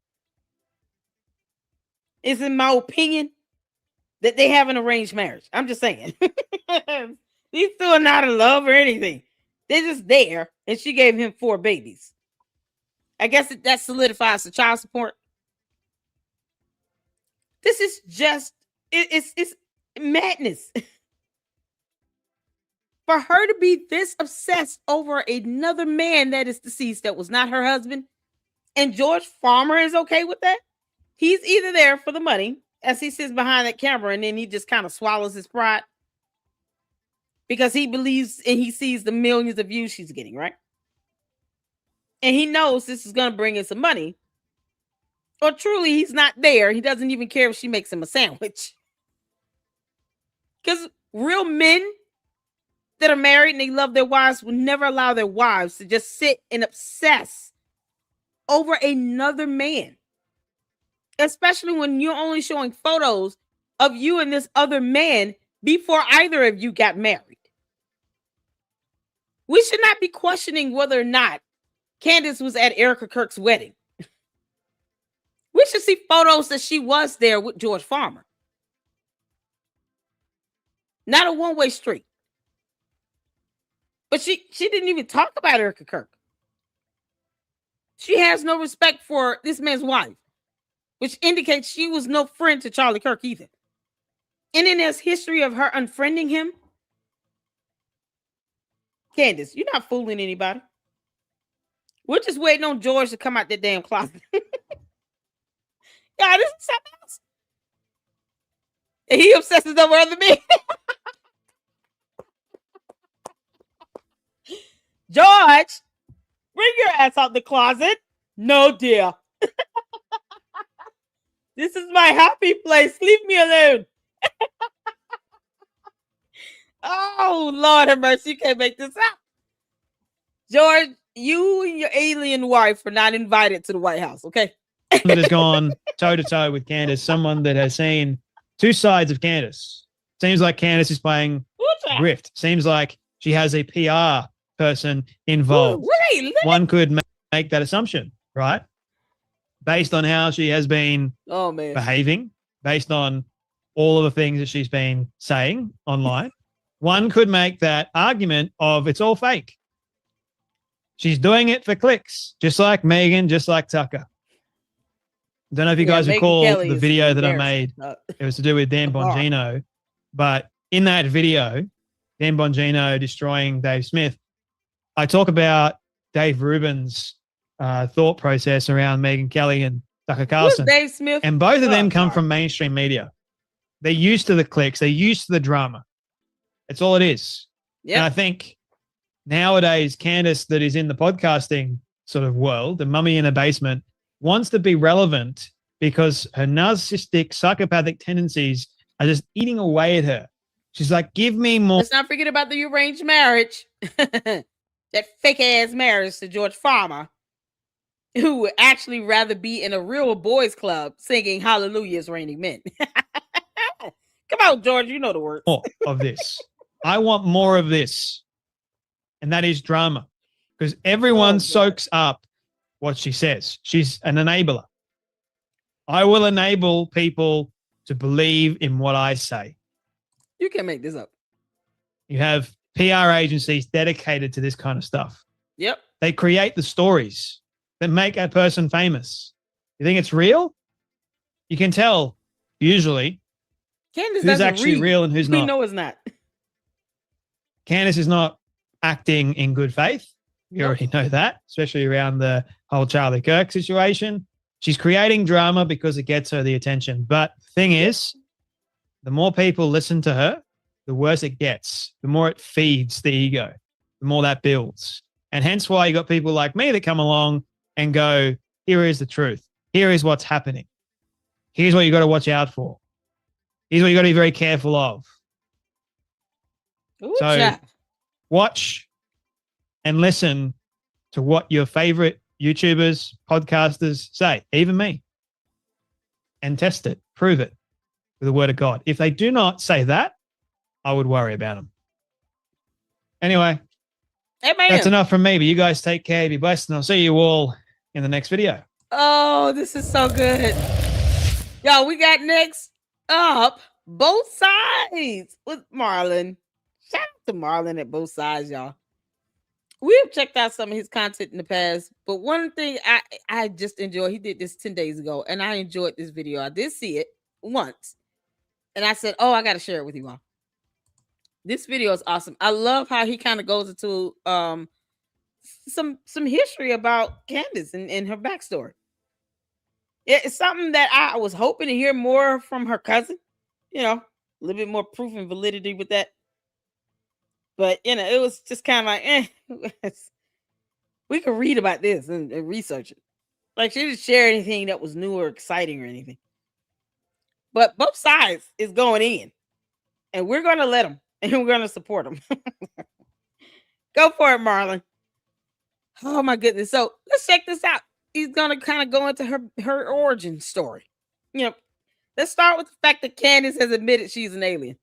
is in my opinion that they have an arranged marriage. I'm just saying. These two are not in love or anything. They're just there, and she gave him 4 babies. I guess that solidifies the child support. This is just, it's madness. For her to be this obsessed over another man that is deceased that was not her husband, and George Farmer is okay with that. He's either there for the money, as he sits behind that camera, and then he just kind of swallows his pride. Because he believes and he sees the millions of views she's getting, right? And he knows this is going to bring in some money. Or truly, he's not there. He doesn't even care if she makes him a sandwich. Because real men that are married and they love their wives will never allow their wives to just sit and obsess over another man. Especially when you're only showing photos of you and this other man before either of you got married. We should not be questioning whether or not Candace was at Erica Kirk's wedding. We should see photos that she was there with George Farmer. Not a one-way street. But she didn't even talk about Erica Kirk. She has no respect for this man's wife, which indicates she was no friend to Charlie Kirk either. And then there's history of her unfriending him. Candace, you're not fooling anybody. We're just waiting on George to come out that damn closet. Yeah, this is something else. And he obsesses over other men. George, bring your ass out the closet. No, dear. This is my happy place. Leave me alone. Oh, Lord have mercy. You can't make this up. George, you and your alien wife are not invited to the White House, okay? That has gone toe-to-toe with Candace, someone that has seen two sides of Candace. Seems like Candace is playing grift. Seems like she has a PR person involved. One could make that assumption, right? Based on how she has been behaving, based on all of the things that she's been saying online, one could make that argument of it's all fake. She's doing it for clicks, just like Meghan, just like Tucker. I don't know if you guys recall the video that I made. It was to do with Dan Bongino. But in that video, Dan Bongino destroying Dave Smith, I talk about Dave Rubin's thought process around Megyn Kelly and Tucker Carlson. Who's Dave Smith? And both of them come from mainstream media. They're used to the clicks. They're used to the drama. That's all it is. Yep. And I think nowadays, Candace, that is in the podcasting sort of world, the mummy in a basement, wants to be relevant because her narcissistic, psychopathic tendencies are just eating away at her. She's like, give me more. Let's not forget about the arranged marriage. That fake-ass marriage to George Farmer, who would actually rather be in a real boys club singing Hallelujah's Raining Men. Come on, George, you know the words. More of this. I want more of this. And that is drama. Because everyone soaks up what she says. She's an enabler. I will enable people to believe in what I say. You can't make this up. You have PR agencies dedicated to this kind of stuff. Yep. They create the stories that make a person famous. You think it's real? You can tell, usually, Candace who's actually real and who's not. We know it's not. Candace is not acting in good faith. We already know that, especially around the whole Charlie Kirk situation. She's creating drama because it gets her the attention. But the thing is, the more people listen to her, the worse it gets. The more it feeds the ego, the more that builds. And hence why you got people like me that come along and go, here is the truth. Here is what's happening. Here's what you got to watch out for. Here's what you got to be very careful of. Ooh, so watch and listen to what your favorite YouTubers, podcasters say, even me, and test it, prove it with the word of God. If they do not say that, I would worry about them. Anyway, that's enough from me, but you guys take care, be blessed, and I'll see you all in the next video. Oh, this is so good. Y'all, we got next up Both Sides with Marlon. Shout out to Marlon at Both Sides, y'all. We've checked out some of his content in the past, but one thing I just enjoy, he did this 10 days ago, and I enjoyed this video. I did see it once, and I said, oh, I got to share it with you all. This video is awesome. I love how he kind of goes into some history about Candace and her backstory. It's something that I was hoping to hear more from her cousin, you know, a little bit more proof and validity with that. But, you know, it was just kind of like, we could read about this and research it. Like, she didn't share anything that was new or exciting or anything. But Both Sides is going in. And we're going to let them. And we're going to support them. Go for it, Marlon. Oh, my goodness. So, let's check this out. He's going to kind of go into her origin story. You know, let's start with the fact that Candace has admitted she's an alien.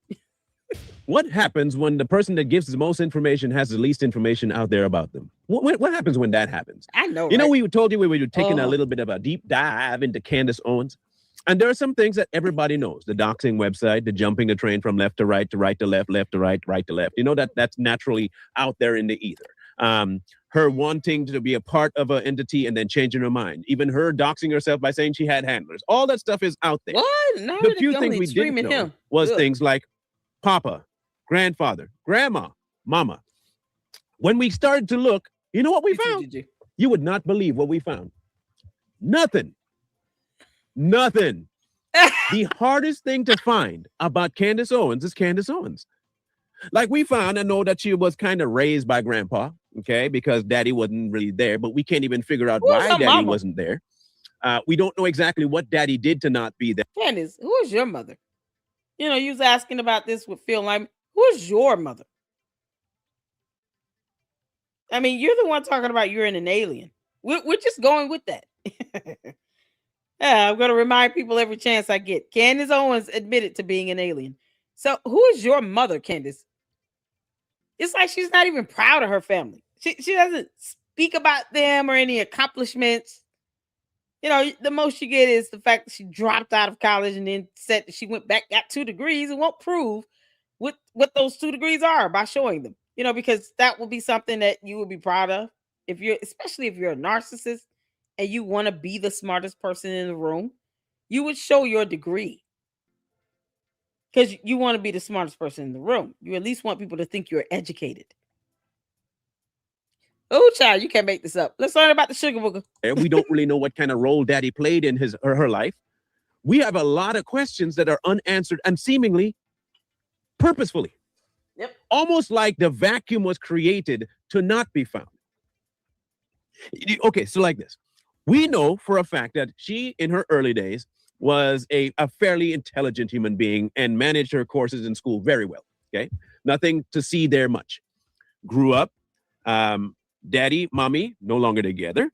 What happens when the person that gives the most information has the least information out there about them? What happens when that happens? I know. You know, we told you we were taking a little bit of a deep dive into Candace Owens. And there are some things that everybody knows. The doxing website, the jumping the train from left to right to left, left to right, right to left. You know, that's naturally out there in the ether. Her wanting to be a part of an entity and then changing her mind. Even her doxing herself by saying she had handlers. All that stuff is out there. What? No, the few things we didn't know was things like Papa, grandfather, grandma, mama. When we started to look, you know what we found? You would not believe what we found. Nothing. The hardest thing to find about Candace Owens is Candace Owens. Like we found, I know that she was kind of raised by grandpa, okay, because daddy wasn't really there, but we can't even figure out why daddy mama? wasn't there. We don't know exactly what daddy did to not be there. Candace, who is your mother? You know, you was asking about this with Phil. Like, who is your mother? I mean, you're the one talking about you're an alien. We're just going with that. Yeah, I'm going to remind people every chance I get. Candace Owens admitted to being an alien. So who is your mother, Candace? It's like she's not even proud of her family. She doesn't speak about them or any accomplishments. You know, the most you get is the fact that she dropped out of college and then said that she went back, got 2 degrees, and won't prove what those 2 degrees are by showing them. You know, because that will be something that you will be proud of especially if you're a narcissist and you want to be the smartest person in the room. You would show your degree because you want to be the smartest person in the room. You at least want people to think you're educated. Oh, child, you can't make this up. Let's learn about the sugar booger. And we don't really know what kind of role daddy played in his or her life. We have a lot of questions that are unanswered and seemingly purposefully. Yep. Almost like the vacuum was created to not be found. Okay, so like this. We know for a fact that she, in her early days, was a fairly intelligent human being and managed her courses in school very well. Okay, nothing to see there much. Grew up, daddy, mommy, no longer together.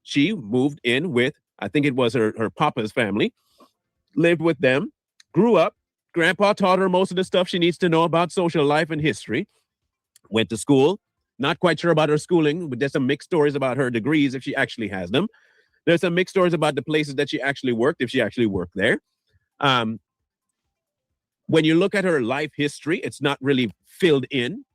She moved in with, I think it was her papa's family, lived with them, grew up. Grandpa taught her most of the stuff she needs to know about social life and history. Went to school. Not quite sure about her schooling, but there's some mixed stories about her degrees if she actually has them. There's some mixed stories about the places that she actually worked, if she actually worked there. When you look at her life history, it's not really filled in.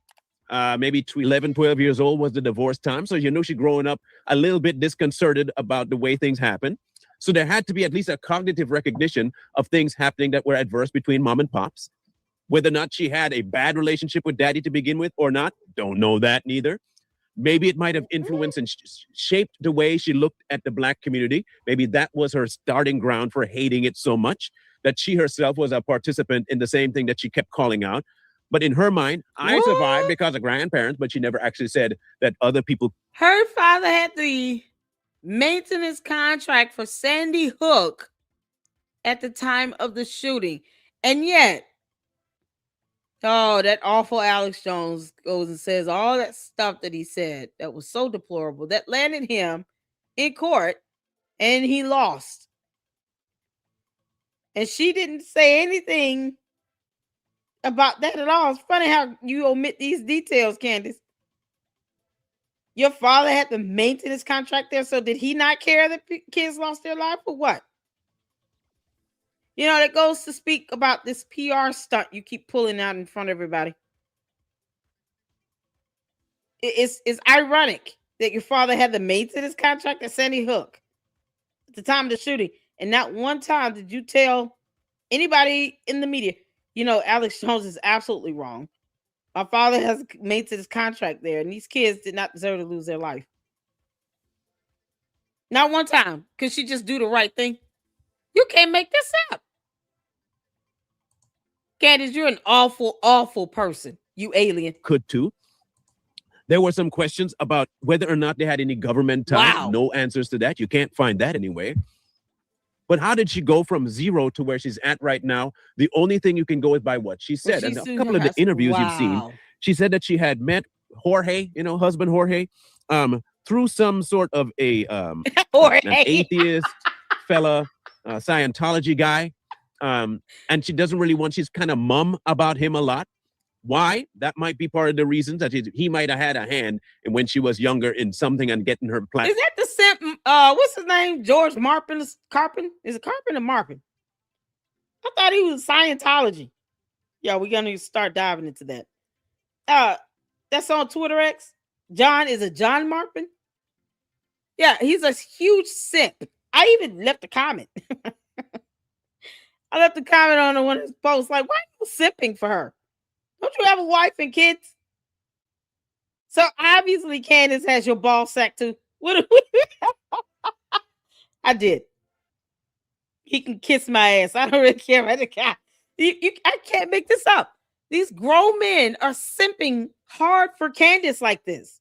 Maybe 11, 12 years old was the divorce time. So you know she's growing up a little bit disconcerted about the way things happen. So there had to be at least a cognitive recognition of things happening that were adverse between mom and pops. Whether or not she had a bad relationship with daddy to begin with or not, don't know that neither. Maybe it might have influenced and shaped the way she looked at the Black community. Maybe that was her starting ground for hating it so much that she herself was a participant in the same thing that she kept calling out. But in her mind, I survived because of grandparents, but she never actually said that other people. Her father had the maintenance contract for Sandy Hook at the time of the shooting. And yet, that awful Alex Jones goes and says all that stuff that he said that was so deplorable that landed him in court and he lost. And she didn't say anything about that at all. It's funny how you omit these details, Candace. Your father had the maintenance contract there, so did he not care that kids lost their life or what? You know, that goes to speak about this PR stunt you keep pulling out in front of everybody. It's ironic that your father had the maintenance contract at Sandy Hook at the time of the shooting, and not one time did you tell anybody in the media, you know, Alex Jones is absolutely wrong. My father has maintenance contract there, and these kids did not deserve to lose their life. Not one time. Could she just do the right thing? You can't make this up. Candace, you're an awful, awful person. You alien. Could too. There were some questions about whether or not they had any government ties. Wow. No answers to that. You can't find that anywhere. But how did she go from 0 to where she's at right now? The only thing you can go is by what she said. And a couple of the interviews you've seen, she said that she had met Jorge, you know, husband Jorge, through some sort of an atheist fella, Scientology guy. And she doesn't really she's kind of mum about him a lot. Why? That might be part of the reasons that he might have had a hand in when she was younger in something and getting her platform. Is that the simp? What's his name? George Carpin? Is it Carpin or Marpin? I thought he was Scientology. Yeah, we're gonna start diving into that. That's on Twitter X. John is a John Marpin. Yeah, he's a huge simp. I even left a comment. I left a comment on one of his posts like, why are you simping for her? Don't you have a wife and kids? So obviously Candace has your ball sack too. I did. He can kiss my ass. I don't really care about the guy. I can't make this up. These grown men are simping hard for Candace like this.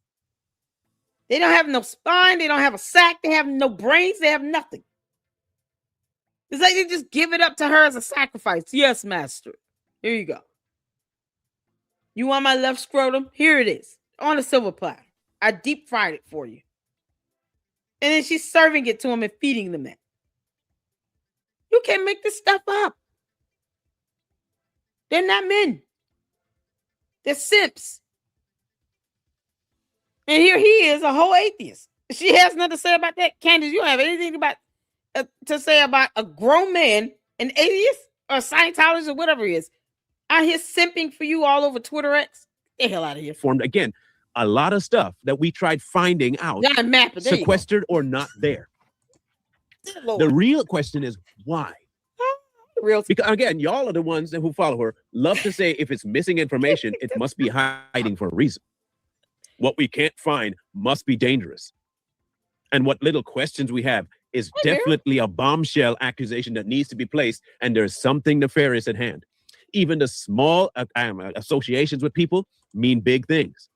They don't have no spine. They don't have a sack. They have no brains. They have nothing. It's like they just give it up to her as a sacrifice. Yes, master. Here you go. You want my left scrotum? Here it is. On a silver platter. I deep fried it for you. And then she's serving it to him and feeding them it. You can't make this stuff up. They're not men. They're simps. And here he is, a whole atheist. She has nothing to say about that. Candace, you don't have anything about to say about a grown man, an atheist or Scientologist or whatever he is, out here simping for you all over Twitter X? Get the hell out of here. Formed again, a lot of stuff that we tried finding out, sequestered or not there. The real question is why? Because again, y'all are the ones who follow her, love to say if it's missing information, it must be hiding for a reason. What we can't find must be dangerous. And what little questions we have is definitely a bombshell accusation that needs to be placed, and there's something nefarious at hand. Even the small associations with people mean big things.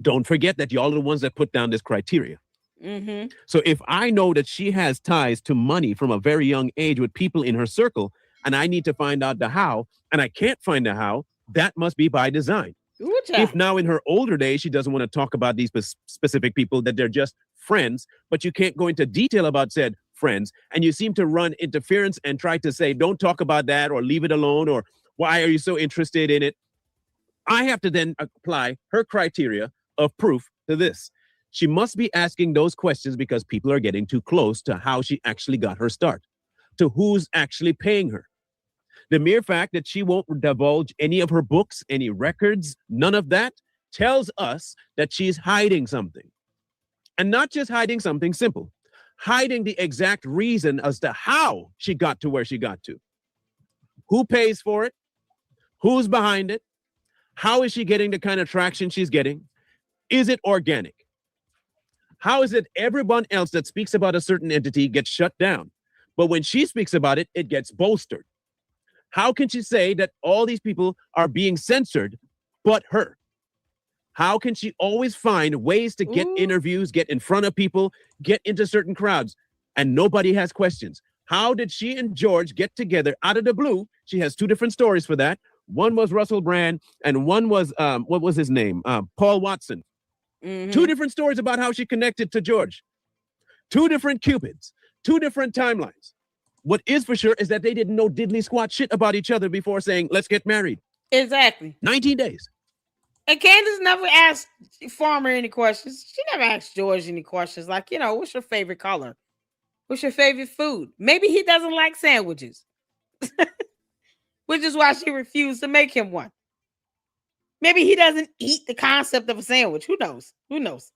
Don't forget that y'all are the ones that put down this criteria. Mm-hmm. So if I know that she has ties to money from a very young age with people in her circle, and I need to find out the how, and I can't find the how, that must be by design. If now in her older days, she doesn't want to talk about these specific people, that they're just friends, but you can't go into detail about said friends, and you seem to run interference and try to say, don't talk about that or leave it alone, or why are you so interested in it? I have to then apply her criteria of proof to this. She must be asking those questions because people are getting too close to how she actually got her start, to who's actually paying her. The mere fact that she won't divulge any of her books, any records, none of that, tells us that she's hiding something. And not just hiding something simple, hiding the exact reason as to how she got to where she got to. Who pays for it? Who's behind it? How is she getting the kind of traction she's getting? Is it organic? How is it everyone else that speaks about a certain entity gets shut down, but when she speaks about it, it gets bolstered? How can she say that all these people are being censored but her? How can she always find ways to get interviews, get in front of people, get into certain crowds, and nobody has questions? How did she and George get together out of the blue? She has two different stories for that. One was Russell Brand, and one was, what was his name? Paul Watson. Mm-hmm. Two different stories about how she connected to George. Two different Cupids, two different timelines. What is for sure is that they didn't know diddly squat shit about each other before saying, let's get married. Exactly. 19 days. And Candace never asked Farmer any questions. She never asked George any questions like, what's your favorite color? What's your favorite food? Maybe he doesn't like sandwiches, which is why she refused to make him one. Maybe he doesn't eat the concept of a sandwich. Who knows? Who knows?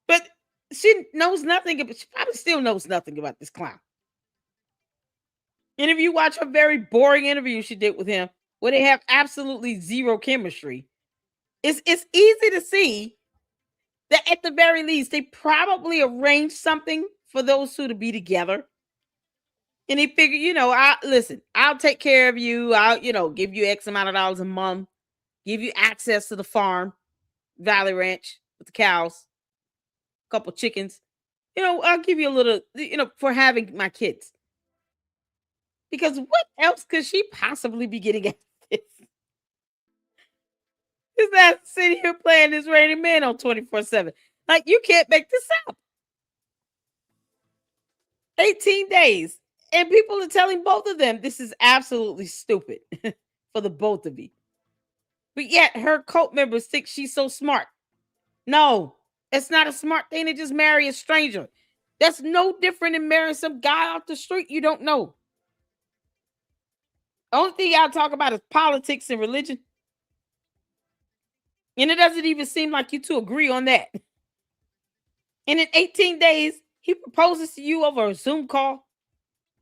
But she knows nothing. She probably still knows nothing about this clown. And if you watch a very boring interview she did with him, where they have absolutely zero chemistry, it's easy to see that at the very least, they probably arranged something for those two to be together. And he figured, I'll take care of you. I'll, give you X amount of dollars a month, give you access to the farm, Valley Ranch with the cows, a couple chickens. I'll give you a little, for having my kids. Because what else could she possibly be getting at this? Is that sitting here playing this Raining Man on 24/7? Like, you can't make this up. 18 days. And people are telling both of them this is absolutely stupid for the both of you. But yet her cult members think she's so smart. No, it's not a smart thing to just marry a stranger. That's no different than marrying some guy off the street you don't know. The only thing y'all talk about is politics and religion. And it doesn't even seem like you two agree on that. And in 18 days, he proposes to you over a Zoom call.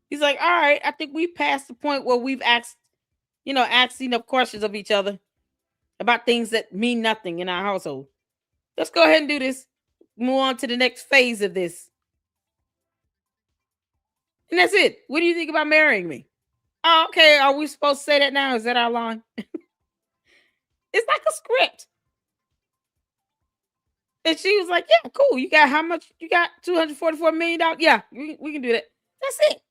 He's like, all right, I think we've passed the point where we've asked enough questions of each other about things that mean nothing in our household. Let's go ahead and do this. Move on to the next phase of this. And that's it. What do you think about marrying me? Oh, okay. Are we supposed to say that now? Is that our line? It's like a script. And she was like, yeah, cool. You got how much? You got $244 million? Yeah, we can do that. That's it.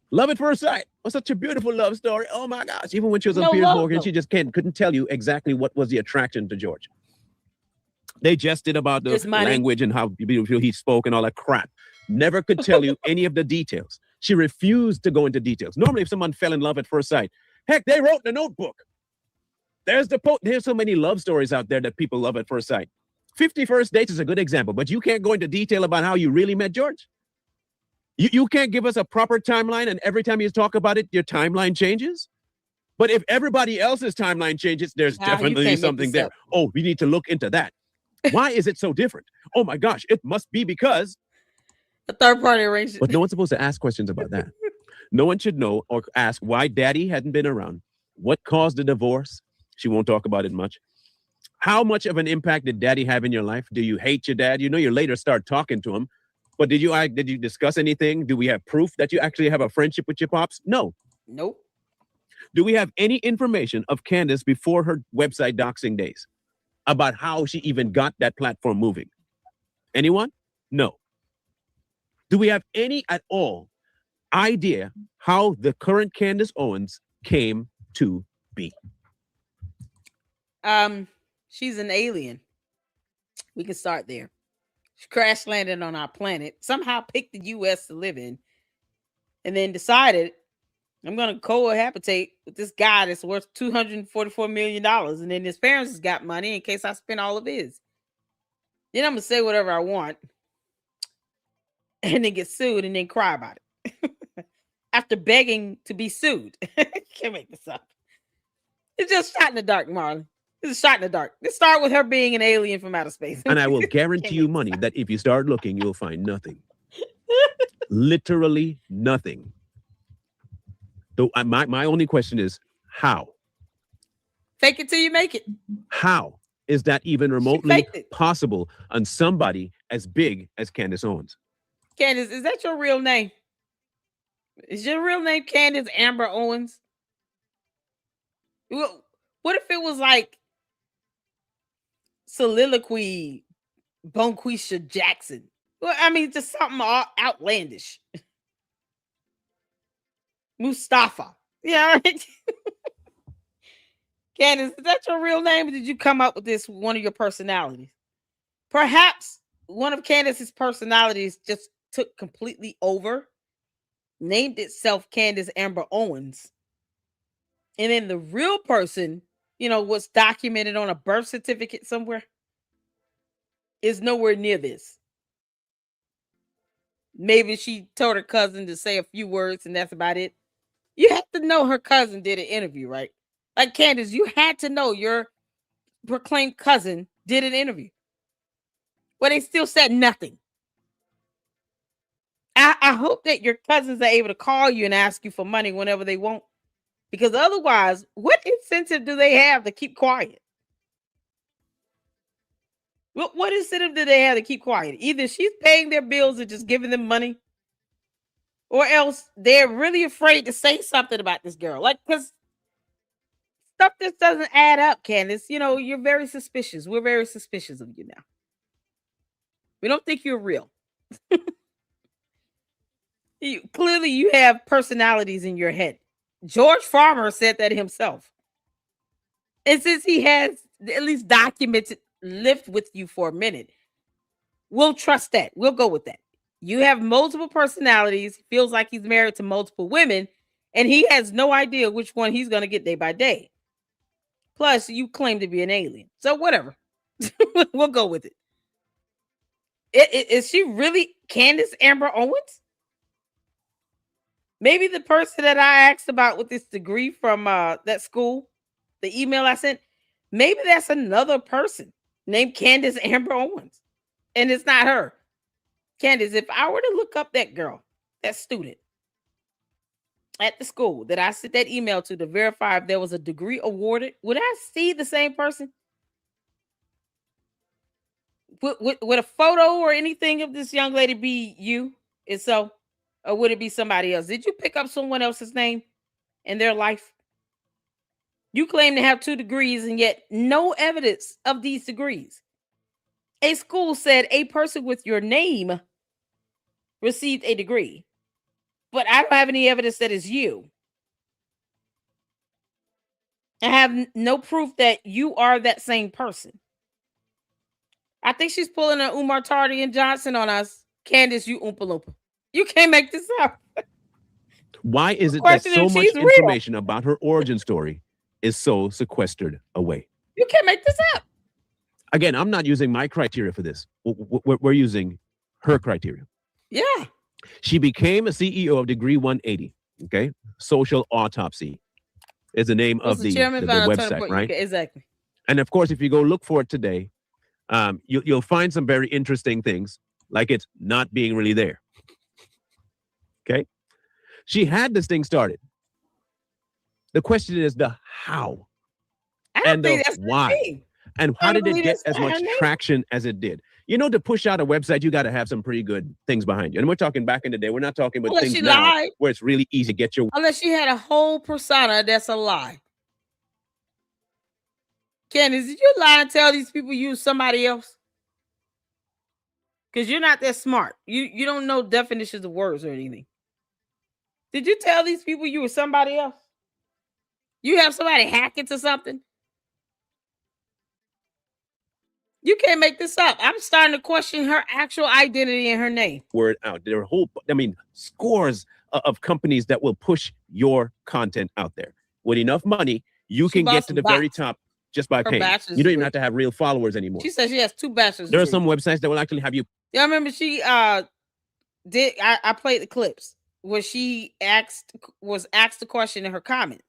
Love at first sight. Oh, such a beautiful love story. Oh my gosh. Even when she was on Piers Morgan, she just couldn't tell you exactly what was the attraction to George. They jested about the language and how beautiful he spoke and all that crap. Never could tell you any of the details. She refused to go into details. Normally, if someone fell in love at first sight, heck, they wrote in the Notebook. There's so many love stories out there that people love at first sight. 50 First Dates is a good example, but you can't go into detail about how you really met George. You can't give us a proper timeline, and every time you talk about it, your timeline changes. But if everybody else's timeline changes, there's definitely something there. Oh, we need to look into that. Why is it so different? Oh my gosh, it must be because a third party arranged. But no one's supposed to ask questions about that. No one should know or ask why daddy hadn't been around. What caused the divorce? She won't talk about it much. How much of an impact did daddy have in your life? Do you hate your dad? You know, you later start talking to him. But did you discuss anything? Do we have proof that you actually have a friendship with your pops? No. Nope. Do we have any information of Candace before her website doxing days about how she even got that platform moving? Anyone? No. Do we have any at all idea how the current Candace Owens came to be? She's an alien. We can start there. She crash landed on our planet, somehow picked the U.S. to live in, and then decided, I'm going to cohabitate with this guy that's worth $244 million. And then his parents has got money in case I spend all of his. Then I'm going to say whatever I want and then get sued and then cry about it. After begging to be sued. Can't make this up. It's just shot in the dark, Marlon. It's a shot in the dark. Let's start with her being an alien from outer space. And I will guarantee you money that if you start looking, you'll find nothing. Literally nothing. So my only question is, how? Fake it till you make it. How is that even remotely possible on somebody as big as Candace Owens? Candace, is that your real name? Is your real name Candace Amber Owens? Well, what if it was like Soliloquy Bonquisha Jackson? Well, I mean, just something outlandish. Mustafa. Yeah, right. Candace, is that your real name, or did you come up with this one of your personalities? Perhaps one of Candace's personalities just took completely over, named itself Candace Amber Owens, and then the real person, was documented on a birth certificate somewhere, is nowhere near this. Maybe she told her cousin to say a few words and that's about it. You have to know her cousin did an interview, right? Like Candace, you had to know your proclaimed cousin did an interview. But they still said nothing. I hope that your cousins are able to call you and ask you for money whenever they want. Because otherwise, what incentive do they have to keep quiet? What incentive do they have to keep quiet? Either she's paying their bills and just giving them money, or else they're really afraid to say something about this girl. Like, because stuff just doesn't add up, Candace. You're very suspicious. We're very suspicious of you now. We don't think you're real. Clearly, you have personalities in your head. George Farmer said that himself. And since he has at least documented lived with you for a minute, we'll trust that. We'll go with that. You have multiple personalities, feels like he's married to multiple women, and he has no idea which one he's going to get day by day. Plus, you claim to be an alien. So whatever. We'll go with it. Is she really Candace Amber Owens? Maybe the person that I asked about with this degree from that school, the email I sent, maybe that's another person named Candace Amber Owens. And it's not her. Candace, if I were to look up that girl, that student at the school that I sent that email to verify if there was a degree awarded, would I see the same person? Would a photo or anything of this young lady be you? If so, or would it be somebody else? Did you pick up someone else's name in their life? You claim to have 2 degrees and yet no evidence of these degrees. A school said a person with your name received a degree, but I don't have any evidence that it's you. I have no proof that you are that same person. I think she's pulling an Umar Tardy and Johnson on us. Candace, you Oompa Loompa. You can't make this up. Why is it that so much information about her origin story is so sequestered away? You can't make this up. Again, I'm not using my criteria for this. We're using her criteria. Yeah. She became a CEO of Degree 180. Okay. Social Autopsy is the name of the website, right? Exactly. And of course, if you go look for it today, you'll find some very interesting things, like it's not being really there. Okay. She had this thing started. The question is the how and the why. And how did it get as much traction as it did? You know, to push out a website, you got to have some pretty good things behind you. And we're talking back in the day. We're not talking about things now where it's really easy to get your... Unless she had a whole persona that's a lie. Candace, did you lie and tell these people you somebody else? Because you're not that smart. You don't know definitions of words or anything. Did you tell these people you were somebody else? You have somebody hack into something? You can't make this up. I'm starting to question her actual identity and her name. Word out. There are scores of companies that will push your content out there. With enough money, you can get to the very top just by paying. You don't even have to have real followers anymore. She says she has 2 bachelor's. There are some websites that will actually have you. Yeah, I remember she did. I played the clips where she was asked the question in her comments.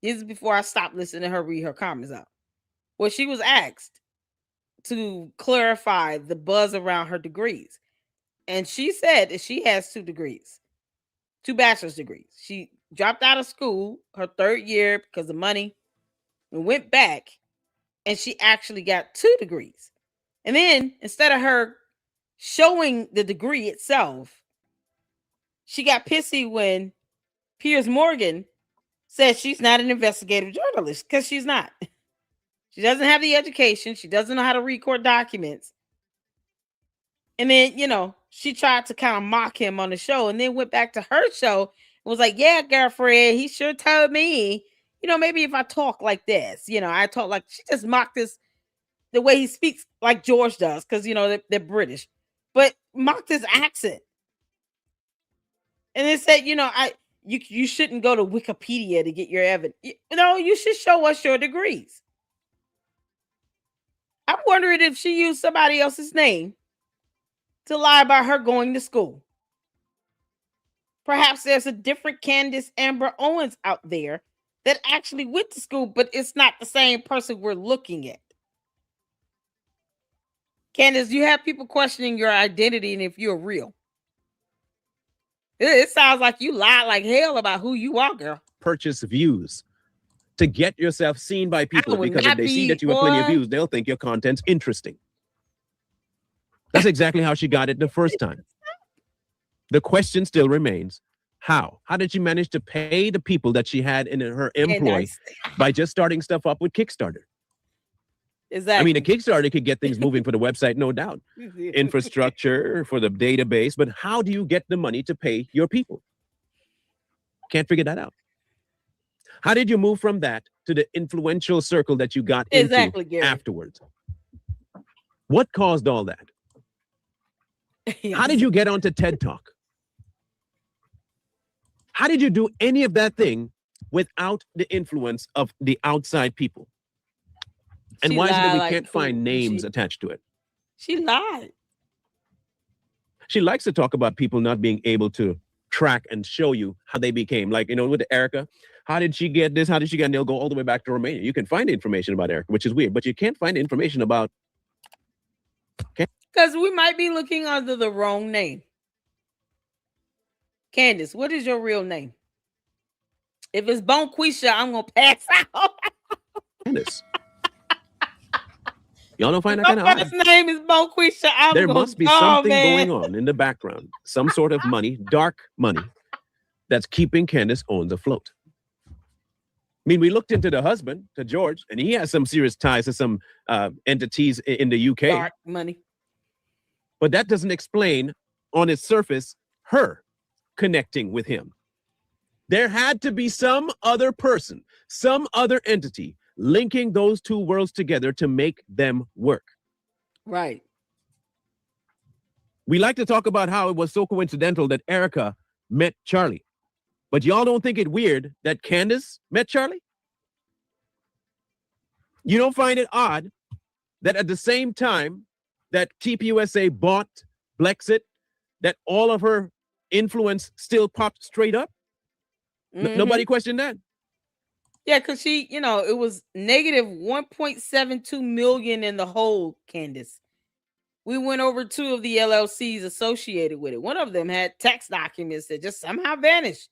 This is before I stopped listening to her read her comments out. Where she was asked to clarify the buzz around her degrees. And she said that she has 2 degrees, 2 bachelor's degrees. She dropped out of school her 3rd year because of money and went back, and she actually got 2 degrees. And then instead of her showing the degree itself, she got pissy when Piers Morgan said she's not an investigative journalist, because she's not. She doesn't have the education. She doesn't know how to record documents. And then, she tried to kind of mock him on the show, and then went back to her show and was like, yeah, girlfriend, he sure told me, maybe if I talk like this, I talk like, she just mocked this, the way he speaks like George does, because, they're British, but mocked his accent. And then said, you shouldn't go to Wikipedia to get your evidence. You should show us your degrees. I'm wondering if she used somebody else's name to lie about her going to school. Perhaps there's a different Candace Amber Owens out there that actually went to school, but it's not the same person we're looking at. Candace, you have people questioning your identity and if you're real. It sounds like you lied like hell about who you are, girl. Purchase views to get yourself seen by people, because if they see that you have plenty of views, they'll think your content's interesting. That's exactly how she got it the first time. The question still remains, how? How did she manage to pay the people that she had in her employ by just starting stuff up with Kickstarter? Exactly. I mean, a Kickstarter could get things moving for the website, no doubt. Infrastructure for the database, but how do you get the money to pay your people? Can't figure that out. How did you move from that to the influential circle that you got into afterwards? What caused all that? How did you get onto TED Talk? How did you do any of that thing without the influence of the outside people? And why is it that we can't find names attached to it? She lied. She likes to talk about people not being able to track and show you how they became. Like, with Erica, how did she get this? How did she get, and they'll go all the way back to Romania. You can find information about Erica, which is weird, but you can't find information about... Because we might be looking under the wrong name. Candace, what is your real name? If it's Bonquisha, I'm going to pass out. Candace. Y'all don't find that kind of odd? His name is Boquisha. There must be something going on in the background, some sort of money, dark money, that's keeping Candace Owens afloat. I mean, we looked into the husband, to George, and he has some serious ties to some entities in the UK. Dark money. But that doesn't explain, on its surface, her connecting with him. There had to be some other person, some other entity linking those two worlds together to make them work. Right. We like to talk about how it was so coincidental that Erica met Charlie. But y'all don't think it weird that Candace met Charlie? You don't find it odd that at the same time that TPUSA bought Blexit, that all of her influence still popped straight up? Nobody questioned that. Yeah, because she, it was negative 1.72 million in the hole, Candace. We went over 2 of the LLCs associated with it. One of them had tax documents that just somehow vanished.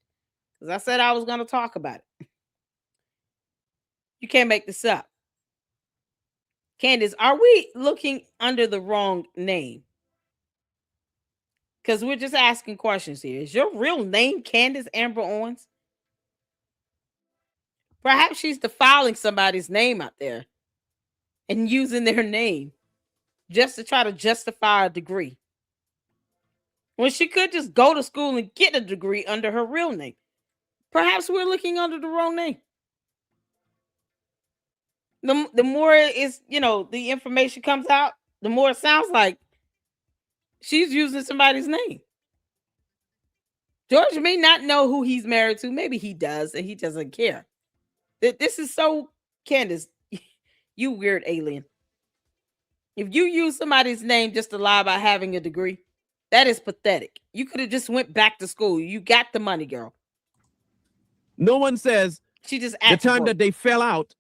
Because I said I was going to talk about it. You can't make this up. Candace, are we looking under the wrong name? Because we're just asking questions here. Is your real name Candace Amber Owens? Perhaps she's defiling somebody's name out there and using their name just to try to justify a degree. When she could just go to school and get a degree under her real name. Perhaps we're looking under the wrong name. The more is, the information comes out, the more it sounds like she's using somebody's name. George may not know who he's married to. Maybe he does, and he doesn't care. This is so, Candace, you weird alien. If you use somebody's name just to lie about having a degree, that is pathetic. You could have just went back to school. You got the money, girl. No one says she just the time that they fell out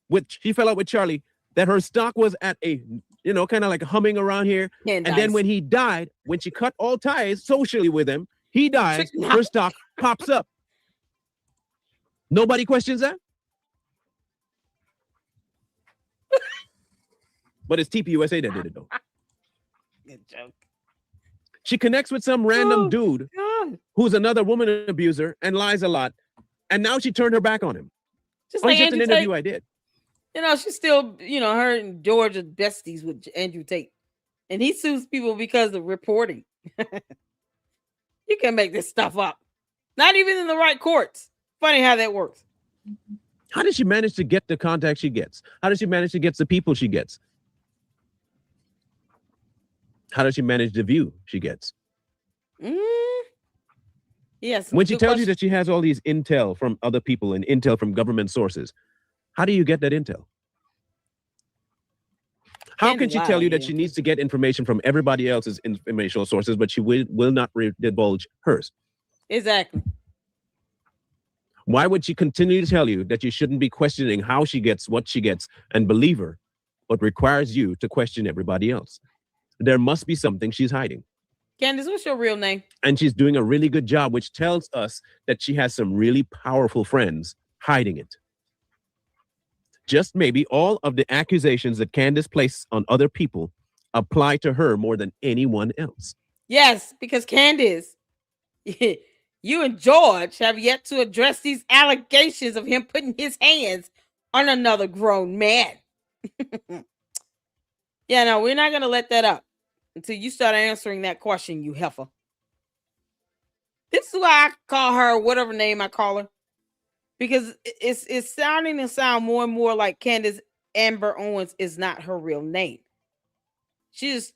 with Charlie, that her stock was at a, kind of like humming around here. And then when he died, when she cut all ties socially with him, he dies, her stock pops up. Nobody questions that? But it's TPUSA that did it, though. Good joke. She connects with some random dude who's another woman abuser and lies a lot. And now she turned her back on him. Just on like just Andrew an interview Tate. I did. She's still, her and George are besties with Andrew Tate. And he sues people because of reporting. You can make this stuff up. Not even in the right courts. Funny how that works. How does she manage to get the contact she gets? How does she manage to get the people she gets? How does she manage the view she gets? Yes. When she tells you that she has all these intel from other people and intel from government sources, how do you get that intel? How can she tell you that she needs to get information from everybody else's informational sources, but she will not divulge hers? Exactly. Why would she continue to tell you that you shouldn't be questioning how she gets what she gets and believe her, but requires you to question everybody else? There must be something she's hiding. Candace, what's your real name? And she's doing a really good job, which tells us that she has some really powerful friends hiding it. Just maybe all of the accusations that Candace placed on other people apply to her more than anyone else. Yes, because Candace, you and George have yet to address these allegations of him putting his hands on another grown man. Yeah, no, we're not going to let that up until you start answering that question, you heifer. This is why I call her whatever name I call her. Because it's sounding more and more like Candace Amber Owens is not her real name. She just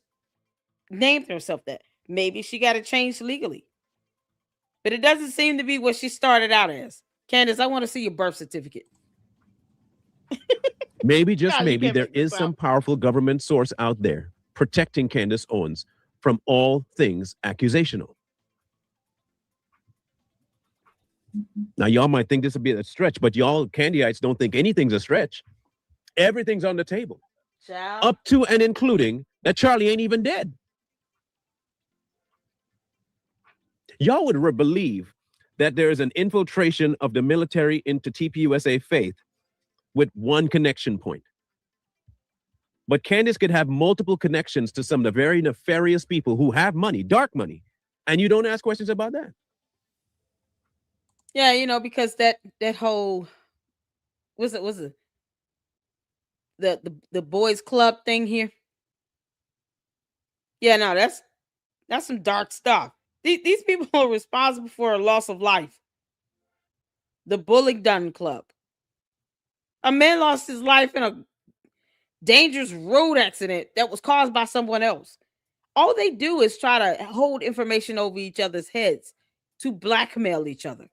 named herself that. Maybe she got it changed legally. But it doesn't seem to be what she started out as. Candace, I want to see your birth certificate. Maybe, just maybe, there is some powerful government source out there protecting Candace Owens from all things accusational. Now, y'all might think this would be a stretch, but y'all Candyites don't think anything's a stretch. Everything's on the table. Child. Up to and including that Charlie ain't even dead. Y'all would believe that there is an infiltration of the military into TPUSA faith with one connection point. But Candace could have multiple connections to some of the very nefarious people who have money, dark money, and you don't ask questions about that. Yeah, you know, because that whole was it the boys club thing here. Yeah, no, that's some dark stuff. These people are responsible for a loss of life. The Bullock-Dunn Club. A man lost his life in a dangerous road accident that was caused by someone else. All they do is try to hold information over each other's heads to blackmail each other.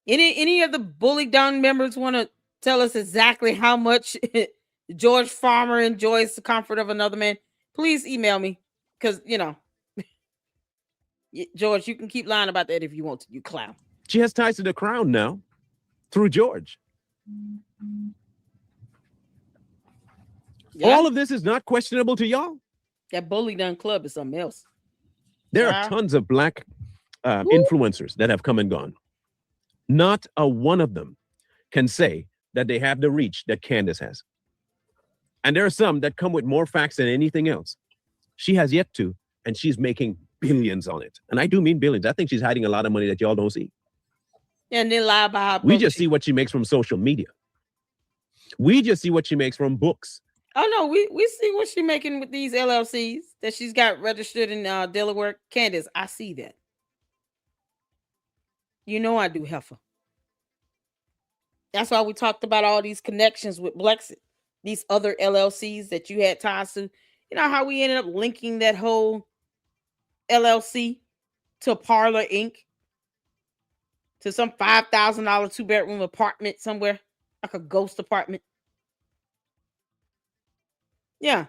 Any of the Bullock-Dunn members want to tell us exactly how much George Farmer enjoys the comfort of another man? Please email me, because, you know, George, you can keep lying about that if you want to, you clown. She has ties to the crown now through George. Yeah. All of this is not questionable to y'all. That Bullock-Dunn Club is something else. There are tons of black influencers that have come and gone. Not a one of them can say that they have the reach that Candace has. And there are some that come with more facts than anything else. She has yet to, and she's making billions on it. And I do mean billions. I think she's hiding a lot of money that y'all don't see. And then lie about how we just see what she makes from social media. We just see what she makes from books. Oh no, we see what she's making with these LLCs that she's got registered in Delaware. Candace, I see that. You know I do, heifer. That's why we talked about all these connections with Blexit, these other LLCs that you had ties to. You know how we ended up linking that whole LLC to Parlor Inc., to some $5,000 2-bedroom apartment somewhere, like a ghost apartment. Yeah,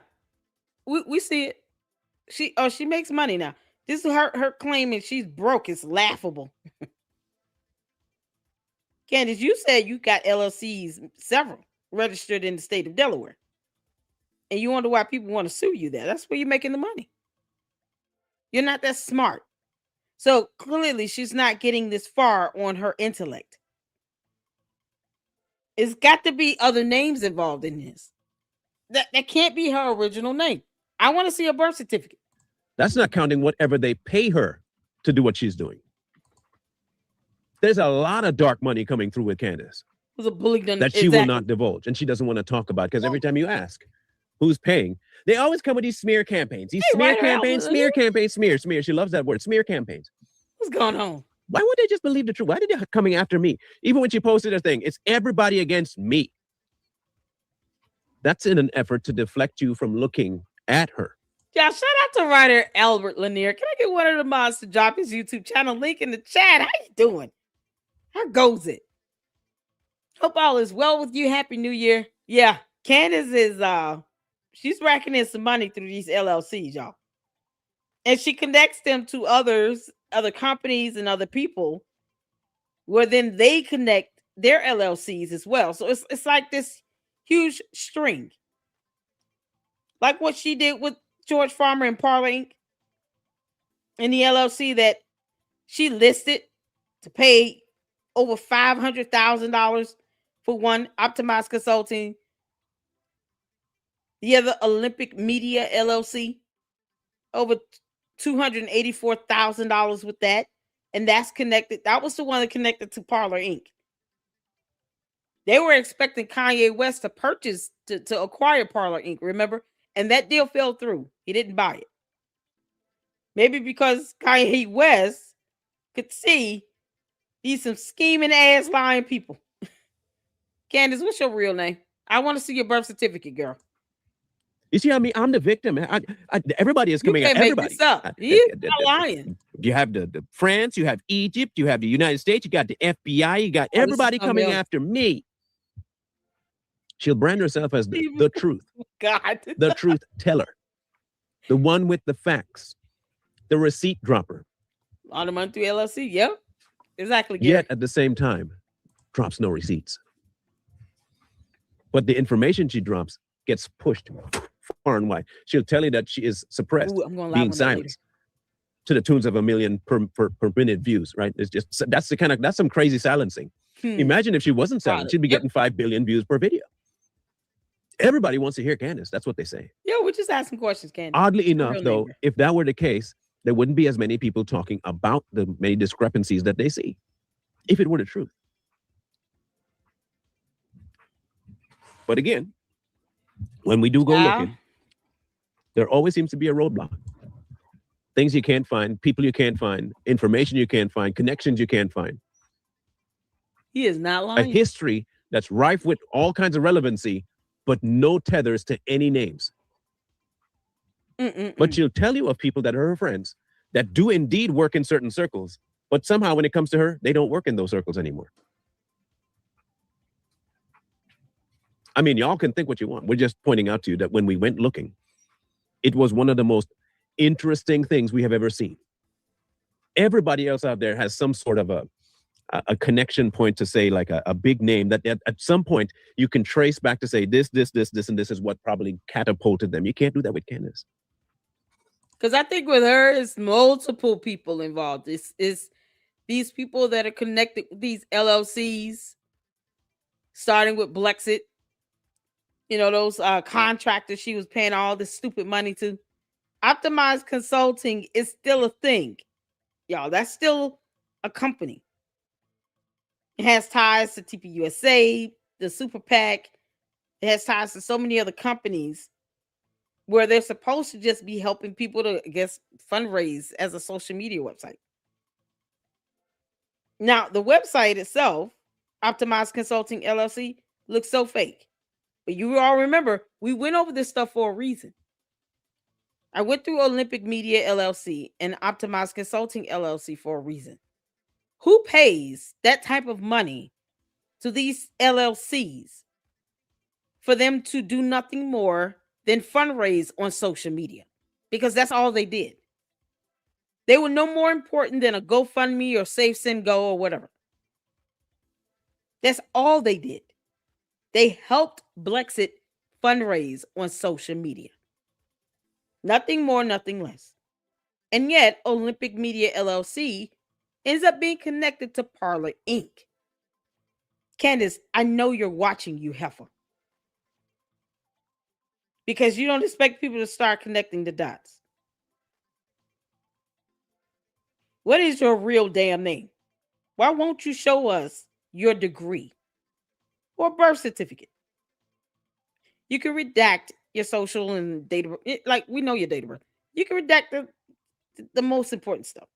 we see it. She makes money now. This is her claiming she's broke. It's laughable. Candace, you said you got LLCs, several, registered in the state of Delaware. And you wonder why people want to sue you there. That's where you're making the money. You're not that smart. So clearly she's not getting this far on her intellect. It's got to be other names involved in this. That can't be her original name. I want to see a birth certificate. That's not counting whatever they pay her to do what she's doing. There's a lot of dark money coming through with Candace that she will not divulge, and she doesn't want to talk about, because every time you ask who's paying, they always come with these smear campaigns. These smear campaigns, smear campaigns, smear. She loves that word, smear campaigns. What's going on? Why would they just believe the truth? Why did they coming after me? Even when she posted a thing, it's everybody against me. That's in an effort to deflect you from looking at her. Yeah, shout out to writer Albert Lanier. Can I get one of the mods to drop his YouTube channel link in the chat? How you doing? How goes it? Hope all is well with you. Happy New Year. Yeah, Candace is she's racking in some money through these LLCs, y'all. And she connects them to other companies and other people, where then they connect their LLCs as well. So it's like this huge string. Like what she did with George Farmer and Parlor Inc. and the LLC that she listed to pay over $500,000 for one, Optimized Consulting. The other, Olympic Media LLC, over $284,000 with that. And that's connected. That was the one that connected to Parlor Inc. They were expecting Kanye West to purchase, to acquire Parlor Inc., remember? And that deal fell through. He didn't buy it. Maybe because Kanye West could see these some scheming ass lying people. Candace, what's your real name? I want to see your birth certificate, girl. You see, I mean, I'm the victim. Everybody is coming at everybody. Make this up. You're not lying. You have the France, you have Egypt, you have the United States, you got the FBI, you got everybody coming after me. She'll brand herself as the truth. God. The truth teller. The one with the facts. The receipt dropper. On the money through LLC, yep. Exactly. Gary. Yet at the same time, drops no receipts. But the information she drops gets pushed far and wide. She'll tell you that she is suppressed, being silenced, to the tunes of 1 million per minute views, right? It's just, that's some crazy silencing. Imagine if she wasn't silenced, she'd be getting 5 billion views per video. Everybody wants to hear Candace. That's what they say. Yeah, we're just asking questions, Candace. Oddly enough, though, if that were the case, there wouldn't be as many people talking about the many discrepancies that they see, if it were the truth. But again, when we do go looking, there always seems to be a roadblock. Things you can't find, people you can't find, information you can't find, connections you can't find. He is not lying. A history that's rife with all kinds of relevancy, but no tethers to any names. But she'll tell you of people that are her friends that do indeed work in certain circles, but somehow when it comes to her, they don't work in those circles anymore. I mean, y'all can think what you want. We're just pointing out to you that when we went looking, it was one of the most interesting things we have ever seen. Everybody else out there has some sort of a connection point to say, like a big name that at some point you can trace back to say this, and this is what probably catapulted them. You can't do that with Candace. Because I think with her, it's multiple people involved. It's these people that are connected with these LLCs, starting with Blexit. You know, those contractors she was paying all this stupid money to. Optimized Consulting is still a thing. Y'all, that's still a company. It has ties to TPUSA, the Super PAC. It has ties to so many other companies where they're supposed to just be helping people to, I guess, fundraise as a social media website. Now, the website itself, Optimized Consulting LLC, looks so fake. But you all remember, we went over this stuff for a reason. I went through Olympic Media LLC and Optimized Consulting LLC for a reason. Who pays that type of money to these LLCs for them to do nothing more than fundraise on social media? Because that's all they did. They were no more important than a GoFundMe or SafeSendGo or whatever. That's all they did. They helped Blexit fundraise on social media. Nothing more, nothing less. And yet, Olympic Media LLC ends up being connected to Parler Inc. Candace, I know you're watching, you heifer. Because you don't expect people to start connecting the dots. What is your real damn name? Why won't you show us your degree or birth certificate? You can redact your social and date of birth. Like, we know your date of birth. You can redact the most important stuff.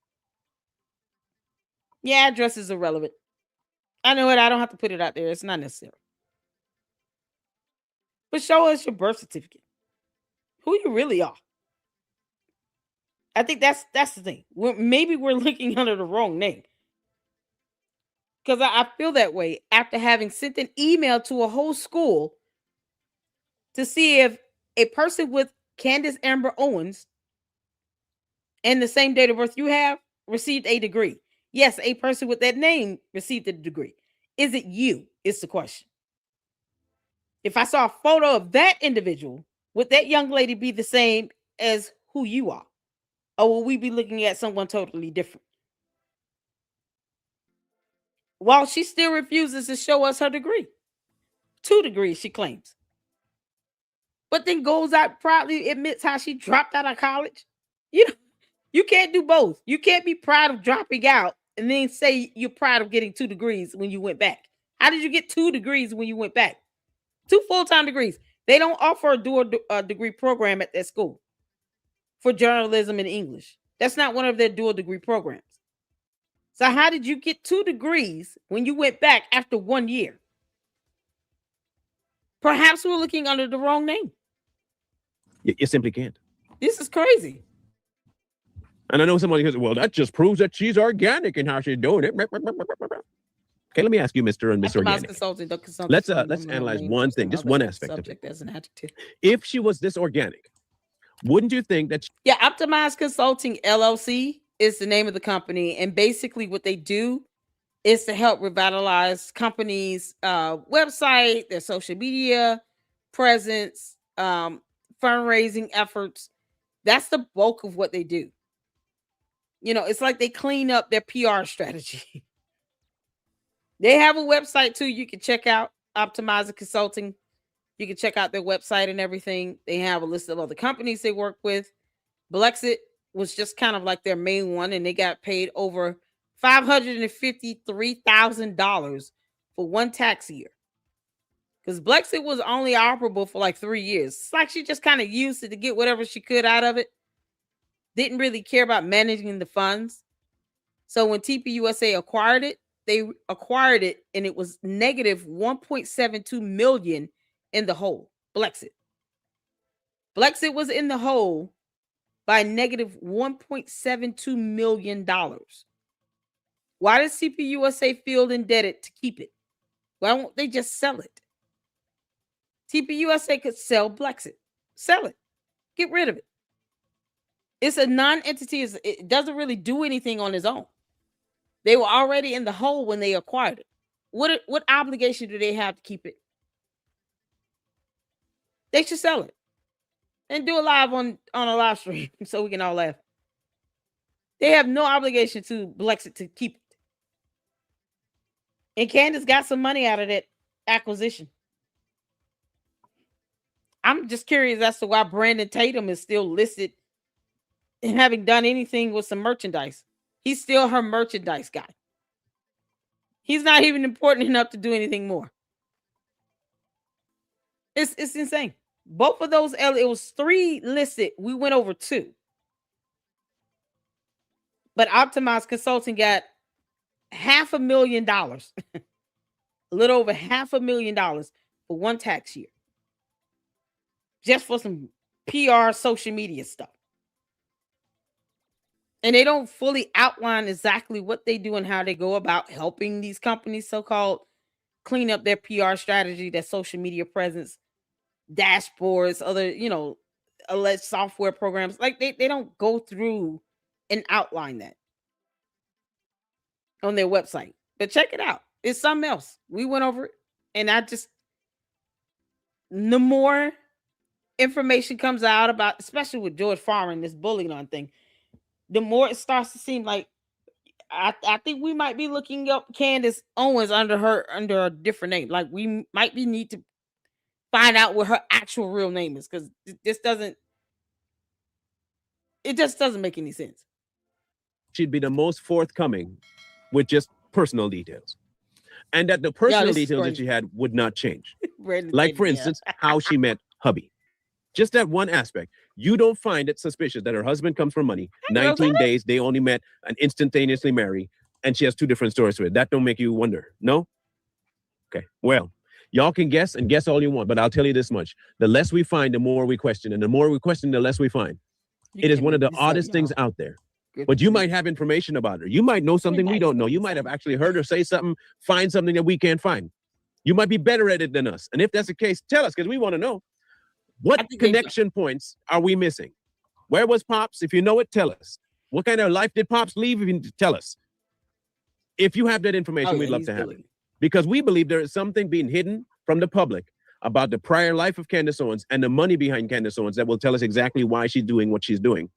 Your address is irrelevant. I know it. I don't have to put it out there. It's not necessary. But show us your birth certificate. Who you really are. I think that's the thing. Maybe we're looking under the wrong name. Because I feel that way after having sent an email to a whole school to see if a person with Candace Amber Owens and the same date of birth you have received a degree. Yes, a person with that name received a degree. Is it you? Is the question. If I saw a photo of that individual, would that young lady be the same as who you are? Or will we be looking at someone totally different? While she still refuses to show us her degree. 2 degrees, she claims. But then goes out proudly admits how she dropped out of college. You know, you can't do both. You can't be proud of dropping out and then say you're proud of getting 2 degrees when you went back. How did you get 2 degrees when you went back? 2 full-time degrees. They don't offer a dual degree program at that school for journalism and English. That's not one of their dual degree programs. So how did you get 2 degrees when you went back after 1 year? Perhaps we're looking under the wrong name. You simply can't. This is crazy. And I know somebody goes, well, that just proves that she's organic in how she's doing it. Okay, let me ask you, Mr. and Miss Organic. Let's analyze one thing, just one aspect of it. As an adjective. If she was this organic, wouldn't you think that? Yeah, Optimized Consulting LLC is the name of the company. And basically what they do is to help revitalize companies' website, their social media presence, fundraising efforts. That's the bulk of what they do. You know, it's like they clean up their PR strategy. They have a website too. You can check out Optimizer Consulting. You can check out their website and everything. They have a list of other companies they work with. Blexit was just kind of like their main one, and they got paid over $553,000 for one tax year. Because Blexit was only operable for like 3 years. It's like she just kind of used it to get whatever she could out of it. Didn't really care about managing the funds. So when TPUSA acquired it, they acquired it and it was negative 1.72 million in the hole. Blexit was in the hole by negative $1.72 million. Why does TPUSA feel indebted to keep it? Why won't they just sell it? TPUSA could sell Blexit. Sell it. Get rid of it. It's a non-entity. It doesn't really do anything on its own. They were already in the hole when they acquired it. What obligation do they have to keep it? They should sell it and do it live on a live stream so we can all laugh. They have no obligation to Blexit to keep it. And Candace got some money out of that acquisition. I'm just curious as to why Brandon Tatum is still listed and having done anything with some merchandise. He's still her merchandise guy. He's not even important enough to do anything more. It's insane. Both of those, it was 3 listed. We went over 2. But Optimized Consulting got $500,000. A little over $500,000 for one tax year. Just for some PR social media stuff. And they don't fully outline exactly what they do and how they go about helping these companies so-called clean up their PR strategy, their social media presence, dashboards, other, alleged software programs. Like they don't go through and outline that on their website. But check it out. It's something else. We went over it. And the more information comes out about, especially with George Farmer, this bullying on thing, the more it starts to seem like I think we might be looking up Candace Owens under a different name. Like we might need to find out what her actual real name is, because it just doesn't make any sense. She'd be the most forthcoming with just personal details, and that the personal details that she had would not change. Like, for instance, how she met hubby. Just that one aspect. You don't find it suspicious that her husband comes from money. 19 days, they only met and instantaneously marry, and she has 2 different stories to it. That don't make you wonder, no? Okay, well, y'all can guess and guess all you want, but I'll tell you this much. The less we find, the more we question, and the more we question, the less we find. It is one of the oddest things out there. But you might have information about her. You might know something we don't know. You might have actually heard her say something, find something that we can't find. You might be better at it than us. And if that's the case, tell us, because we want to know. What connection points are we missing? Where was Pops? If you know it, tell us. What kind of life did Pops leave? If you tell us. If you have that information, we'd love to have it. Because we believe there is something being hidden from the public about the prior life of Candace Owens and the money behind Candace Owens that will tell us exactly why she's doing what she's doing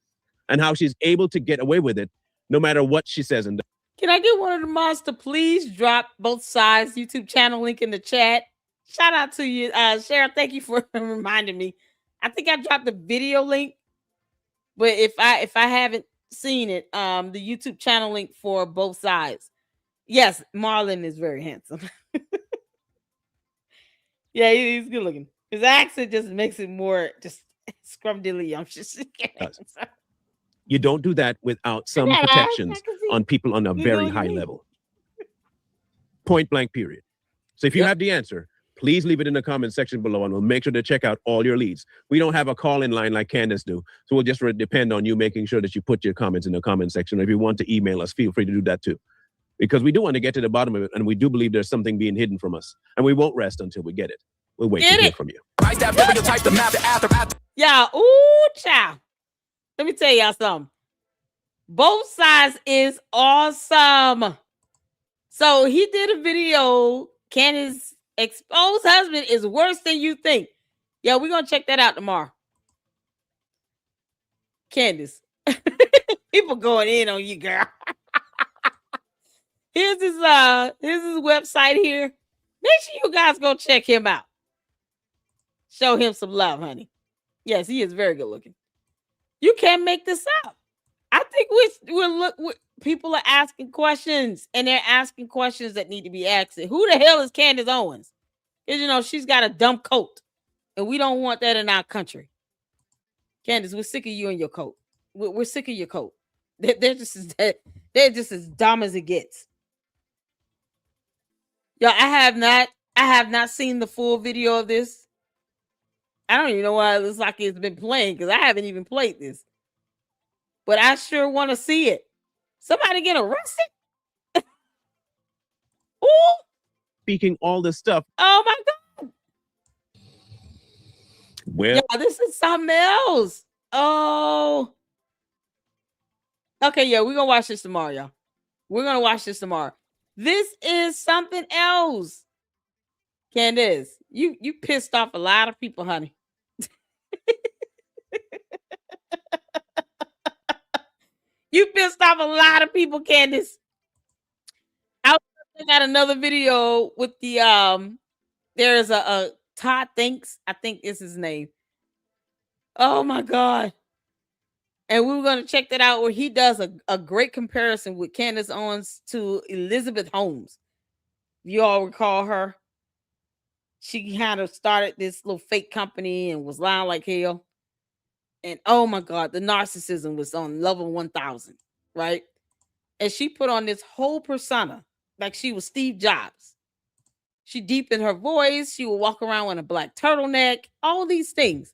and how she's able to get away with it no matter what she says and does. Can I get one of the mods to please drop Both Sides YouTube channel link in the chat? Shout out to you, Sharon. Thank you for reminding me. I think I dropped the video link, but if I haven't seen it, the YouTube channel link for Both Sides. Yes, Marlon is very handsome. Yeah, he's good looking. His accent just makes it more just scrumdiddlyumptious. You don't do that without some protections on people on a very high level. Point blank, period. So if you have the answer, please leave it in the comment section below, and we'll make sure to check out all your leads. We don't have a call-in line like Candace do, so we'll just depend on you making sure that you put your comments in the comment section. If you want to email us, feel free to do that too, because we do want to get to the bottom of it, and we do believe there's something being hidden from us, and we won't rest until we get it. We'll wait to hear from you. Yeah, ooh, child. Let me tell y'all something. Both Sides is awesome. So he did a video, Candace exposed husband is worse than you think. Yeah, we're gonna check that out tomorrow. Candace, people going in on you, girl. Here's his website here. Make sure you guys go check him out. Show him some love, honey. Yes, he is very good looking. You can't make this up. I think people are asking questions, and they're asking questions that need to be asked. Who the hell is Candace Owens? Because, she's got a dumb coat, and we don't want that in our country. Candace, we're sick of you and your coat. We're sick of your coat. They're just as dumb as it gets. Yo, I have not seen the full video of this. I don't even know why it looks like it's been playing, because I haven't even played this. But I sure want to see it. Somebody get arrested? Ooh! Speaking all this stuff. Oh my God. Well, yeah, this is something else. Oh. Okay, yeah, we're gonna watch this tomorrow, y'all. We're gonna watch this tomorrow. This is something else. Candace, you pissed off a lot of people, honey. You pissed off a lot of people, Candace. I got another video with the there's a Todd Thanks, I think is his name. Oh my God. And we were going to check that out, where he does a great comparison with Candace Owens to Elizabeth Holmes. If you all recall her, she kind of started this little fake company and was lying like hell. And oh my God, the narcissism was on level 1000, right? And she put on this whole persona like she was Steve Jobs. She deepened her voice. She would walk around with a black turtleneck, all these things.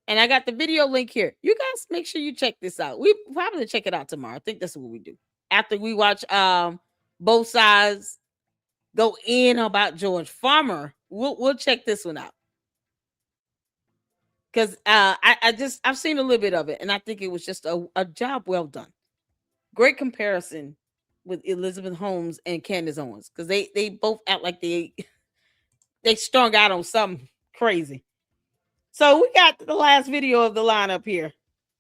And I got the video link here. You guys make sure you check this out. We probably check it out tomorrow. I think that's what we do. After we watch both sides go in about George Farmer, we'll check this one out. Because I've seen a little bit of it, and I think it was just a job well done. Great comparison with Elizabeth Holmes and Candace Owens, because they both act like they strung out on something crazy. So we got the last video of the lineup here.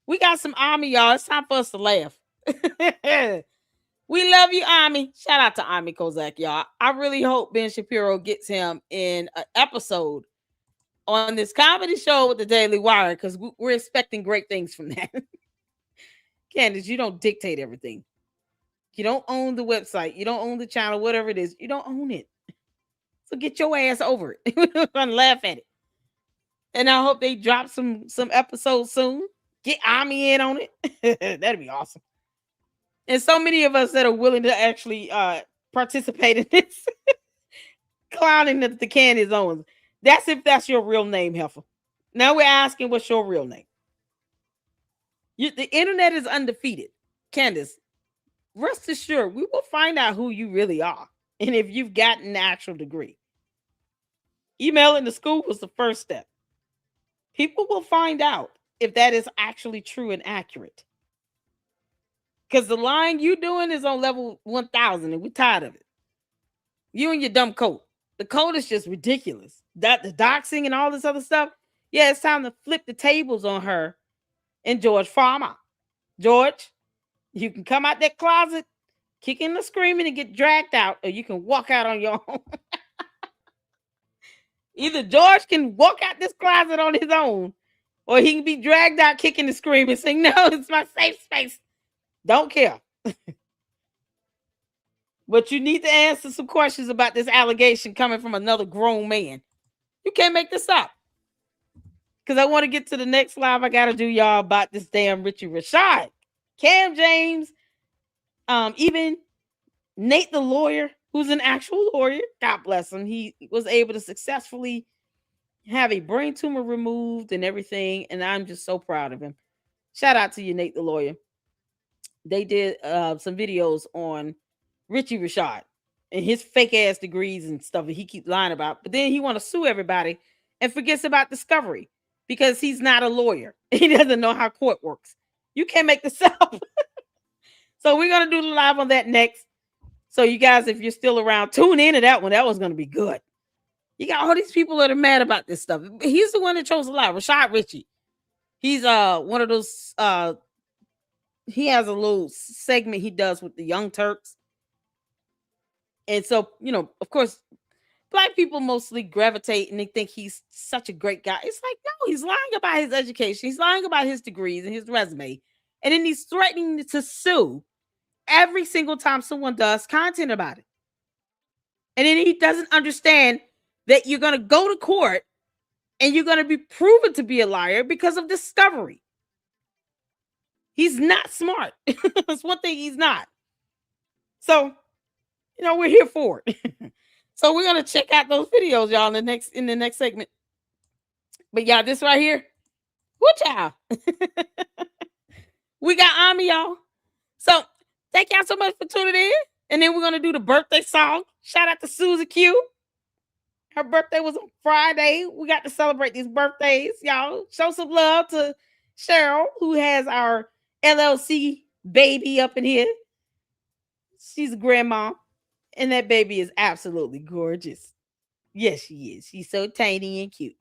We got some Army, y'all. It's time for us to laugh. We love you, Army. Shout out to Army Kozak, y'all. I really hope Ben Shapiro gets him in an episode on this comedy show with the Daily Wire, because we're expecting great things from that. Candace, you don't dictate everything. You don't own the website. You don't own the channel, whatever it is. You don't own it. So get your ass over it. We're going to laugh at it. And I hope they drop some episodes soon. Get Army in on it. That'd be awesome. And so many of us that are willing to actually participate in this. Clowning the Candace Owens. That's if that's your real name, Heifer. Now we're asking, what's your real name? The internet is undefeated. Candace, rest assured, we will find out who you really are. And if you've gotten an actual degree. Emailing the school was the first step. People will find out if that is actually true and accurate. Because the lying you doing is on level 1000, and we're tired of it. You and your dumb coat. The code is just ridiculous. The doxing and all this other stuff. Yeah, it's time to flip the tables on her and George Farmer. George, you can come out that closet, kicking and screaming and get dragged out, or you can walk out on your own. Either George can walk out this closet on his own, or he can be dragged out kicking and screaming, saying, no, it's my safe space. Don't care. But you need to answer some questions about this allegation coming from another grown man. You can't make this up. Because I want to get to the next live I got to do, y'all, about this damn Richie Rashad. Cam James, even Nate the lawyer, who's an actual lawyer, God bless him. He was able to successfully have a brain tumor removed and everything. And I'm just so proud of him. Shout out to you, Nate the lawyer. They did some videos on Richie Rashad and his fake ass degrees and stuff that he keeps lying about. But then he want to sue everybody and forgets about discovery because he's not a lawyer. He doesn't know how court works. You can't make this up. So we're going to do the live on that next. So you guys, if you're still around, tune in to that one. That was going to be good. You got all these people that are mad about this stuff. He's the one that chose a lie. Rashad Richie. He's one of those he has a little segment he does with the Young Turks. And so, of course, Black people mostly gravitate and they think he's such a great guy. It's like, no, he's lying about his education. He's lying about his degrees and his resume. And then he's threatening to sue every single time someone does content about it. And then he doesn't understand that you're going to go to court and you're going to be proven to be a liar because of discovery. He's not smart. That's one thing he's not. So, we're here for it. So we're going to check out those videos, y'all, in the next segment. But y'all, this right here, what y'all? We got Ami, y'all. So thank y'all so much for tuning in. And then we're going to do the birthday song. Shout out to Susie Q. Her birthday was on Friday. We got to celebrate these birthdays, y'all. Show some love to Cheryl, who has our LLC baby up in here. She's a grandma. And that baby is absolutely gorgeous. Yes, she is. She's so tiny and cute.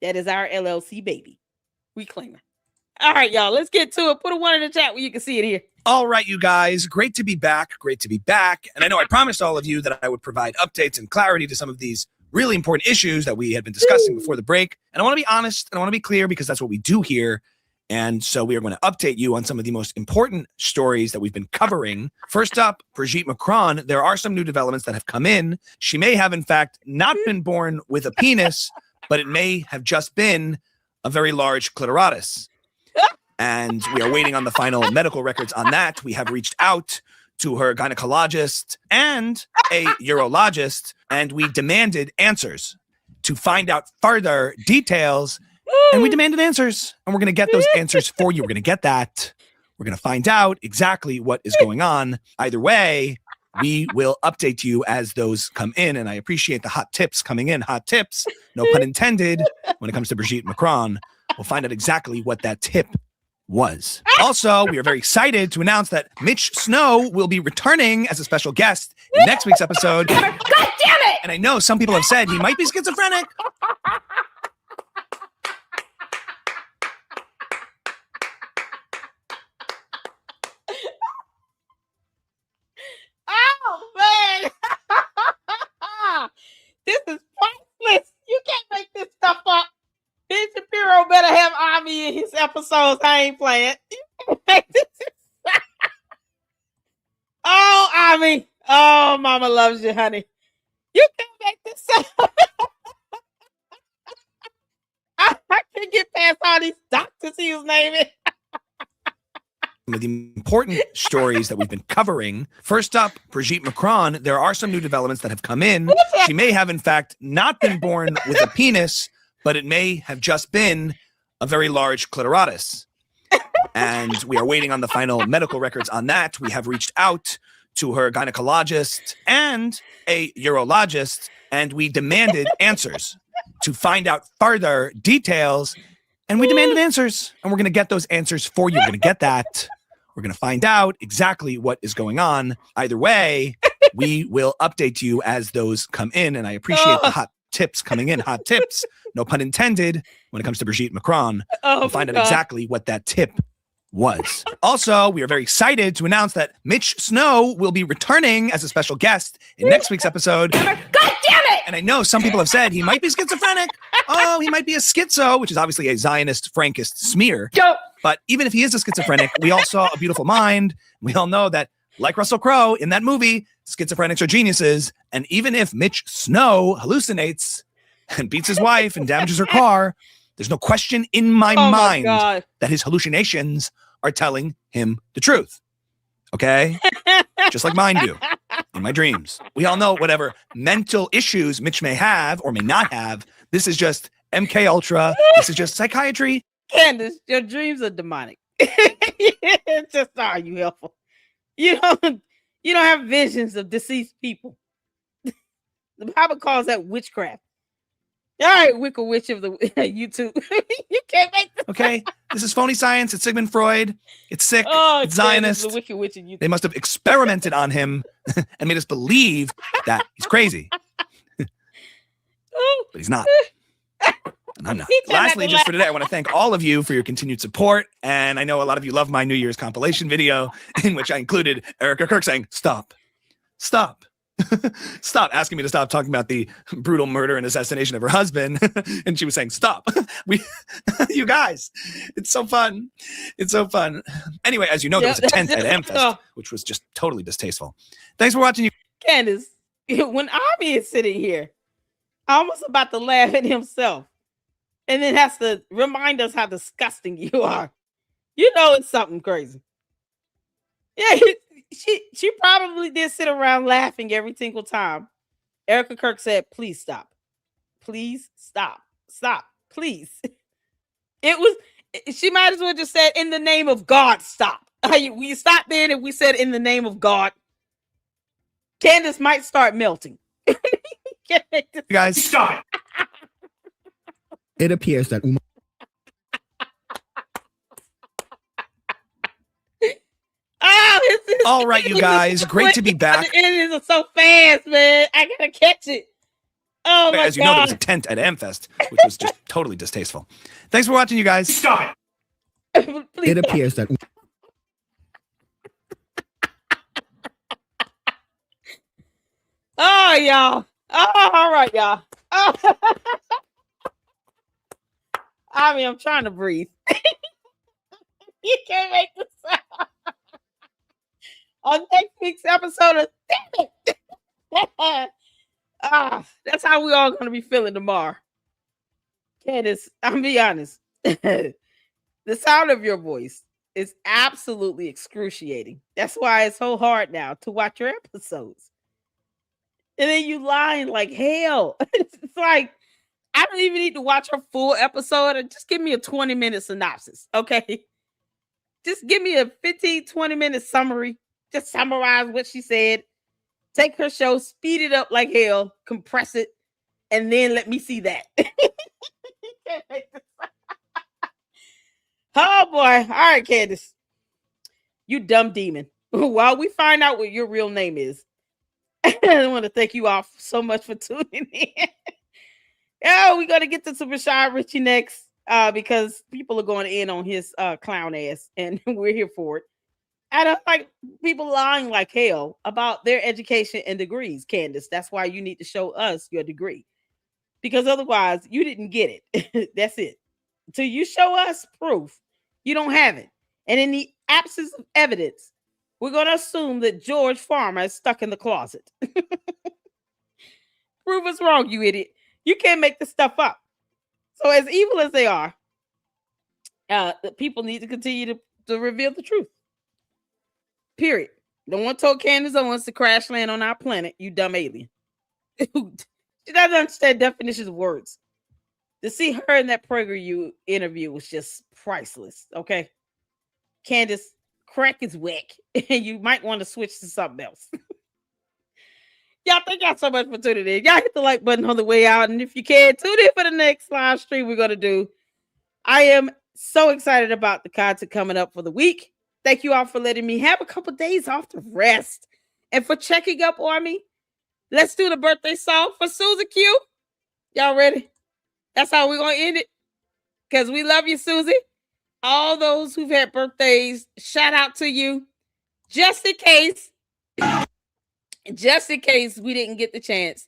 That is our LLC baby. We claim her. All right, y'all. Let's get to it. Put a 1 in the chat where you can see it here. All right, you guys. Great to be back. Great to be back. And I know I promised all of you that I would provide updates and clarity to some of these really important issues that we had been discussing before the break. And I want to be honest and I want to be clear because that's what we do here. And so we are going to update you on some of the most important stories that we've been covering. First up, Brigitte Macron. There are some new developments that have come in. She may have, in fact, not been born with a penis, but it may have just been a very large clitoris. And we are waiting on the final medical records on that. We have reached out to her gynecologist and a urologist, and we demanded answers to find out further details. And we demanded answers, and we're going to get those answers for you. We're going to get that. We're going to find out exactly what is going on. Either way, we will update you as those come in, and I appreciate the hot tips coming in. Hot tips, no pun intended, when it comes to Brigitte Macron. We'll find out exactly what that tip was. Also, we are very excited to announce that Mitch Snow will be returning as a special guest in next week's episode. God damn it! And I know some people have said he might be schizophrenic. Oh, man. This is priceless. You can't make this stuff up. Ben Shapiro better have Ami in his episodes. I ain't playing. Oh, Ami. Oh, Mama loves you, honey. You can't make this up. I can't get past all these doctors he was naming. Some of the important stories that we've been covering. First up, Brigitte Macron. There are some new developments that have come in. She may have, in fact, not been born with a penis, but it may have just been a very large clitoris. And we are waiting on the final medical records on that. We have reached out to her gynecologist and a urologist, and we demanded answers to find out further details. And we demanded answers, and we're going to get those answers for you. We're going to get that. We're going to find out exactly what is going on. Either way, we will update you as those come in, and I appreciate the hot tips coming in. Hot tips, no pun intended, when it comes to Brigitte Macron. We'll find out exactly what that tip was. Also, we are very excited to announce that Mitch Snow will be returning as a special guest in next week's episode. God damn it! And I know some people have said he might be schizophrenic. Oh, he might be a schizo, which is obviously a Zionist, Frankist smear. But even if he is a schizophrenic, we all saw A Beautiful Mind. We all know that, like Russell Crowe in that movie, schizophrenics are geniuses. And even if Mitch Snow hallucinates and beats his wife and damages her car, there's no question in my mind that his hallucinations are telling him the truth. Okay? Just like mine do in my dreams. We all know whatever mental issues Mitch may have or may not have. This is just MK Ultra. This is just psychiatry. Candace, your dreams are demonic. It's just are you helpful. You don't have visions of deceased people. The Bible calls that witchcraft. All right, Wicked Witch of the YouTube. You can't make this. Okay, this is phony science. It's Sigmund Freud. It's sick. It's Zionist. The Wicked Witch of YouTube. They must have experimented on him and made us believe that he's crazy. But he's not. And I'm not. Lastly, just for today, I want to thank all of you for your continued support. And I know a lot of you love my New Year's compilation video in which I included Erica Kirk saying, stop. Stop. Stop asking me to stop talking about the brutal murder and assassination of her husband. And she was saying, stop. You guys, it's so fun. It's so fun. Anyway, as you know, there was a tent at M-Fest, which was just totally distasteful. Thanks for watching. Candace, when Avi is sitting here, almost about to laugh at himself, and then has to remind us how disgusting you are. You know it's something crazy. Yeah, she probably did sit around laughing every single time Erica Kirk said, please stop. Please stop. Stop. Please. She might as well just said, in the name of God, stop. We stopped then if we said in the name of God. Candace might start melting. You guys, stop. It appears that all right, you guys, great to be back. The endings are so fast, man. I gotta catch it. Oh my God. As you know, there was a tent at M-Fest, which was just totally distasteful. Thanks for watching, you guys. Stop it. It appears that oh, y'all. Oh, all right, y'all. Oh. I mean, I'm trying to breathe. You can't make this sound. On next week's episode of Damn It. That's how we all gonna be feeling tomorrow. Candace, I'm be honest. The sound of your voice is absolutely excruciating. That's why it's so hard now to watch your episodes. And then you lying like hell. It's like, I don't even need to watch her full episode. Just give me a 20-minute synopsis, okay? Just give me a 15, 20-minute summary. Just summarize what she said. Take her show, speed it up like hell, compress it, and then let me see that. Oh, boy. All right, Candace. You dumb demon. While we find out what your real name is, I want to thank you all so much for tuning in. Oh, we're going to get to some Rashad Richie next because people are going in on his clown ass, and we're here for it. I don't like people lying like hell about their education and degrees, Candace. That's why you need to show us your degree. Because otherwise, you didn't get it. That's it. Till you show us proof, you don't have it. And in the absence of evidence, we're going to assume that George Farmer is stuck in the closet. Prove us wrong, you idiot. You can't make this stuff up. So as evil as they are, the people need to continue to reveal the truth. Period. No one told Candace Owens to crash land on our planet, you dumb alien. She doesn't understand definitions of words. To see her in that PragerU interview was just priceless, okay? Candace, crack is whack, and you might want to switch to something else. Y'all, thank y'all so much for tuning in. Y'all hit the like button on the way out, and if you can, tune in for the next live stream we're going to do. I am so excited about the content coming up for the week. Thank you all for letting me have a couple days off to rest and for checking up on me. Let's do the birthday song for Susie Q. Y'all ready? That's how we're going to end it. Because we love you, Susie. All those who've had birthdays, shout out to you. Just in case we didn't get the chance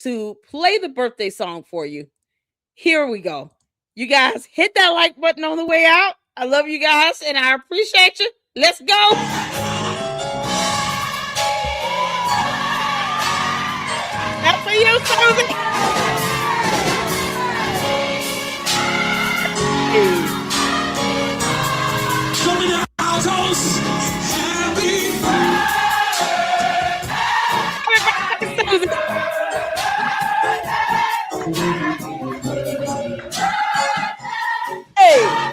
to play the birthday song for you, here we go. You guys hit that like button on the way out. I love you guys, and I appreciate you. Let's go. That's for you, Susie. Hey.